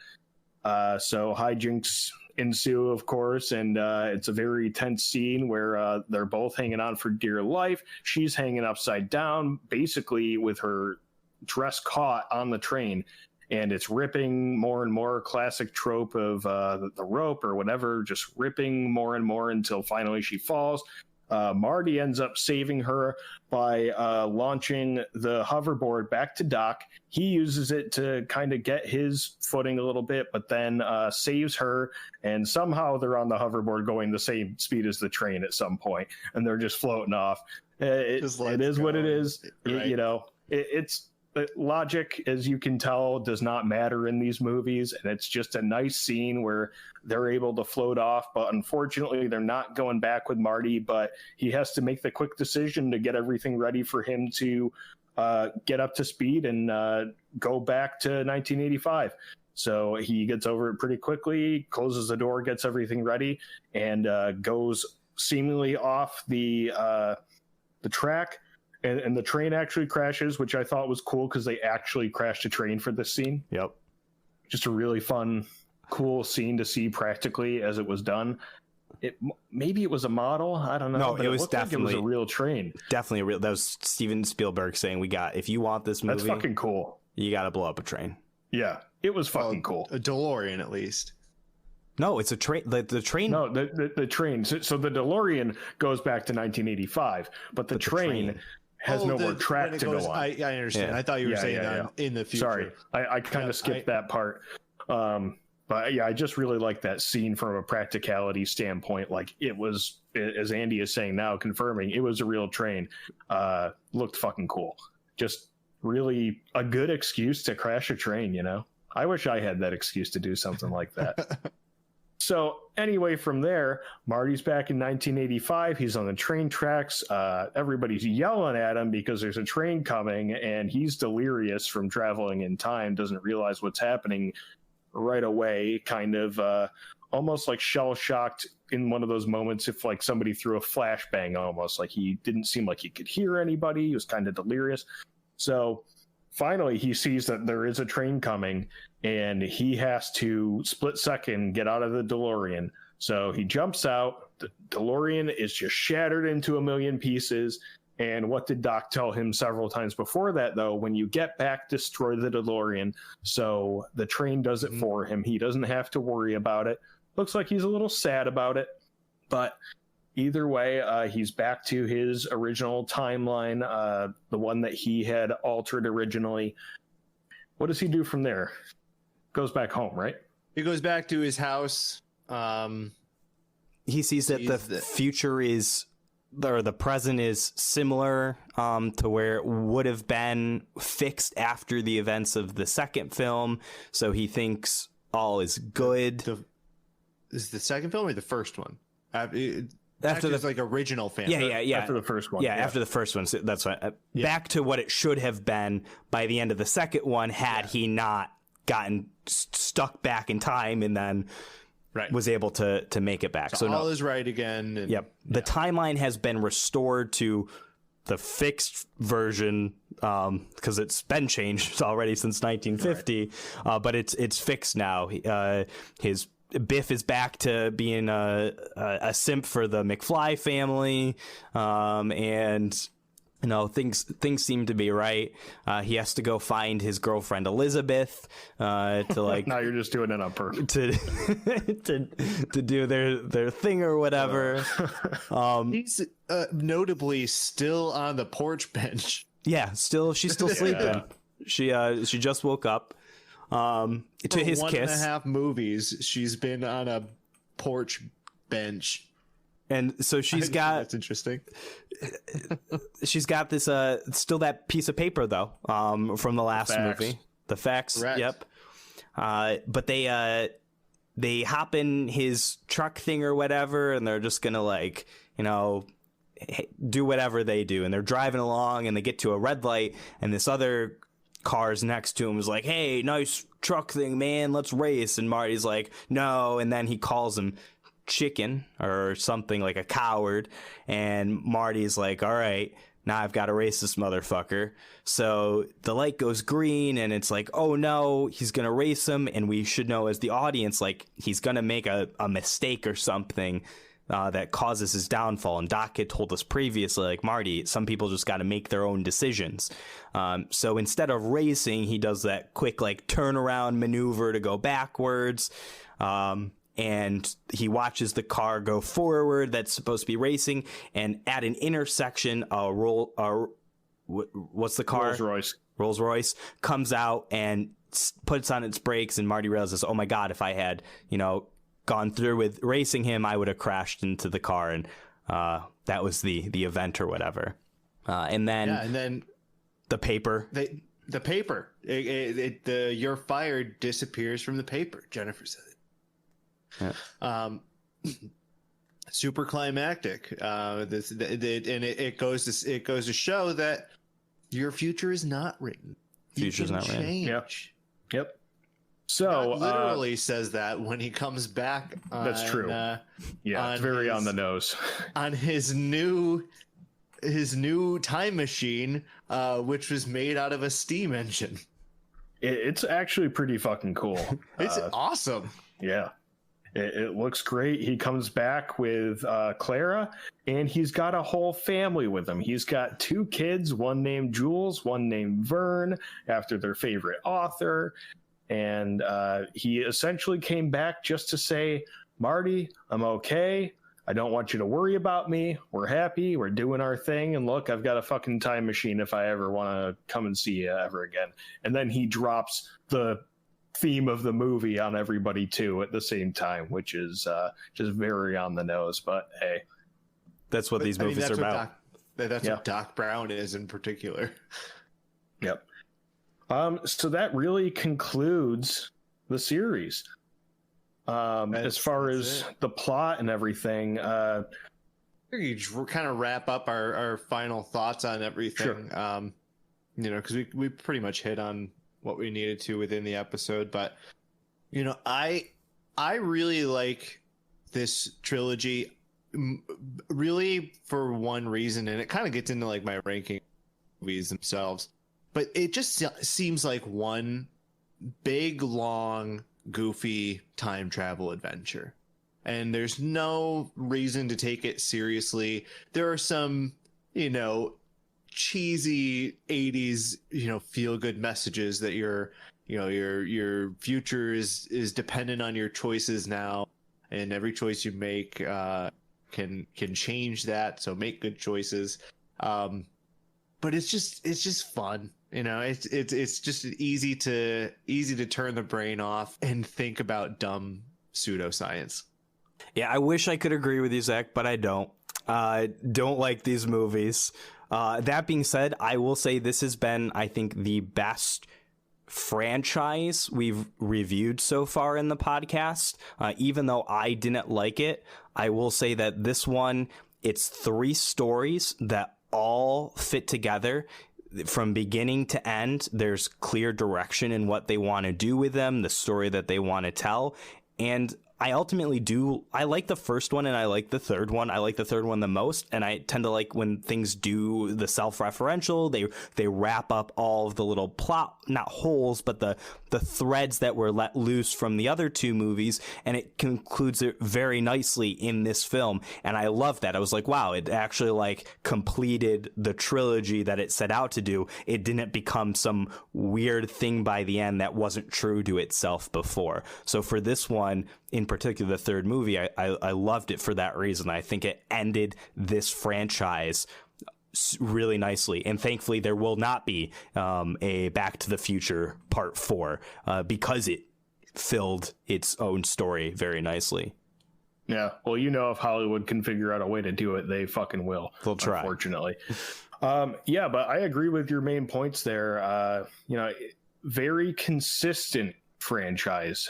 So hijinks ensue, of course, and it's a very tense scene where they're both hanging on for dear life. She's hanging upside down, basically with her dress caught on the train, and it's ripping more and more. Classic trope of the rope or whatever, just ripping more and more until finally she falls. Marty ends up saving her by launching the hoverboard back to Doc. He uses it to kind of get his footing a little bit, but then saves her, and somehow they're on the hoverboard going the same speed as the train at some point, and they're just floating off. It is what it is. Right. It's logic, as you can tell, does not matter in these movies, and it's just a nice scene where they're able to float off, but unfortunately they're not going back with Marty, but he has to make the quick decision to get everything ready for him to get up to speed and go back to 1985. So he gets over it pretty quickly, closes the door, gets everything ready, and goes seemingly off the track. And the train actually crashes, which I thought was cool because they actually crashed a train for this scene. Yep. Just a really fun, cool scene to see practically as it was done. Maybe it was a model. I don't know. No, but it was definitely like it was a real train. Definitely a real. That was Steven Spielberg saying, if you want this movie, that's fucking cool. You got to blow up a train. Yeah, it was fucking cool. A DeLorean, at least. No, it's a train. The train. No, the train. So the DeLorean goes back to 1985, but the train has no more track to go on. I understand. Yeah. I thought you were saying in the future. Sorry, I kind of skipped that part. But yeah, I just really like that scene from a practicality standpoint. Like, it was, as Andy is saying now, confirming it was a real train. Looked fucking cool. Just really a good excuse to crash a train, I wish I had that excuse to do something like that. So anyway, from there, Marty's back in 1985. He's on the train tracks. Everybody's yelling at him because there's a train coming, and he's delirious from traveling in time, doesn't realize what's happening right away, kind of almost like shell-shocked in one of those moments if somebody threw a flashbang, almost like he didn't seem like he could hear anybody. He was kind of delirious. So finally, he sees that there is a train coming, and he has to split second get out of the DeLorean. So he jumps out. The DeLorean is just shattered into a million pieces. And what did Doc tell him several times before that, though? When you get back, destroy the DeLorean. So the train does it for him. He doesn't have to worry about it. Looks like he's a little sad about it. But either way, he's back to his original timeline, the one that he had altered originally. What does he do from there? Goes back home, right? He goes back to his house. He sees that the future is the present is similar to where it would have been fixed after the events of the second film. So he thinks all is good. Is the second film or the first one? After the like original fan. Yeah. After the first one. Yeah, after the first one. So that's what. Back to what it should have been by the end of the second one, had he not gotten stuck back in time and then was able to make it back. So all is right again. And, yep. The timeline has been restored to the fixed version because it's been changed already since 1950, but it's fixed now. His Biff is back to being a simp for the McFly family, and things seem to be right. He has to go find his girlfriend Elizabeth to like. Now you're just doing it on purpose to do their thing or whatever. He's notably still on the porch bench. Yeah, she's still sleeping. She just woke up. To his kiss. 1.5 movies, she's been on a porch bench. And so that's interesting. She's got this still that piece of paper though from the last movie, the fax. Correct. Yep. But they hop in his truck thing or whatever, and they're just gonna like do whatever they do, and they're driving along and they get to a red light, and this other car's next to him is like, hey, nice truck thing, man, let's race. And Marty's like, no. And then he calls him chicken or something, like a coward. And Marty's like, all right, now I've got to race this motherfucker. So the light goes green and it's like, oh no, he's going to race him. And we should know as the audience, like, he's going to make a mistake or something that causes his downfall. And Doc had told us previously, like, Marty, some people just got to make their own decisions. So instead of racing, he does that quick, like, turnaround maneuver to go backwards. And he watches the car go forward that's supposed to be racing. And at an intersection, what's the car? Rolls Royce comes out and puts on its brakes. And Marty realizes, oh my God, if I had, gone through with racing him, I would have crashed into the car, and that was the event or whatever. And then the paper. The paper. The "you're fired" disappears from the paper. Jennifer said it. Yeah. Super climactic. And it goes to show that your future is not written. Future's not written. Yep. So literally says that when he comes back. That's true. It's very on the nose. On his new time machine, which was made out of a steam engine. It's actually pretty fucking cool. It's awesome. Yeah. It looks great. He comes back with Clara, and he's got a whole family with him. He's got 2 kids, one named Jules, one named Vern, after their favorite author. And he essentially came back just to say, Marty, I'm okay. I don't want you to worry about me. We're happy. We're doing our thing. And look, I've got a fucking time machine if I ever want to come and see you ever again. And then he drops the theme of the movie on everybody too at the same time, which is just very on the nose. But hey, that's what these movies are about. That's what Doc Brown is in particular. Yep. So that really concludes the series. As far as the plot and everything, you kind of wrap up our final thoughts on everything. Sure. Because we pretty much hit on what we needed to within the episode. But I really like this trilogy, really for one reason, and it kind of gets into like my ranking movies themselves. But it just seems like one big, long, goofy time travel adventure. And there's no reason to take it seriously. There are some, cheesy 80s, feel good messages that your future is dependent on your choices now. And every choice you make can change that. So make good choices. But it's just fun. It's just easy to turn the brain off and think about dumb pseudoscience. Yeah, I wish I could agree with you, Zach, but I don't. Don't like these movies. That being said, I will say this has been, I think, the best franchise we've reviewed so far in the podcast. Even though I didn't like it, I will say that this one, it's 3 stories that all fit together. From beginning to end, there's clear direction in what they want to do with them, the story that they want to tell. And I ultimately I like the first one and I like the third one. I like the third one the most, and I tend to like when things do the self-referential. They wrap up all of the little plot, not holes, but the threads that were let loose from the other 2 movies, and it concludes it very nicely in this film. And I love that. I was like, wow, it actually like completed the trilogy that it set out to do. It didn't become some weird thing by the end that wasn't true to itself before. So for this one in particular, the third movie, I loved it for that reason. I think it ended this franchise really nicely, and thankfully there will not be a Back to the Future Part 4 because it filled its own story very nicely. Yeah, well, if Hollywood can figure out a way to do it, they fucking will. They'll try, unfortunately. Yeah, but I agree with your main points there. Very consistent franchise.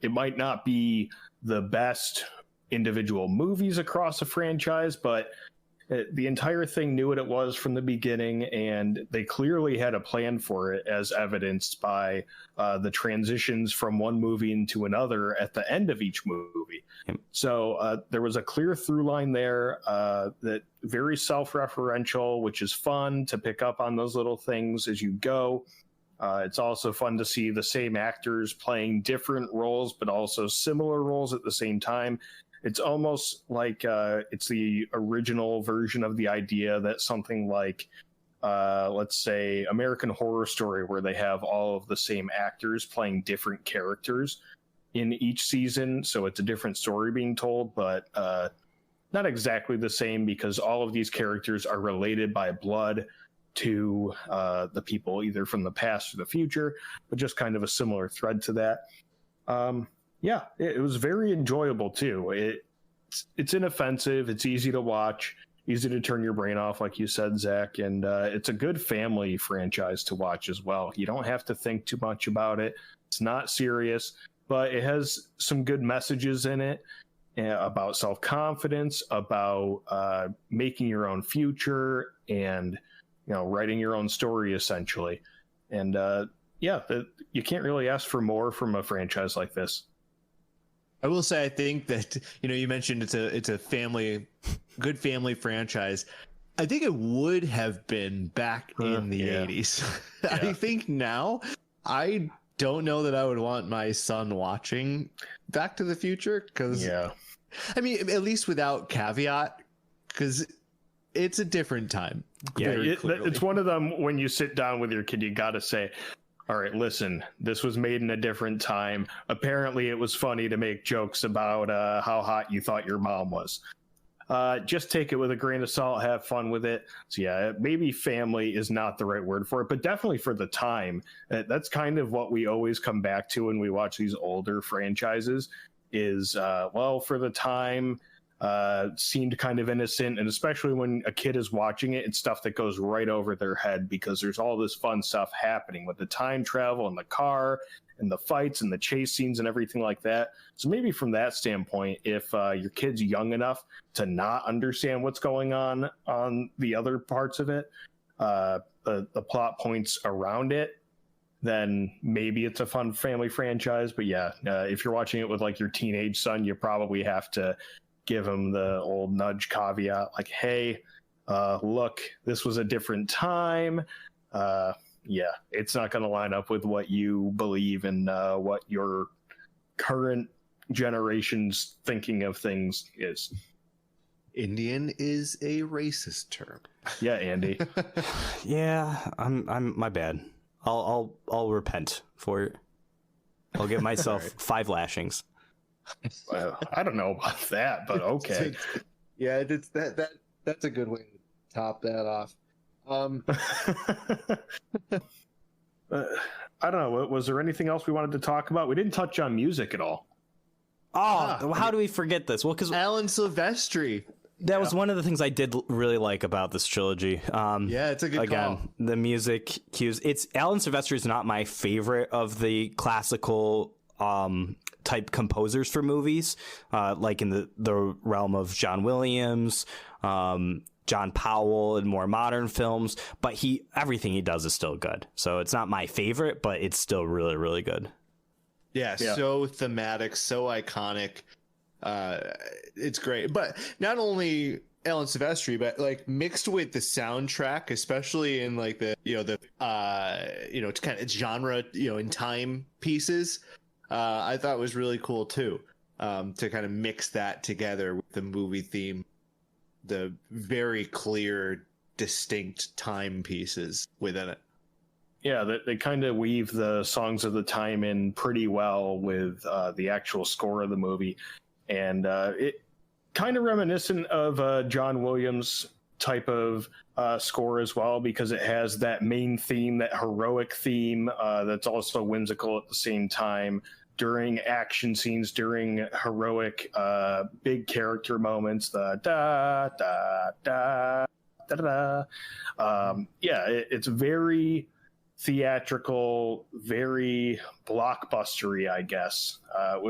It might not be the best individual movies across a franchise, but the entire thing knew what it was from the beginning, and they clearly had a plan for it, as evidenced by the transitions from one movie into another at the end of each movie. So there was a clear through line there, that very self-referential, which is fun to pick up on those little things as you go. It's also fun to see the same actors playing different roles, but also similar roles at the same time. It's almost like it's the original version of the idea that something like, let's say, American Horror Story, where they have all of the same actors playing different characters in each season. So it's a different story being told, but not exactly the same, because all of these characters are related by blood to the people either from the past or the future, but just kind of a similar thread to that. Yeah, it was very enjoyable too. It's inoffensive. It's easy to watch, easy to turn your brain off, like you said, Zach. And it's a good family franchise to watch as well. You don't have to think too much about it. It's not serious, but it has some good messages in it about self-confidence, about making your own future, and writing your own story, essentially. And you can't really ask for more from a franchise like this. I will say, I think that, you mentioned it's a good family franchise. I think it would have been back in the 80s. Yeah. I think now, I don't know that I would want my son watching Back to the Future, because, I mean, at least without caveat, because it's a different time. Yeah, it's one of them, when you sit down with your kid, you got to say, all right, listen, this was made in a different time. Apparently it was funny to make jokes about how hot you thought your mom was. Just take it with a grain of salt, have fun with it. So yeah, maybe family is not the right word for it, but definitely for the time. That's kind of what we always come back to when we watch these older franchises is, for the time, seemed kind of innocent, and especially when a kid is watching it, it's stuff that goes right over their head, because there's all this fun stuff happening with the time travel and the car and the fights and the chase scenes and everything like that. So maybe from that standpoint, if your kid's young enough to not understand what's going on the other parts of it, the plot points around it, then maybe it's a fun family franchise. But yeah, if you're watching it with like your teenage son, you probably have to give him the old nudge caveat, like, hey, look, this was a different time. Yeah, it's not going to line up with what you believe and what your current generation's thinking of things is. Indian is a racist term. Yeah, Andy. Yeah, I'm my bad. I'll repent for it. I'll give myself 5 lashings. I don't know about that, but okay. Yeah, that's a good way to top that off. I don't know. Was there anything else we wanted to talk about? We didn't touch on music at all. Oh, how do we forget this? Well, because Alan Silvestri That was one of the things I did really like about this trilogy. Yeah, it's a good call. The music cues. It's Alan Silvestri is not my favorite of the classical type composers for movies, like in the realm of John Williams, John Powell, and more modern films. But everything he does is still good. So it's not my favorite, but it's still really, really good. Yeah, so thematic, so iconic. It's great. But not only Alan Silvestri, but like mixed with the soundtrack, especially in like the kind of genre, in time pieces, I thought was really cool too. To kind of mix that together with the movie theme, the very clear, distinct time pieces within it. Yeah, they kind of weave the songs of the time in pretty well with the actual score of the movie. And it kind of reminiscent of John Williams type of score as well, because it has that main theme, that heroic theme that's also whimsical at the same time during action scenes, during heroic big character moments, the da da da da da da. It's very theatrical, very blockbustery, I guess,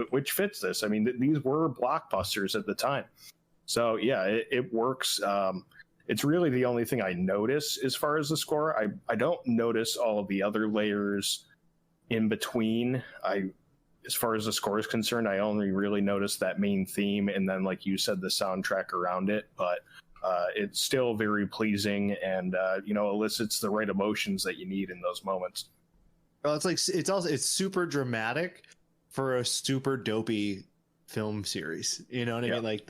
which fits this. I mean, these were blockbusters at the time. So yeah, it works. It's really the only thing I notice as far as the score. I don't notice all of the other layers in between. As far as the score is concerned, I only really notice that main theme, and then, like you said, the soundtrack around it. But it's still very pleasing, and elicits the right emotions that you need in those moments. Well, it's super dramatic for a super dopey film series. You know what I mean? Like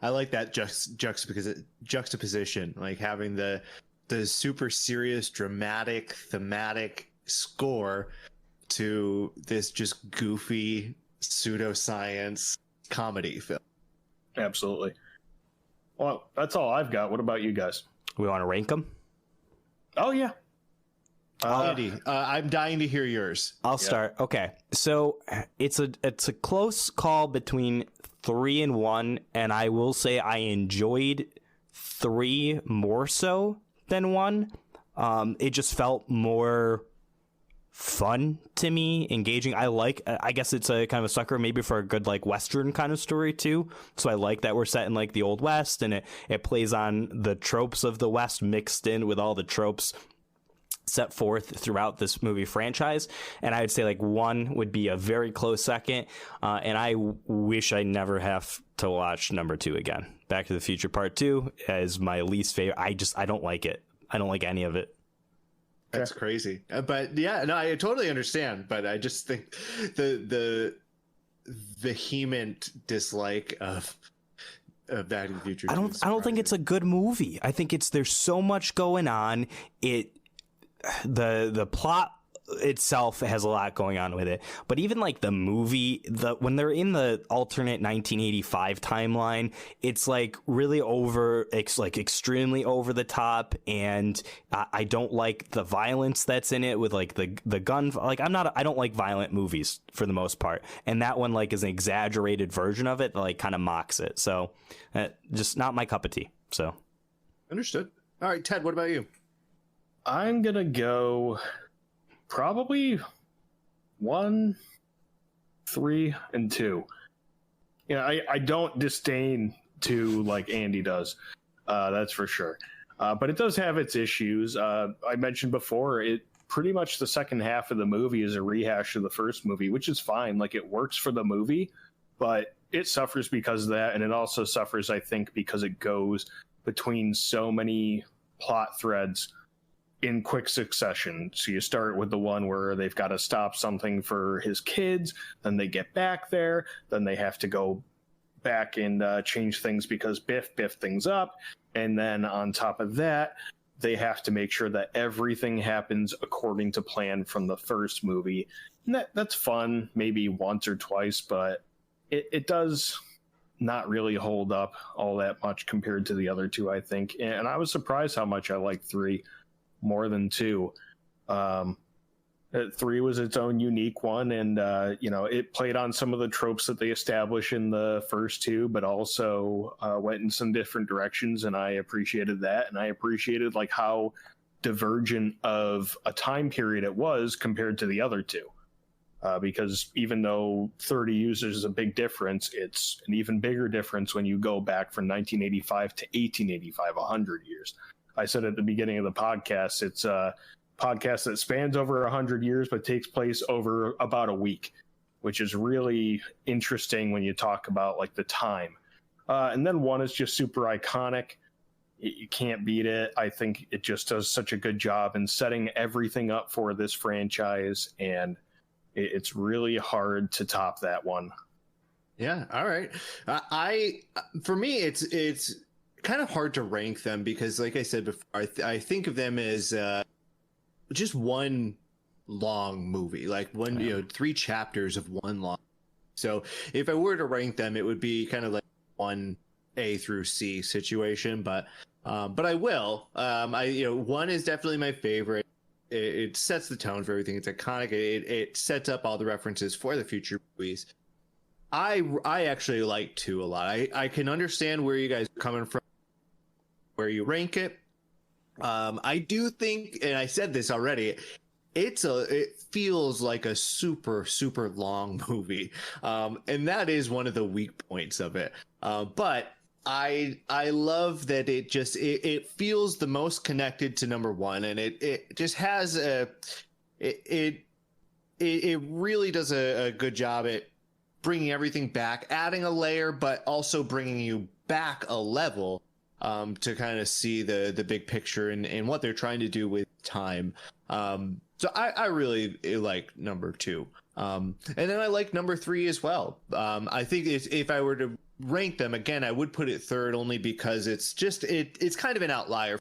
I like that juxtaposition, like having the super serious, dramatic, thematic score to this just goofy pseudoscience comedy film. Absolutely. Well, that's all I've got. What about you guys? We want to rank them? Oh, yeah. Andy, I'm dying to hear yours. I'll start. Okay. So it's a close call between 3 and 1, and I will say I enjoyed 3 more so than 1. It just felt more fun to me, engaging. I guess it's a kind of a sucker maybe for a good like Western kind of story too. So I like that we're set in like the Old West, and it plays on the tropes of the West mixed in with all the tropes set forth throughout this movie franchise. And I would say like 1 would be a very close second. And I wish I never have to watch number 2 again. Back to the Future Part 2 is my least favorite. I don't like it. I don't like any of it. That's crazy. But yeah, no, I totally understand. But I just think the vehement dislike of Back to the Future. I don't think it's a good movie. I think there's so much going on. The plot itself has a lot going on with it, but even like the movie, when they're in the alternate 1985 timeline, it's like really extremely over the top, and I don't like the violence that's in it with like the gun. Like I don't like violent movies for the most part, and that one like is an exaggerated version of it that like kind of mocks it. So just not my cup of tea. So understood. All right, Ted, what about you? I'm gonna go probably 1, 3, and 2. I don't disdain 2 like Andy does. That's for sure. But it does have its issues. I mentioned before, it pretty much the second half of the movie is a rehash of the first movie, which is fine. Like, it works for the movie, but it suffers because of that. And it also suffers, I think, because it goes between so many plot threads in quick succession. So you start with the one where they've got to stop something for his kids, then they get back there, then they have to go back and change things because biff things up, and then on top of that, they have to make sure that everything happens according to plan from the first movie. And that's fun, maybe once or twice, but it does not really hold up all that much compared to the other 2, I think. And I was surprised how much I liked 3 more than 2. 3 was its own unique one, and it played on some of the tropes that they established in the first 2, but also went in some different directions, and I appreciated that. And I appreciated like how divergent of a time period it was compared to the other 2, because even though 30 years is a big difference, it's an even bigger difference when you go back from 1985 to 1885, 100 years. I said at the beginning of the podcast, it's podcast that spans over 100 years but takes place over about a week, which is really interesting when you talk about like the time. And then 1 is just super iconic. You can't beat it. I think it just does such a good job in setting everything up for this franchise, and it's really hard to top that one. Yeah, all right. For me, it's kind of hard to rank them because, like I said before, I think of them as just one long movie, like 3 chapters of one long. So if I were to rank them, it would be kind of like 1 A through C situation, but I will. 1 is definitely my favorite. It sets the tone for everything. It's iconic. It sets up all the references for the future movies. I actually like 2 a lot. I can understand where you guys are coming from, where you rank it. I do think, and I said this already, it feels like a super, super long movie. And that is one of the weak points of it. But I love that it feels the most connected to number 1, and it just has it really does a good job at bringing everything back, adding a layer, but also bringing you back a level to kind of see the big picture and what they're trying to do with time. So I really like number 2. And then I like number 3 as well. I think if I were to rank them again, I would put it 3rd only because it's kind of an outlier.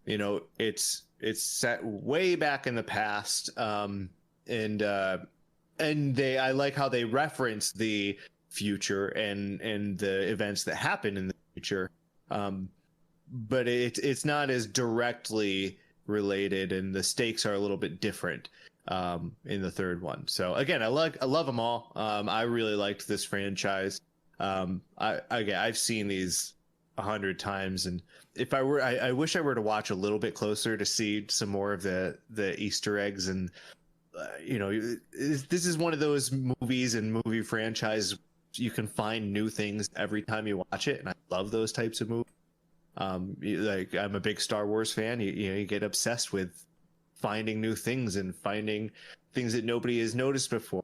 It's set way back in the past. And I like how they reference the future and the events that happen in the future. But it's not as directly related, and the stakes are a little bit different in the 3rd one. So again, I love them all. I really liked this franchise. I've seen these 100 times, and if I wish I were to watch a little bit closer to see some more of the Easter eggs. And this is one of those movies and movie franchises you can find new things every time you watch it, and I love those types of movies. Like, I'm a big Star Wars fan. You get obsessed with finding new things and finding things that nobody has noticed before.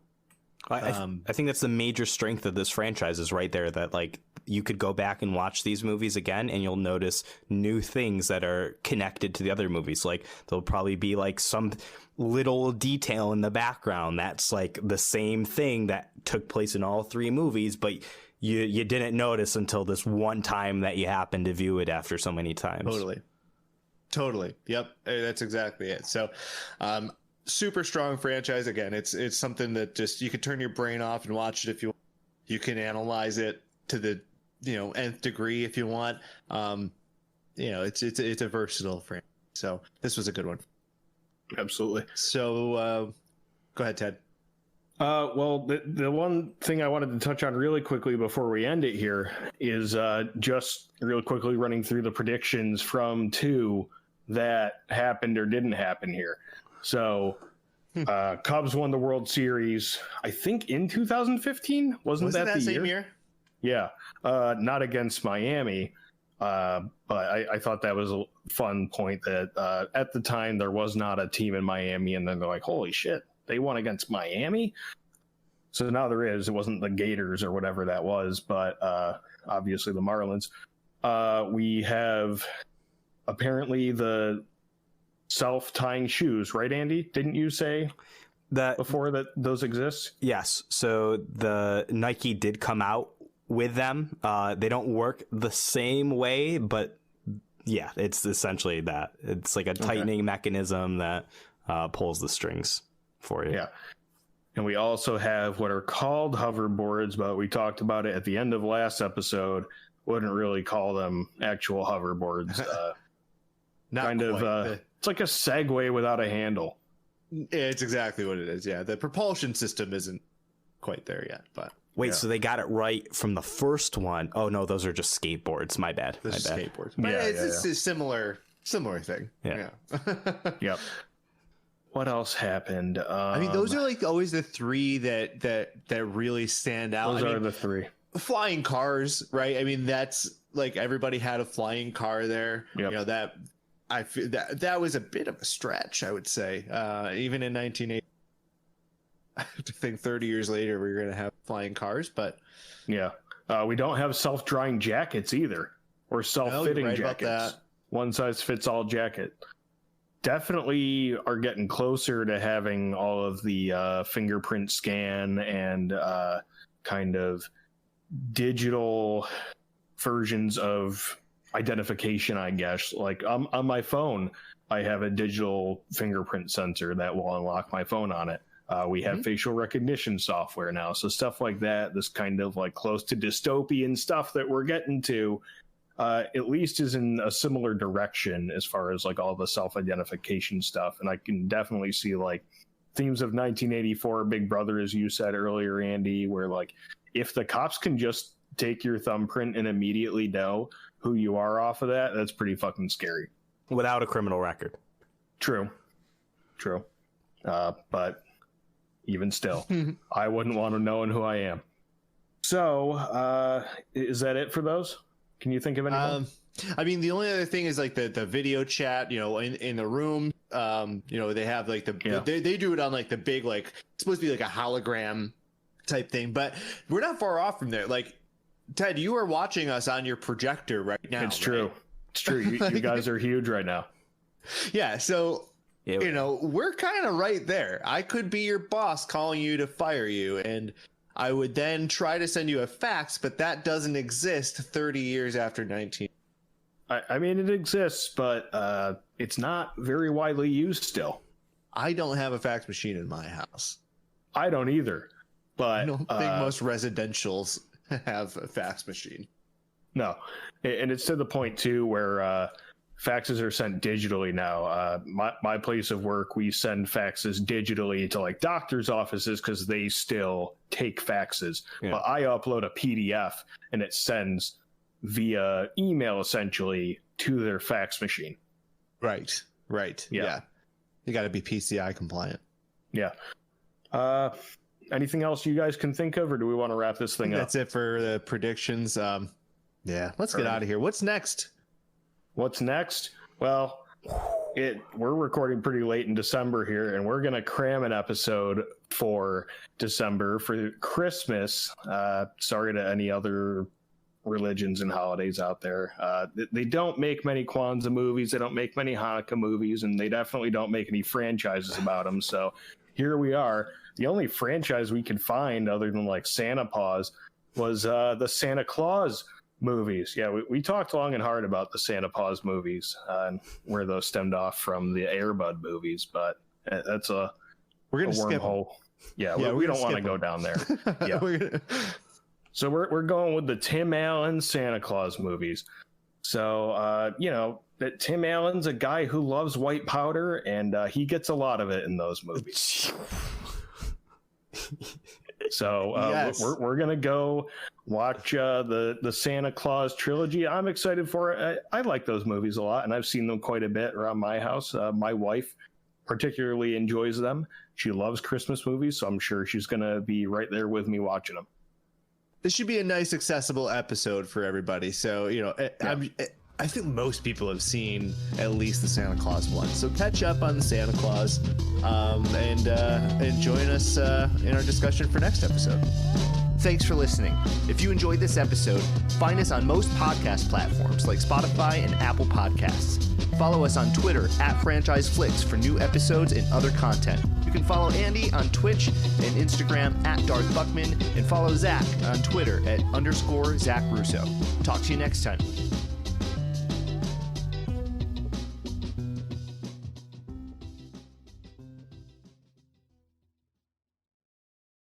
I think that's the major strength of this franchise is right there, that like you could go back and watch these movies again and you'll notice new things that are connected to the other movies. Like there'll probably be like some little detail in the background that's like the same thing that took place in all 3 movies, but you didn't notice until this one time that you happened to view it after so many times. Totally. Yep. That's exactly it. So, super strong franchise. Again, it's something that just, you could turn your brain off and watch it if you want. You can analyze it to the, nth degree if you want. It's a versatile franchise. So this was a good one. Absolutely. So, go ahead, Ted. Well, the one thing I wanted to touch on really quickly before we end it here is just real quickly running through the predictions from 2 that happened or didn't happen here. So Cubs won the World Series, I think in 2015. Wasn't that the same year? Yeah. Not against Miami. But I thought that was a fun point that at the time there was not a team in Miami, and then they're like, holy shit, they won against Miami. So now there is. It wasn't the Gators or whatever that was, but obviously the Marlins. We have apparently the self-tying shoes, right, Andy? Didn't you say that before that those exist? Yes. So the Nike did come out with them. They don't work the same way, but yeah, it's essentially that. It's like a tightening mechanism that pulls the strings for you. Yeah. And we also have what are called hoverboards, but we talked about it at the end of last episode. Wouldn't really call them actual hoverboards. It's like a Segway without a handle. It's exactly what it is. Yeah, the propulsion system isn't quite there yet, but wait, so they got it right from the first one? Oh no, those are just skateboards. My bad. Those My are bad. skateboards. But it's a similar thing. Yeah. Yep. What else happened? I mean, those are like always the three that really stand out. Those are the three. Flying cars, right? I mean, that's like everybody had a flying car there. Yep. You know, that I feel that was a bit of a stretch, I would say. Even in 1980, I have to think 30 years later we're going to have flying cars, but yeah, we don't have self-drying jackets either, or self-fitting jackets. One size fits all jacket. Definitely are getting closer to having all of the fingerprint scan and kind of digital versions of identification, I guess. Like on my phone, I have a digital fingerprint sensor that will unlock my phone on it. We have facial recognition software now. So stuff like that, this kind of like close to dystopian stuff that we're getting to, at least is in a similar direction as far as like all the self-identification stuff. And I can definitely see like themes of 1984 Big Brother, as you said earlier, Andy, where like if the cops can just take your thumbprint and immediately know who you are off of that, that's pretty fucking scary. Without a criminal record. True. But even still, I wouldn't want to know who I am. So, is that it for those? Can you think of anything? I mean, the only other thing is like the video chat, you know, in the room, you know, they have like they do it on like the big, like it's supposed to be like a hologram type thing, but we're not far off from there. Like, Ted, you are watching us on your projector right now. It's true. It's true. You guys are huge right now. Yeah. So, Yeah. you know, we're kind of right there. I could be your boss calling you to fire you, and I would then try to send you a fax, but that doesn't exist 30 years after 19. I mean, it exists, but it's not very widely used still. I don't have a fax machine in my house. I don't either. But I don't think most residentials have a fax machine. No. And it's to the point, too, where faxes are sent digitally now. My place of work, we send faxes digitally to like doctors' offices because they still take faxes. Yeah. But I upload a PDF and it sends via email essentially to their fax machine. Right. Yeah. You got to be PCI compliant. Yeah. Anything else you guys can think of, or do we want to wrap this thing up? That's it for the predictions. Yeah, let's get out of here. What's next? What's next? Well, we're recording pretty late in December here, and we're going to cram an episode for December for Christmas. Sorry to any other religions and holidays out there. They don't make many Kwanzaa movies. They don't make many Hanukkah movies, and they definitely don't make any franchises about them. So here we are. The only franchise we could find other than like Santa Paws was the Santa Claus movies. Yeah, we talked long and hard about the Santa Paws movies and where those stemmed off from the Air Bud movies, but that's we're gonna wormhole. Yeah, we don't want to go down there. Yeah. So we're going with the Tim Allen Santa Claus movies. So you know that Tim Allen's a guy who loves white powder, and he gets a lot of it in those movies. So yes. we're gonna go watch the Santa Claus trilogy. I'm excited for it. I like those movies a lot, and I've seen them quite a bit around my house. My wife particularly enjoys them. She loves Christmas movies, so I'm sure she's gonna be right there with me watching them. This should be a nice, accessible episode for everybody. So, you know, I think most people have seen at least the Santa Claus one. So catch up on the Santa Claus and join us in our discussion for next episode. Thanks for listening. If you enjoyed this episode, find us on most podcast platforms like Spotify and Apple Podcasts. Follow us on Twitter @FranchiseFlix for new episodes and other content. You can follow Andy on Twitch and Instagram @DarthBuckman and follow Zach on Twitter @_Zach Russo. Talk to you next time.